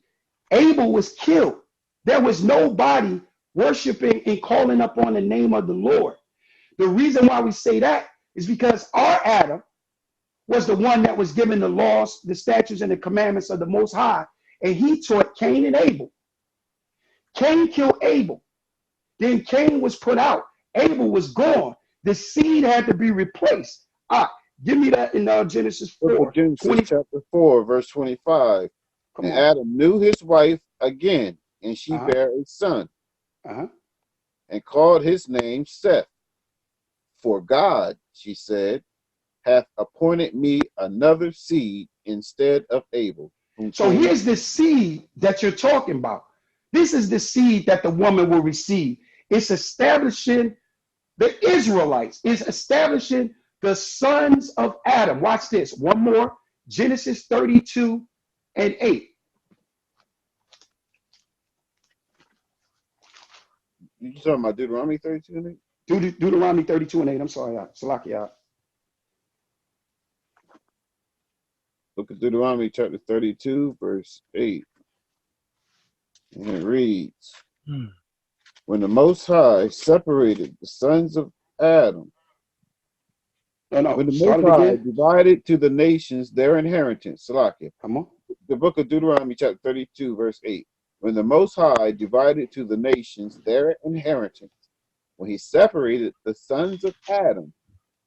Abel was killed. There was nobody worshiping and calling upon the name of the Lord. The reason why we say that is because our Adam was the one that was given the laws, the statutes, and the commandments of the Most High, and he taught Cain and Abel. Cain killed Abel. Then Cain was put out. Abel was gone. The seed had to be replaced. Give me that in Genesis 4. Genesis chapter 4, verse 25. And Adam knew his wife again, and she bare a son, and called his name Seth. For God, she said, hath appointed me another seed instead of Abel. So here's the seed that you're talking about. This is the seed that the woman will receive. It's establishing the Israelites. It's establishing the sons of Adam. Watch this. One more. Genesis 32 and 8. You talking about Deuteronomy 32 and 8? Deuteronomy 32 and 8. I'm sorry, Salakia. Look at Deuteronomy chapter 32, verse 8. And it reads, When the Most High separated the sons of Adam, when the Most High divided to the nations their inheritance, Salakia. Come on. The book of Deuteronomy chapter 32, verse 8. When the Most High divided to the nations their inheritance, when he separated the sons of Adam,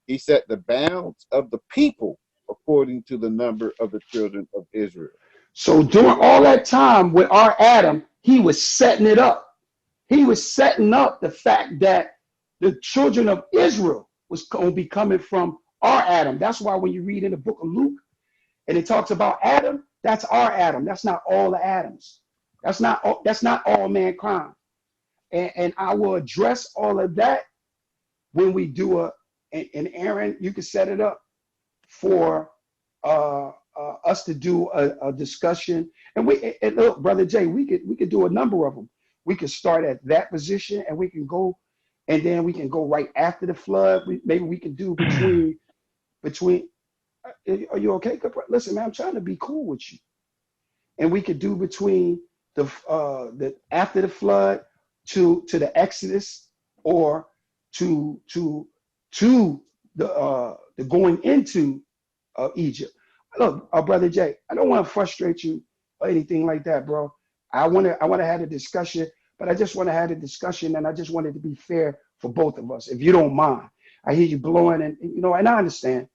he set the bounds of the people according to the number of the children of Israel. So during all that time with our Adam, he was setting it up. He was setting up the fact that the children of Israel was going to be coming from our Adam. That's why when you read in the book of Luke and it talks about Adam, that's our Adam. That's not all the Adams. That's not all mankind. And I will address all of that when we do and Aaron, you can set it up for us to do a discussion. And look, Brother Jay, we could do a number of them. We could start at that position and we can go, and then we can go right after the flood. Maybe we can do between. Are you okay? Listen, man, I'm trying to be cool with you. And we could do between the after the flood to the Exodus, or to the going into Egypt. Look, brother Jay, I don't want to frustrate you or anything like that, bro. I want to have a discussion, but I just want to have a discussion, and I just want it to be fair for both of us, if you don't mind. I hear you blowing, and you know, and I understand.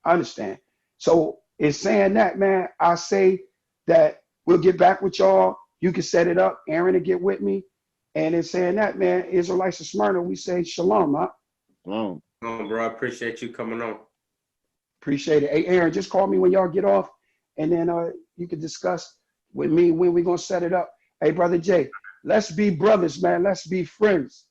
I understand. So in saying that, man, I say that we'll get back with y'all. You can set it up. Aaron will get with me. And in saying that, man, Israelites of Smyrna, we say shalom, huh? Shalom. Bro, I appreciate you coming on. Appreciate it. Hey, Aaron, just call me when y'all get off, and then you can discuss with me when we're going to set it up. Hey, Brother Jay, let's be brothers, man. Let's be friends.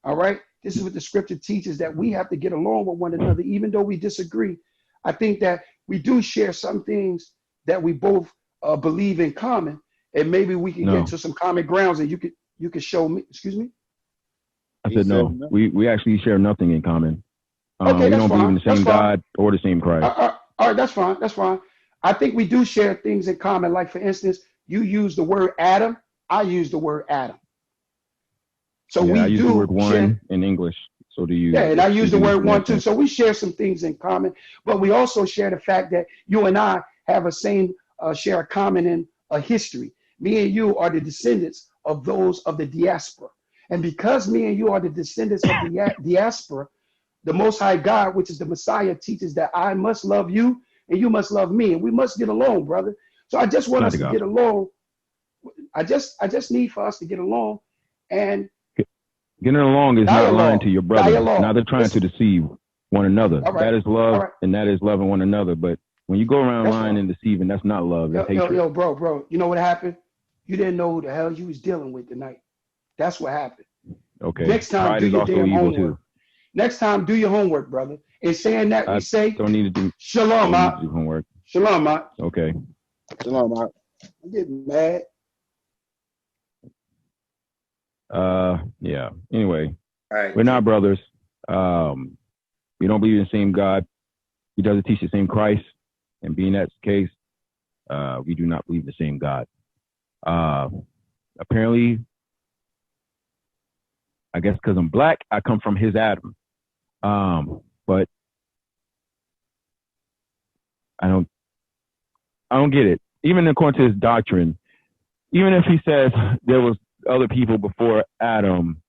All right? This is what the scripture teaches, that we have to get along with one another, even though we disagree. I think that we do share some things that we both believe in common, and maybe we can get to some common grounds, and you could show me. Excuse me? I said no. We actually share nothing in common. Okay, we that's don't fine. believe in the same God or the same Christ. All right, that's fine. That's fine. I think we do share things in common. Like, for instance, you use the word Adam. I use the word Adam. So yeah, we I use do the word one share, in English. So do you? yeah, and I use the word one too. Sense. So we share some things in common, but we also share the fact that you and I have a same share a common in a history. Me and you are the descendants of those of the diaspora. And because me and you are the descendants of the diaspora, the Most High God, which is the Messiah, teaches that I must love you and you must love me, and we must get along, brother. So I just want us to get along. I just need for us to get along, and getting along is not lying to your brother. Neither trying to deceive one another. Right. That is love, and that is loving one another. But when you go around lying and deceiving, that's not love. That's hatred. Yo, bro. You know what happened? You didn't know who the hell you was dealing with tonight. That's what happened. Okay. Next time, pride do is your also damn evil homework. too. Next time, do your homework, brother. In saying that, we say don't need to do shalom, don't need to do homework. Shalom, Mat. Okay. Shalom, Mat. I'm getting mad. Yeah. Anyway, right. We're not brothers. We don't believe in the same God. He doesn't teach the same Christ. And being that's the case, we do not believe in the same God. Apparently, I guess because I'm black, I come from his Adam. But I don't get it. Even according to his doctrine, even if he says there was other people before Adam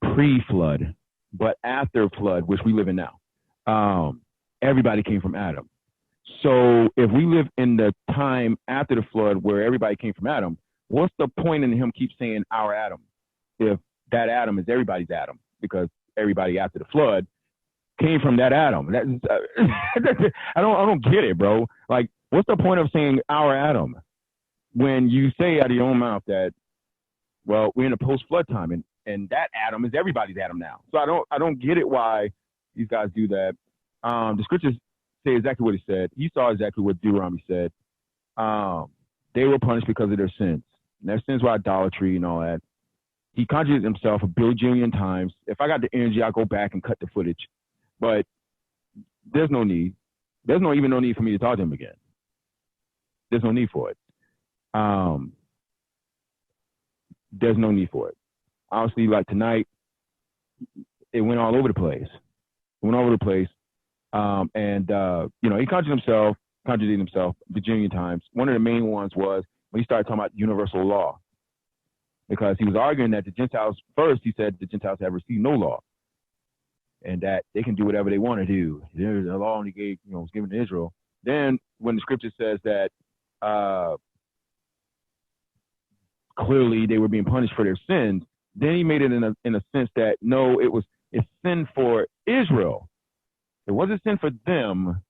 pre-flood, but after flood, which we live in now, everybody came from Adam. So if we live in the time after the flood where everybody came from Adam, what's the point in him keep saying our Adam if that Adam is everybody's Adam? Because everybody after the flood came from that Adam. I don't get it, bro. Like, what's the point of saying our Adam when you say out of your own mouth that, well, we're in a post-flood time and that Adam is everybody's Adam now. So I don't get it why these guys do that. The scriptures say exactly what he said. He saw exactly what Deuteronomy said. They were punished because of their sins. And their sins were idolatry and all that. He contradicted himself a bajillion times. If I got the energy, I'll go back and cut the footage. But there's no need. There's no need for me to talk to him again. There's no need for it. There's no need for it. Honestly, like tonight, it went all over the place. He contradicted himself a bajillion times. One of the main ones was when he started talking about universal law. Because he was arguing that the Gentiles, first he said the Gentiles have received no law. And that they can do whatever they want to do. The law only was given to Israel. Then when the scripture says that clearly they were being punished for their sins, then he made it in a sense that no, it's sin for Israel. It wasn't sin for them.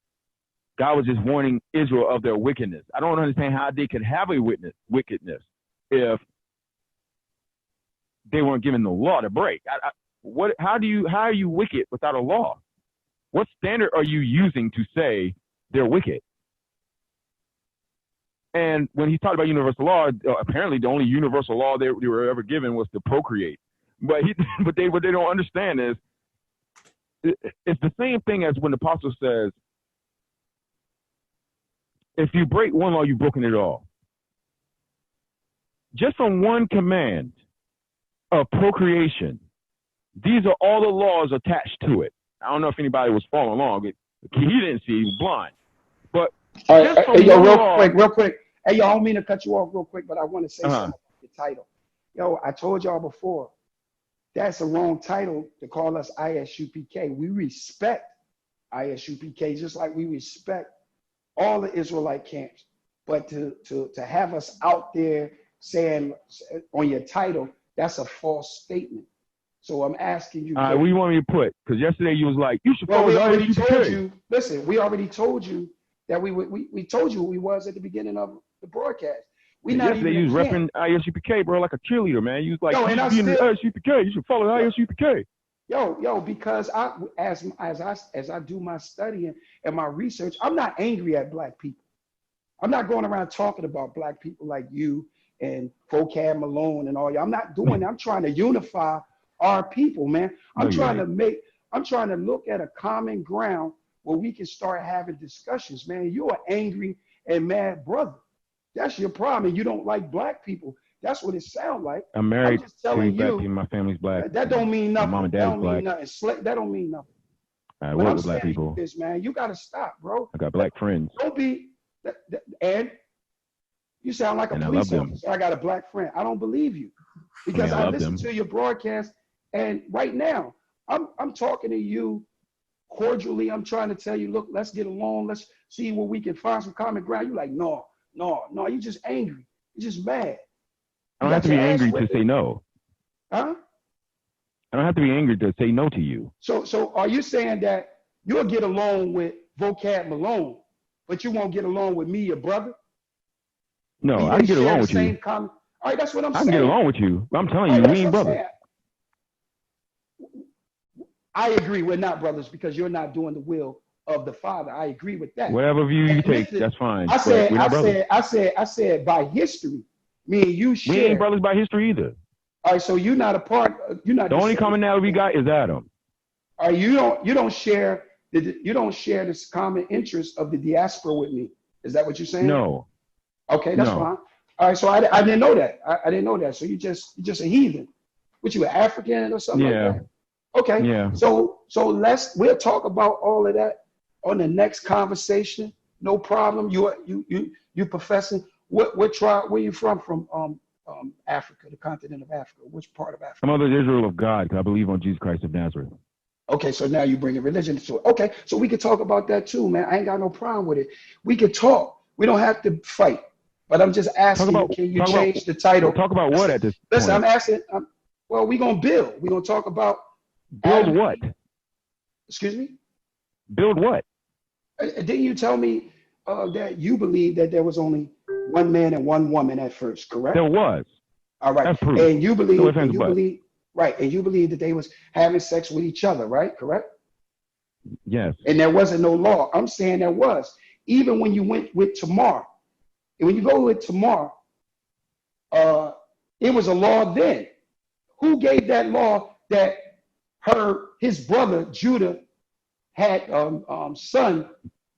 God was just warning Israel of their wickedness. I don't understand how they could have a wickedness if they weren't given the law to break. How are you wicked without a law? What standard are you using to say they're wicked? And when he talked about universal law, apparently the only universal law they were ever given was to procreate. But what they don't understand is it's the same thing as when the apostle says, if you break one law, you've broken it all. Just from one command of procreation, These are all the laws attached to it. I don't know if anybody was following along. He didn't see, he was blind. But all just right, from hey, yo, one real law, quick. Hey, yo, I don't mean to cut you off real quick, but I want to say something about the title. Yo, I told y'all before, that's a wrong title to call us ISUPK. We respect ISUPK just like we respect all the Israelite camps. But to have us out there saying on your title, that's a false statement. So I'm asking you. what do you want me to put? Because yesterday you was like, you should Well, follow we the already ISUPK. told you. Listen, we already told you that we told you who we was at the beginning of the broadcast. We not Yesterday even you was repping ISUPK, bro, like a cheerleader, man. You was like, Yo, and you I should be in the still- ISUPK. You should follow the ISUPK. Yo, because as I do my studying and my research, I'm not angry at black people. I'm not going around talking about black people like you and Vocab Malone and all y'all. I'm not doing that. I'm trying to unify our people, man. I'm trying to look at a common ground where we can start having discussions, man. You're an angry and mad brother. That's your problem. And you don't like black people. That's what it sounds like. I'm married just to telling black you, people. My family's black. that don't mean nothing. My mom and That dad is don't black. mean nothing. That don't mean nothing. I But work I'm with black saying people. this, man. You got to stop, bro. I got black friends. Don't be, and you sound like a And I police love them. officer. I got a black friend. I don't believe you because I I love listened them. to your broadcast, and right now I'm talking to you cordially. I'm trying to tell you, look, let's get along. Let's see where we can find some common ground. You're like, no. You're just angry. You're just mad. I don't have to be angry to say no. Huh? I don't have to be angry to say no to you. So are you saying that you'll get along with Vocab Malone, but you won't get along with me, your brother? No, I can get along with you. All right, that's what I'm I saying. can get along with you. I'm telling you, All right, we ain't that's what I'm brothers. saying. I agree we're not brothers because you're not doing the will of the Father. I agree with that. Whatever view you take, Listen, that's fine. I said, we're not brothers. I said by history, me and you share. We ain't brothers by history either. All right, so you're not a part. You're not The only commonality we got is Adam. All right, you don't share this common interest of the diaspora with me. Is that what you're saying? No. Okay, that's fine. All right, so I didn't know that. I didn't know that. So you're just a heathen. What, you an African or something like that? Okay. Yeah. So we'll talk about all of that on the next conversation. No problem. You professing what tribe? Where you from? From Africa, the continent of Africa. Which part of Africa? I'm of the Israel of God. I believe on Jesus Christ of Nazareth. Okay, so now you bring a religion to it. Okay, so we could talk about that too, man. I ain't got no problem with it. We could talk. We don't have to fight. But I'm just asking, can you change the title? Talk about what at this Listen, point? I'm asking, well, we're going to build. We're going to talk about. Build what? Excuse me? Build what? Didn't you tell me that you believe that there was only one man and one woman at first, correct? There was. All right. That's proof. And you believe, Right, and you believe that they was having sex with each other, right? Correct? Yes. And there wasn't no law. I'm saying there was. Even when you went with Tamar, and when you go with Tamar, it was a law then. Who gave that law that his brother Judah had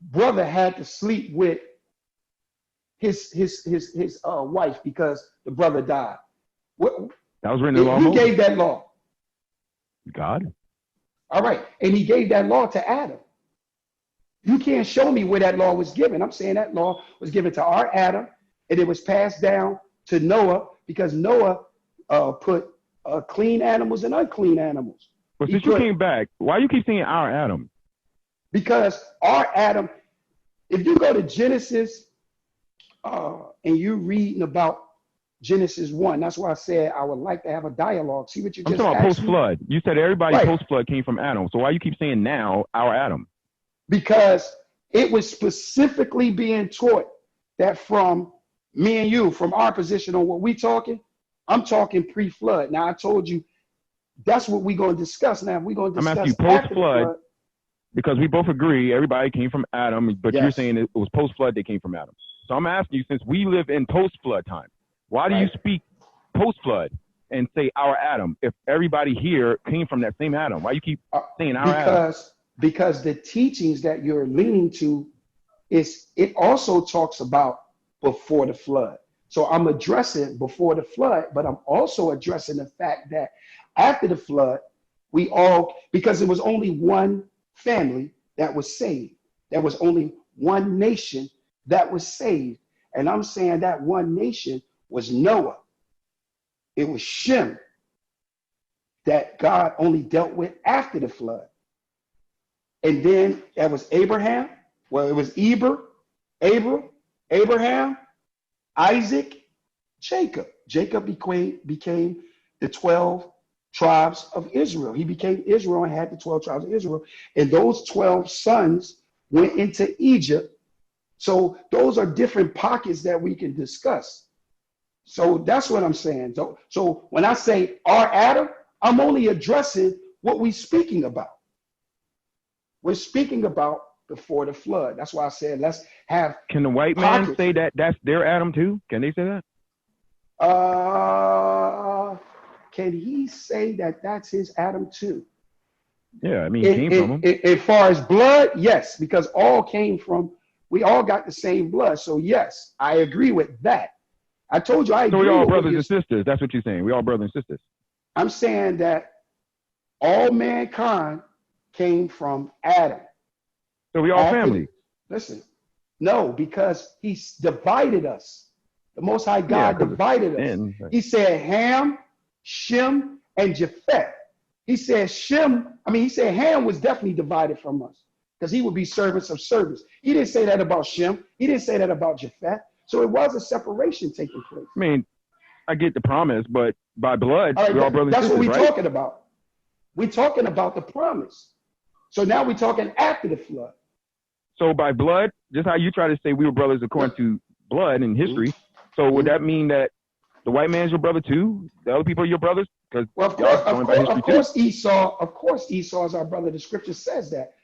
brother had to sleep with his wife because the brother died? That was written in the law. Who gave that law? God. All right, and he gave that law to Adam. You can't show me where that law was given. I'm saying that law was given to our Adam, and it was passed down to Noah because Noah put clean animals and unclean animals. But since you came back, why you keep saying our Adam? Because our Adam, if you go to Genesis and you're reading about Genesis 1, that's why I said I would like to have a dialogue. See what you just asked me? I'm talking about post-flood. You said everybody Right. post-flood came from Adam. So why you keep saying now our Adam? Because it was specifically being taught that from me and you, from our position on what we talking, I'm talking pre-flood. Now I told you that's what we're going to discuss now. We're going to discuss I'm asking you post-flood because we both agree everybody came from Adam, but you're saying it was post-flood they came from Adam. So I'm asking you, since we live in post-flood time, why do you speak post-flood and say our Adam if everybody here came from that same Adam? Why you keep saying our Adam? Because the teachings that you're leaning to, it also talks about before the flood. So I'm addressing before the flood, but I'm also addressing the fact that after the flood, We all, because it was only one family that was saved. There was only one nation that was saved. And I'm saying that one nation was Noah. It was Shem that God only dealt with after the flood. And then there was Abraham. Well, it was Abraham, Isaac, Jacob. Jacob became the 12 tribes of Israel. He became Israel and had the 12 tribes of Israel. And those 12 sons went into Egypt. So those are different pockets that we can discuss. So that's what I'm saying. So when I say our Adam, I'm only addressing what we're speaking about. We're speaking about before the flood. That's why I said let's have. Can the white man say that that's their Adam too? Can they say that? Can he say that that's his Adam too? Yeah, I mean, he came from him. As far as blood, yes, because we all got the same blood. So yes, I agree with that. I told you I agree. So we all brothers and sisters. That's what you're saying. We all brothers and sisters. I'm saying that all mankind came from Adam. So we all family. Listen, no, because he's divided us. The Most High God divided us. He said Ham, Shem, and Japheth. He said Ham was definitely divided from us because he would be servants of service. He didn't say that about Shem. He didn't say that about Japheth. So it was a separation taking place. I mean, I get the promise, but by blood, we're all brothers and sisters, that's what we're right? talking about. We're talking about the promise. So now we're talking after the flood. So by blood, just how you try to say we were brothers according to blood and history. So would that mean that the white man's your brother too? The other people are your brothers? Because of course, Esau is our brother. The scripture says that.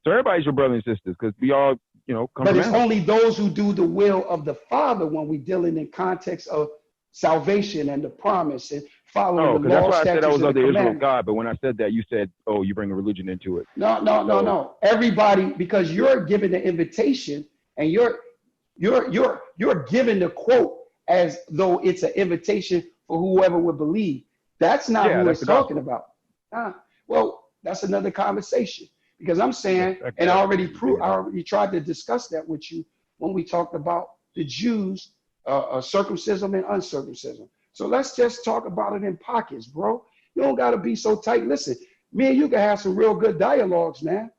So everybody's your brother and sisters because we all, come But it's Adam. only those who do the will of the Father when we're dealing in context of salvation and the promise and following the law, that's why I said I was of the Israel God. But when I said that, you said, "Oh, you bring a religion into it." No. Everybody, because you're given the invitation and you're given the quote as though it's an invitation for whoever would believe. That's not who it's talking about. Well, that's another conversation. Because I'm saying, and I already tried to discuss that with you when we talked about the Jews, circumcision and uncircumcision. So let's just talk about it in pockets, bro. You don't got to be so tight. Listen, me and you can have some real good dialogues, man.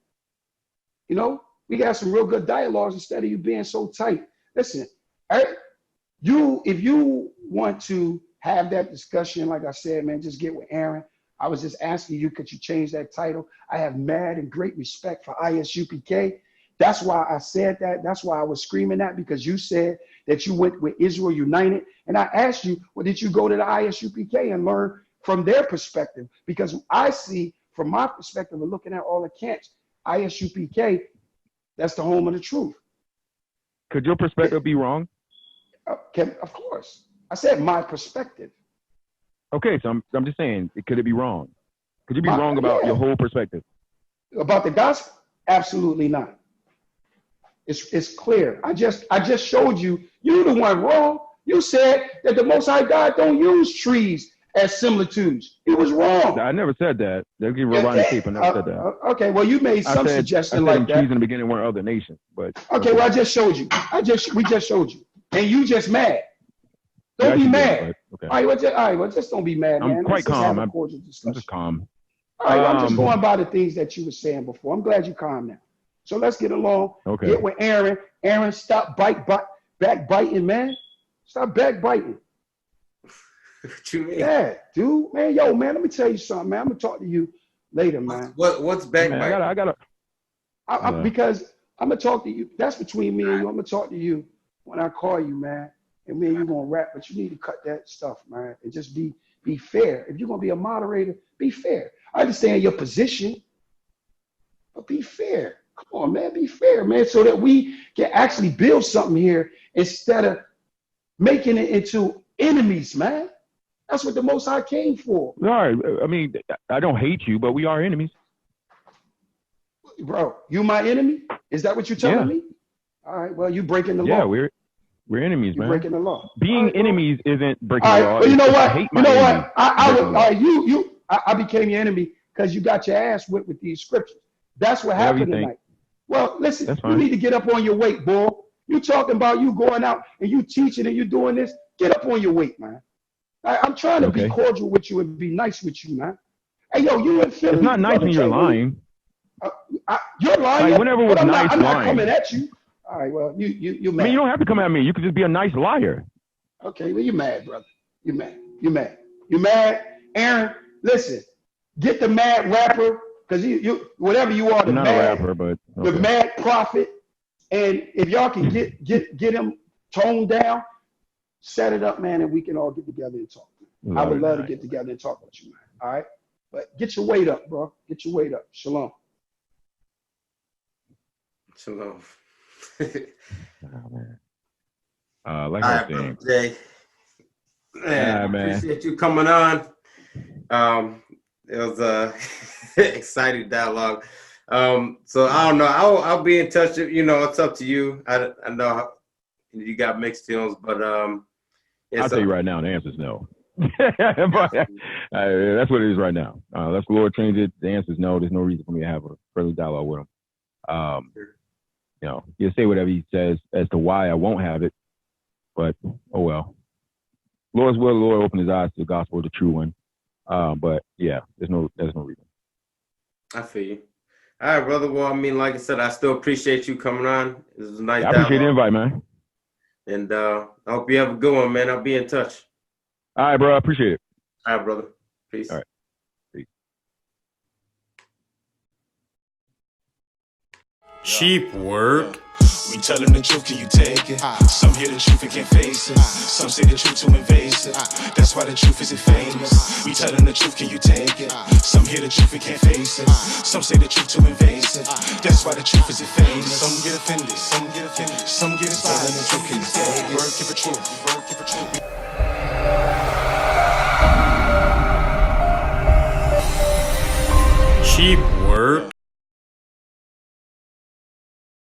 We can have some real good dialogues instead of you being so tight. Listen, if you want to have that discussion, like I said, man, just get with Aaron. I was just asking you, could you change that title? I have mad and great respect for ISUPK. That's why I said that. That's why I was screaming that, because you said that you went with Israel United. And I asked you, well, did you go to the ISUPK and learn from their perspective? Because I see, from my perspective of looking at all the camps, ISUPK, that's the home of the truth. Could your perspective be wrong? Of course. I said my perspective. Okay, so I'm just saying, could it be wrong? Could you be wrong about your whole perspective? About the gospel? Absolutely not. It's clear. I just showed you. You're the one wrong. You said that the Most High God don't use trees as similitudes. He was wrong. I never said that. They'll give you a rewind the tape. I never said that. Okay, well, you made some suggestion like that. Trees in the beginning weren't other nations, but okay. Well, I just showed you. We just showed you, and you just mad. Don't be mad. Okay. All right, well, just don't be mad, man. I'm quite calm. I'm just calm. All right, I'm just going by the things that you were saying before. I'm glad you calm now. So let's get along. Okay. Get with Aaron. Aaron, stop backbiting, man. Stop backbiting. What you mean? Yeah, dude, man. Yo, man, let me tell you something, man. I'm gonna talk to you later, man. What's backbiting? I gotta. Because I'm gonna talk to you. That's between me and you. I'm gonna talk to you when I call you, man. And me and you gonna rap, but you need to cut that stuff, man, and just be fair. If you're gonna be a moderator, be fair. I understand your position, but be fair. Come on, man, be fair, man, so that we can actually build something here instead of making it into enemies, man. That's what the Most High came for. All right. I mean, I don't hate you, but we are enemies. Bro, you my enemy? Is that what you're telling me? All right, well, you breaking the law. Yeah, we're enemies, man. Breaking the law. Being enemies isn't breaking the law. Well, you know what? You know what? All right, I became your enemy because you got your ass whipped with these scriptures. That's what happened tonight. Well, listen, you need to get up on your weight, boy. You talking about you going out and you teaching and you doing this. Get up on your weight, man. I'm trying to be cordial with you and be nice with you, man. Hey, yo, you in Philly? It's not nice when you're lying. You're lying. Like, whenever was nice I'm not lying. coming at you. All right, well, you mad. I mean, you don't have to come at me. You could just be a nice liar. Okay, well, you mad, brother. You mad. You mad. You mad? Aaron, listen, get the mad rapper, because you whatever you are, I'm not a rapper, but the mad prophet. And if y'all can get him toned down, set it up, man, and we can all get together and talk. I would love to get together and talk with you, man. All right? But get your weight up, bro. Get your weight up. Shalom. Shalom. Like I was saying, Jay. Man, I appreciate you coming on. It was a exciting dialogue. So I don't know. I'll be in touch. You know, it's up to you. I know you got mixed feelings, but I'll tell you right now, the answer is no. But, that's what it is right now. Let's the Lord change it. The answer is no. There's no reason for me to have a friendly dialogue with him. You know, he'll say whatever he says as to why I won't have it, but oh well. Lord's will, the Lord opened his eyes to the gospel, the true one. But yeah, there's no reason. I feel you. All right, brother. Well, I mean, like I said, I still appreciate you coming on. This was a nice. I appreciate the invite, man. And I hope you have a good one, man. I'll be in touch. All right, bro. I appreciate it. All right, brother. Peace. All right. Peace. Cheap work. We tell them the truth, can you take it? Some hear the truth and can't face it. Some say the truth too invasive. That's why the truth isn't famous. We tell them the truth, can you take it? Some hear the truth and can't face it. Some say the truth too invasive. That's why the truth isn't famous. Some get offended, some get offended, some get inspired. The truth, can you take it? Word, give a truth.